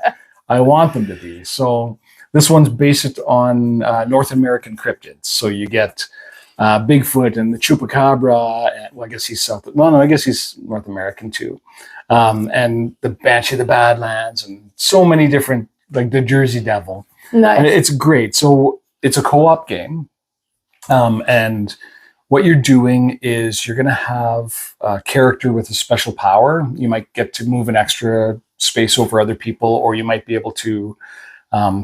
I want them to be. So this one's based on North American cryptids. So you get Bigfoot and the Chupacabra. And, well, I guess he's I guess he's North American too. And the Banshee of the Badlands and so many different, like the Jersey Devil. And Nice. it's great. So it's a co-op game. And what you're doing is you're going to have a character with a special power. You might get to move an extra space over other people, or you might be able to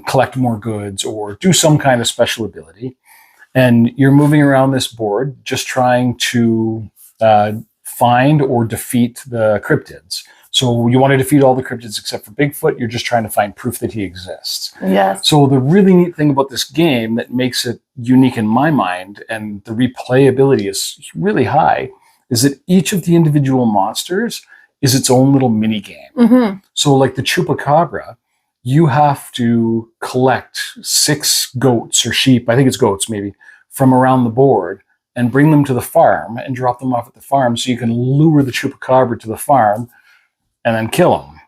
collect more goods or do some kind of special ability. And you're moving around this board just trying to find or defeat the cryptids. So you want to defeat all the cryptids except for Bigfoot. You're just trying to find proof that he exists. Yes. So the really neat thing about this game that makes it unique in my mind, and the replayability is really high, is that each of the individual monsters is its own little mini game. Mm-hmm. So like the Chupacabra, you have to collect 6 goats or sheep, I think it's goats maybe, from around the board and bring them to the farm and drop them off at the farm so you can lure the Chupacabra to the farm and then kill him.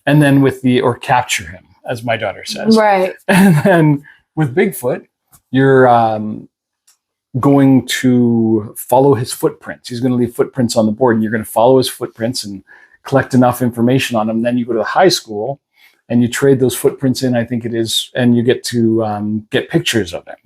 And then or capture him, as my daughter says. Right. And then with Bigfoot, you're going to follow his footprints. He's going to leave footprints on the board, and you're going to follow his footprints and collect enough information on him. Then you go to the high school and you trade those footprints in, I think it is, and you get to get pictures of him.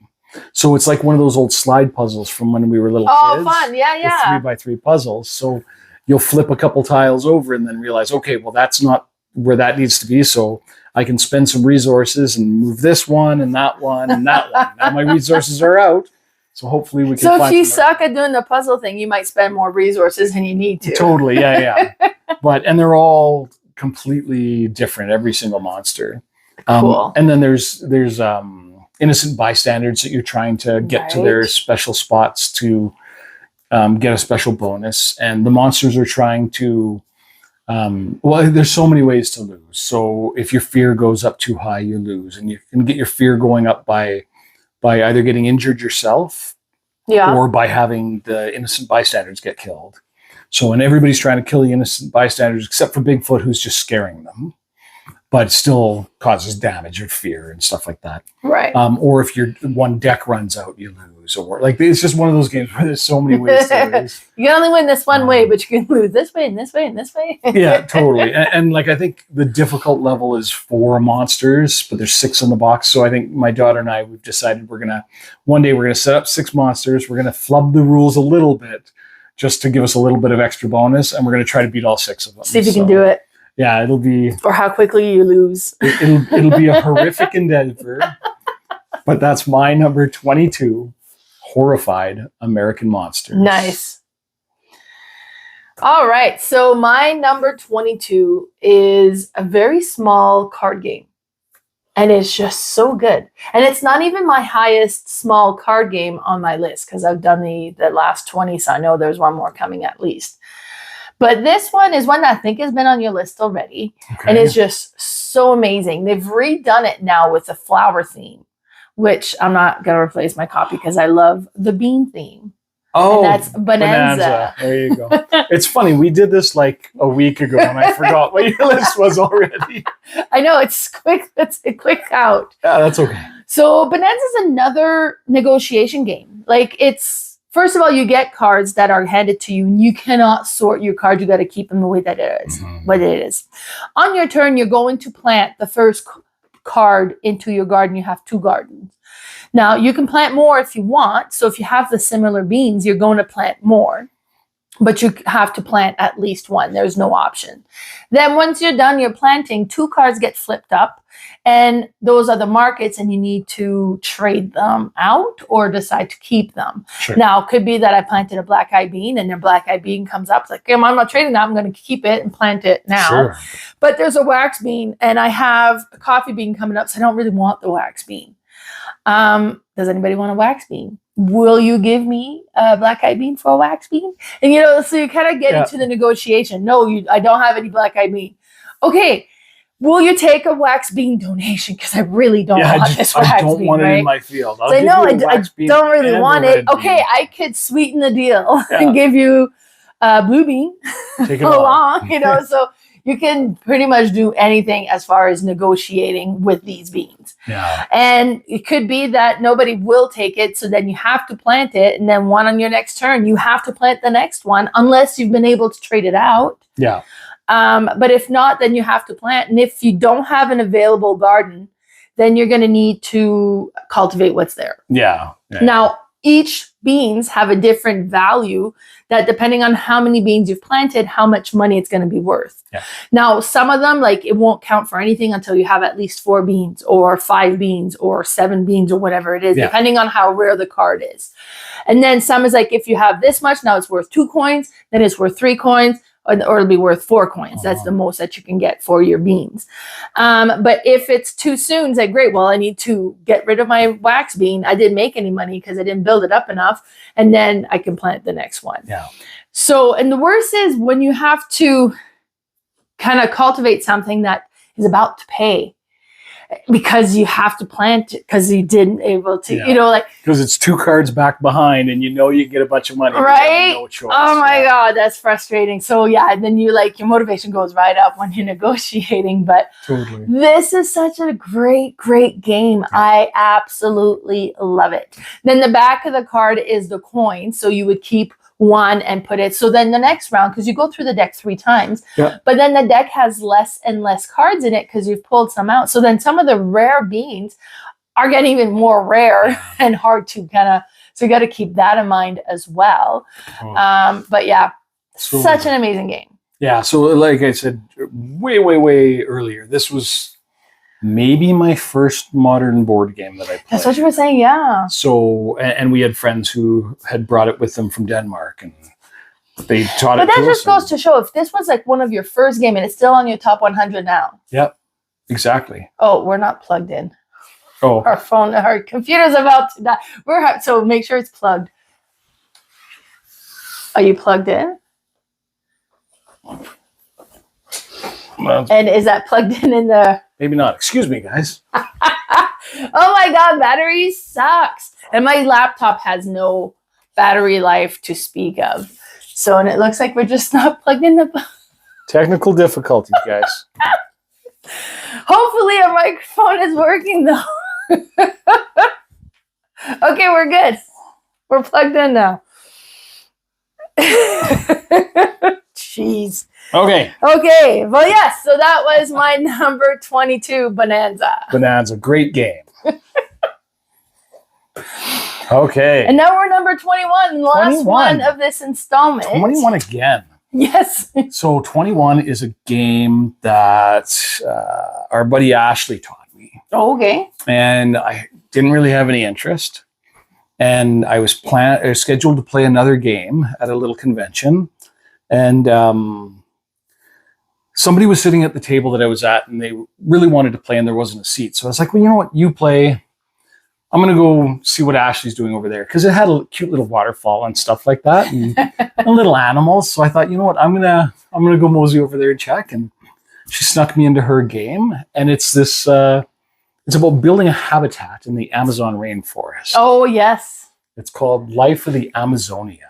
So it's like one of those old slide puzzles from when we were little kids. Fun. Yeah, The yeah. 3x3 puzzles. So you'll flip a couple tiles over and then realize, okay, well, that's not where that needs to be. So I can spend some resources and move this one and that one and that one. Now my resources are out. So hopefully we can So if find you some suck at doing the puzzle thing, you might spend more resources than you need to. Totally. Yeah. And they're all completely different, every single monster. Cool. And then there's innocent bystanders that you're trying to get to their Right. special spots to get a special bonus. And the monsters are trying to, there's so many ways to lose. So if your fear goes up too high, you lose. And you can get your fear going up by either getting injured yourself Yeah. or by having the innocent bystanders get killed. So, and everybody's trying to kill the innocent bystanders except for Bigfoot, who's just scaring them. but still causes damage or fear and stuff like that. Right. Or if your one deck runs out, you lose. Or like it's just one of those games where there's so many ways to lose. You can only win this one way, but you can lose this way and this way and this way. Yeah, totally. And like I think the difficult level is 4 monsters, but there's 6 in the box. So I think my daughter and I, we've decided one day we're gonna set up 6 monsters. We're gonna flub the rules a little bit just to give us a little bit of extra bonus, and we're gonna try to beat all 6 of them. See if you can do it. Yeah, it'll be... Or how quickly you lose. It'll be a horrific endeavor. But that's my number 22, Horrified American Monsters. Nice. All right. So my number 22 is a very small card game. And it's just so good. And it's not even my highest small card game on my list because I've done the last 20, so I know there's one more coming at least. But this one is one that I think has been on your list already. Okay. And it's just so amazing. They've redone it now with the flower theme, which I'm not going to replace my copy because I love the bean theme. Oh, and that's Bohnanza. There you go. It's funny. We did this like a week ago and I forgot what your list was already. I know. It's quick. It's a quick out. Yeah, that's okay. So Bohnanza is another negotiation game. Like it's... First of all, you get cards that are handed to you, and you cannot sort your cards. You got to keep them the way that it is. Mm-hmm. What it is. On your turn, you're going to plant the first card into your garden. You have 2 gardens. Now, you can plant more if you want. So if you have the similar beans, you're going to plant more. But you have to plant at least 1. There's no option. Then once you're done your planting, 2 cards get flipped up. And those are the markets, and you need to trade them out or decide to keep them. Sure. Now, it could be that I planted a black-eyed bean, and their black-eyed bean comes up. It's like, I'm not trading that. I'm going to keep it and plant it now. Sure. But there's a wax bean, and I have a coffee bean coming up, so I don't really want the wax bean. Does anybody want a wax bean? Will you give me a black-eyed bean for a wax bean? And, so you kind of get into the negotiation. No, I don't have any black-eyed bean. Okay. Will you take a wax bean donation? Because I really don't want this wax bean. I don't want it in my field. I don't really want it. Okay, I could sweeten the deal and give you a blue bean along. So you can pretty much do anything as far as negotiating with these beans. Yeah. And it could be that nobody will take it, so then you have to plant it, and then one on your next turn, you have to plant the next one unless you've been able to trade it out. Yeah. But if not, then you have to plant. And if you don't have an available garden, then you're going to need to cultivate what's there. Yeah. Now, each beans have a different value that depending on how many beans you've planted, how much money it's going to be worth. Yeah. Now, some of them, like it won't count for anything until you have at least 4 beans or 5 beans or 7 beans or whatever it is, depending on how rare the card is. And then some is like, if you have this much, now it's worth 2 coins, then it's worth 3 coins. Or it'll be worth 4 coins. That's the most that you can get for your beans. But if it's too soon, say, great, well, I need to get rid of my wax bean. I didn't make any money because I didn't build it up enough. And then I can plant the next one. Yeah. So, and the worst is when you have to kind of cultivate something that is about to pay. Because you have to plant it because you didn't able to, because it's 2 cards back behind and you can get a bunch of money. Right? No choice. Oh my God, that's frustrating. So and then you your motivation goes right up when you're negotiating. But totally. This is such a great, great game. Yeah. I absolutely love it. Then the back of the card is the coin. So you would keep 1 and put it. So then the next round, because you go through the deck 3 times, but then the deck has less and less cards in it because you've pulled some out. So then some of the rare beans are getting even more rare and hard to so you got to keep that in mind as well. But such an amazing game. Yeah. So like I said, way, way, way earlier, this was maybe my first modern board game that I played. That's what you were saying, yeah. So, and we had friends who had brought it with them from Denmark, and they taught it to us. But that just goes to show, if this was one of your first game and it's still on your top 100 now. Yep, exactly. Oh, we're not plugged in. Oh. Our computer's about to die. So make sure it's plugged. Are you plugged in? Well, and is that plugged in the... Maybe not. Excuse me, guys. Oh my God, battery sucks. And my laptop has no battery life to speak of. So, and it looks like we're just not plugged in the... Technical difficulties, guys. Hopefully our microphone is working though. Okay, we're good. We're plugged in now. Jeez. Okay. Okay. Well, yes. So that was my number 22, Bohnanza. Bohnanza, great game. Okay. And now we're number 21, last 21. one of this installment. 21 again. Yes. So 21 is a game that our buddy Ashley taught me. Oh, okay. And I didn't really have any interest. And I was scheduled to play another game at a little convention. And somebody was sitting at the table that I was at, and they really wanted to play, and there wasn't a seat. So I was like, well, you know what? You play. I'm going to go see what Ashley's doing over there. Because it had a cute little waterfall and stuff like that, and little animals. So I thought, you know what? I'm gonna go mosey over there and check. And she snuck me into her game. And it's this, it's about building a habitat in the Amazon rainforest. Oh, yes. It's called Life of the Amazonia.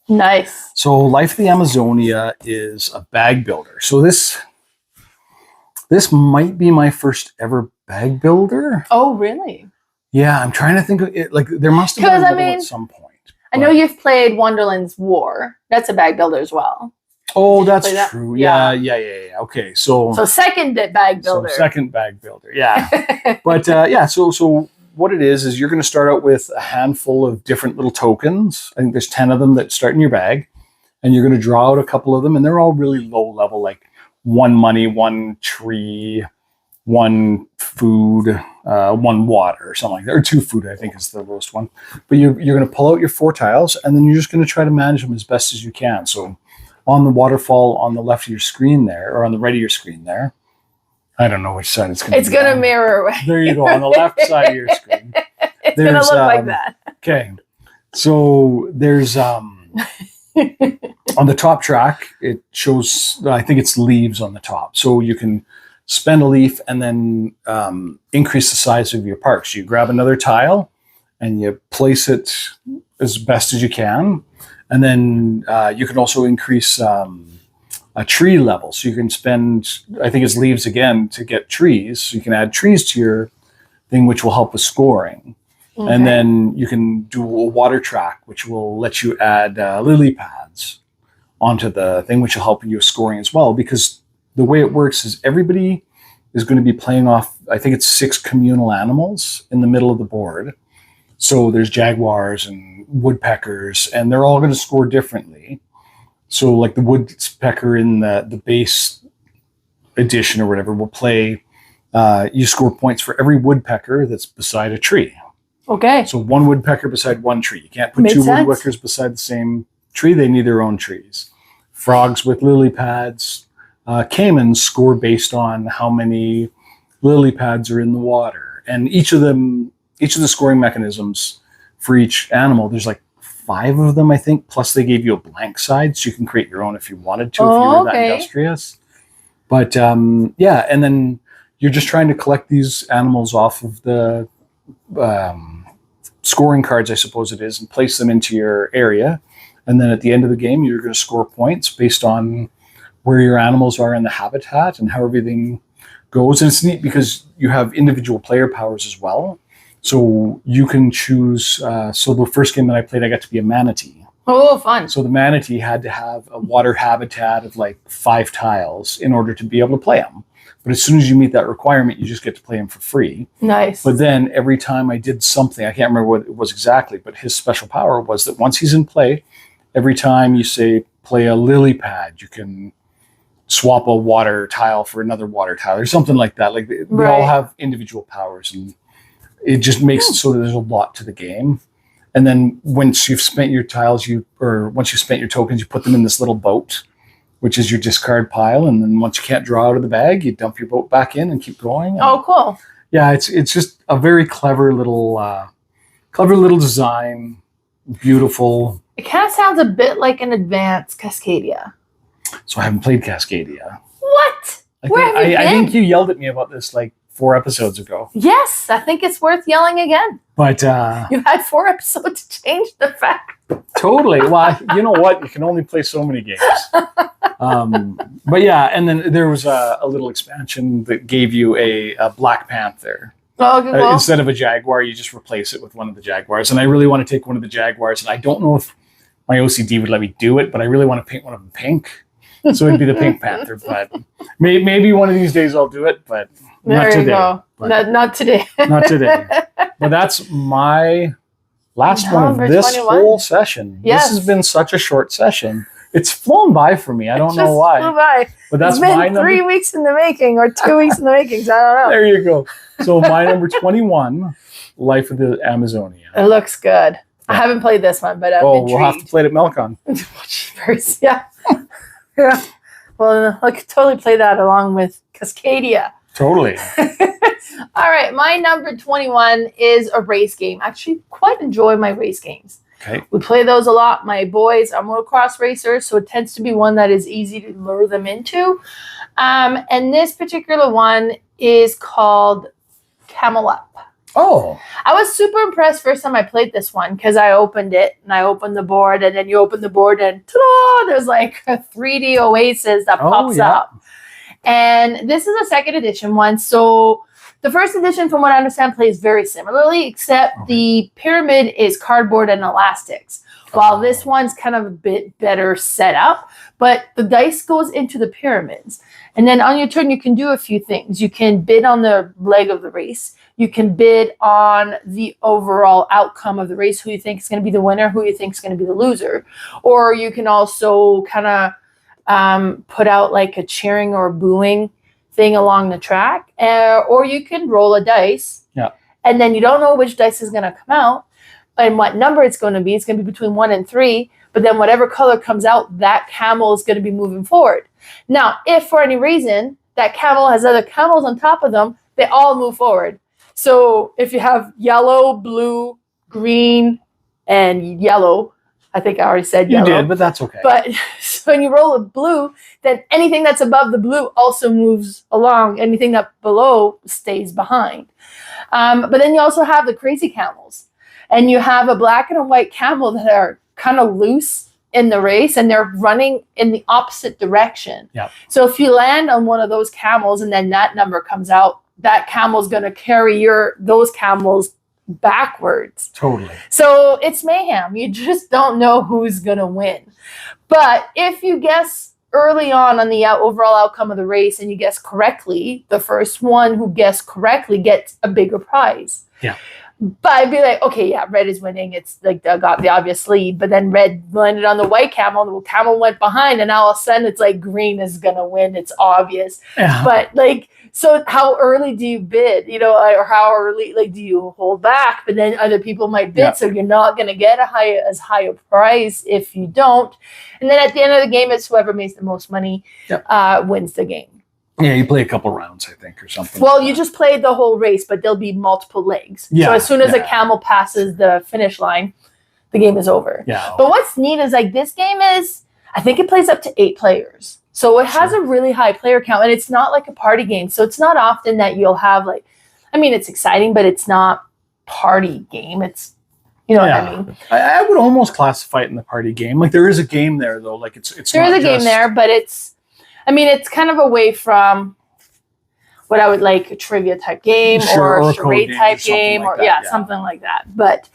Nice. So Life of the Amazonia is a bag builder. So this might be my first ever bag builder. Oh, really? Yeah, I'm trying to think of it. Like, there must have been a little at some point. I know you've played Wonderland's War. That's a bag builder as well. Oh, that's true. Yeah. Okay, so second bag builder. So second bag builder. Yeah. But yeah, so what it is you're going to start out with a handful of different little tokens. I think there's 10 of them that start in your bag, and you're going to draw out a couple of them, and they're all really low level, like 1 money, 1 tree, 1 food, 1 water, or something like that, or 2 food, I think is the lowest one. But you're going to pull out your 4 tiles, and then you're just going to try to manage them as best as you can. So on the waterfall on the left of your screen there, or on the right of your screen there, I don't know which side it's going to be. It's going to mirror. There you go, on the left side of your screen. It's going to look like that. Okay. So there's, on the top track, it shows, I think it's leaves on the top. So you can spend a leaf and then increase the size of your park. So you grab another tile and you place it as best as you can. And then you can also increase a tree level. So you can spend, I think it's leaves again to get trees. So you can add trees to your thing, which will help with scoring. Okay. And then you can do a water track, which will let you add lily pads onto the thing, which will help you with scoring as well. Because the way it works is everybody is going to be playing off, I think it's 6 communal animals in the middle of the board. So there's jaguars and woodpeckers, and they're all going to score differently. So like the woodpecker in the base edition or whatever will play, you score points for every woodpecker that's beside a tree. Okay. So 1 woodpecker beside 1 tree. You can't put Makes 2 sense. woodpeckers beside the same tree. They need their own trees. Frogs with lily pads. Caimans score based on how many lily pads are in the water. And each of the scoring mechanisms for each animal, there's like 5 of them, I think, plus they gave you a blank side, so you can create your own if you wanted to, if you were that industrious. But yeah, and then you're just trying to collect these animals off of the scoring cards, I suppose it is, and place them into your area. And then at the end of the game, you're going to score points based on where your animals are in the habitat and how everything goes. And it's neat because you have individual player powers as well. So you can choose. So the first game that I played, I got to be a manatee. Oh, fun. So the manatee had to have a water habitat of like 5 tiles in order to be able to play them. But as soon as you meet that requirement, you just get to play them for free. Nice. But then every time I did something, I can't remember what it was exactly, but his special power was that once he's in play, every time you say play a lily pad, you can swap a water tile for another water tile or something like that. Like they all have individual powers, and it just makes it so that there's a lot to the game. And then once you've spent your tiles, once you've spent your tokens, you put them in this little boat, which is your discard pile. And then once you can't draw out of the bag, you dump your boat back in and keep going. Oh, cool. Yeah, it's just a very clever little design. Beautiful. It kind of sounds a bit like an advanced Cascadia. So I haven't played Cascadia. What? I think you yelled at me about this like 4 episodes ago. Yes, I think it's worth yelling again. But You've had 4 episodes to change the fact. totally. Well, you know what? You can only play so many games. But yeah, and then there was a little expansion that gave you a Black Panther. Oh, okay, well. Instead of a Jaguar, you just replace it with one of the Jaguars. And I really want to take one of the Jaguars, and I don't know if my OCD would let me do it, but I really want to paint one of them pink. So it'd be the Pink Panther. But maybe one of these days I'll do it, but there not you today. go. Not today. Not today. But that's my last one Number of this 21. whole session. Yes. This has been such a short session. It's flown by for me. I don't know why. Flew by. But that's it's been my 3 number. weeks in the making or 2 weeks in the making. So I don't know. There you go. So my number 21, Life of the Amazonia. It looks good. I haven't played this one, but I'm intrigued. We'll have to play it at Melcon. Jeepers, yeah. Yeah. Well, I could totally play that along with Cascadia. Totally. All right, my number 21 is a race game. I actually quite enjoy my race games. Okay. We play those a lot. My boys are motocross racers, so it tends to be one that is easy to lure them into. And this particular one is called Camel Up. Oh. I was super impressed first time I played this one because I opened it and I opened the board, and then you open the board and ta-da, there's like a 3D oasis that pops up. And this is a second edition one. So the first edition, from what I understand, plays very similarly, except the pyramid is cardboard and elastics, while this one's kind of a bit better set up. But the dice goes into the pyramids. And then on your turn, you can do a few things. You can bid on the leg of the race. You can bid on the overall outcome of the race, who you think is going to be the winner, who you think is going to be the loser. Or you can also kind of put out like a cheering or booing thing along the track. Or you can roll a dice. Yeah. And then you don't know which dice is going to come out and what number it's going to be. It's going to be between 1 and 3. But then whatever color comes out, that camel is going to be moving forward. Now, if for any reason that camel has other camels on top of them, they all move forward. So if you have yellow, blue, green, and yellow, I think I already said yellow. You did, but that's okay. But so when you roll a blue, then anything that's above the blue also moves along. Anything that below stays behind. But then you also have the crazy camels. And you have a black and a white camel that are kind of loose in the race, and they're running in the opposite direction. Yeah. So if you land on one of those camels and then that number comes out, that camel's going to carry those camels backwards. Totally. So it's mayhem. You just don't know who's going to win. But if you guess early on the overall outcome of the race and you guess correctly, the first one who guessed correctly gets a bigger prize. Yeah. But I'd be like, okay, yeah, red is winning. It's like I got the obvious lead. But then red landed on the white camel. The camel went behind, and all of a sudden it's like green is going to win. It's obvious. Yeah. But like, so how early do you bid? Or how early do you hold back? But then other people might bid, so you're not going to get as high a price if you don't. And then at the end of the game, it's whoever makes the most money wins the game. Yeah, you play a couple rounds, I think, or something. Well, you just played the whole race, but there'll be multiple legs. Yeah, so as soon as a camel passes the finish line, the game is over. Yeah. But what's neat is this game is, I think it plays up to 8 players. So it has a really high player count, and it's not like a party game. So it's not often that you'll have it's exciting, but it's not party game. It's, what I mean? I would almost classify it in the party game. Like there is a game there though. Like it's there is a game there, but it's kind of away from what I would like a trivia type game or a charade type game or something like that. But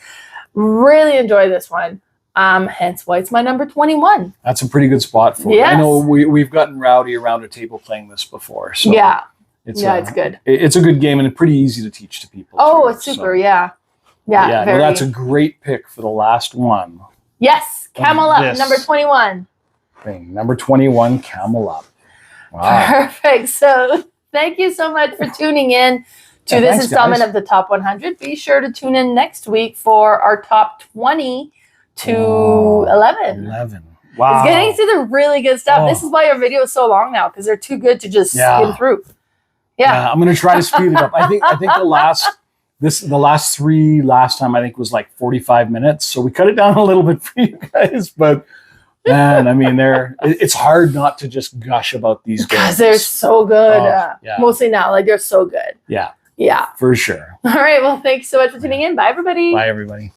really enjoy this one. Hence why it's my number 21. That's a pretty good spot for it. I know we've gotten rowdy around a table playing this before. So it's good. It's a good game and it's pretty easy to teach to people. Oh, it's super, Yeah, well, that's a great pick for the last one. Yes, Camel Up, number 21. Number 21, Camel Up. Wow. Perfect. So thank you so much for tuning in to this installment of the Top 100. Be sure to tune in next week for our Top 20 to 11. 11. Wow. It's getting to the really good stuff. This is why our video is so long now, because they're too good to just skim through. Yeah. I'm going to try to speed it up. I think the last three last time I think was like 45 minutes. So we cut it down a little bit for you guys, but Man, I mean, it's hard not to just gush about these games. Because they're so good. Oh, yeah. Mostly now, like they're so good. Yeah, Yeah. for sure. All right. Well, thanks so much for tuning in. Bye, everybody. Bye, everybody.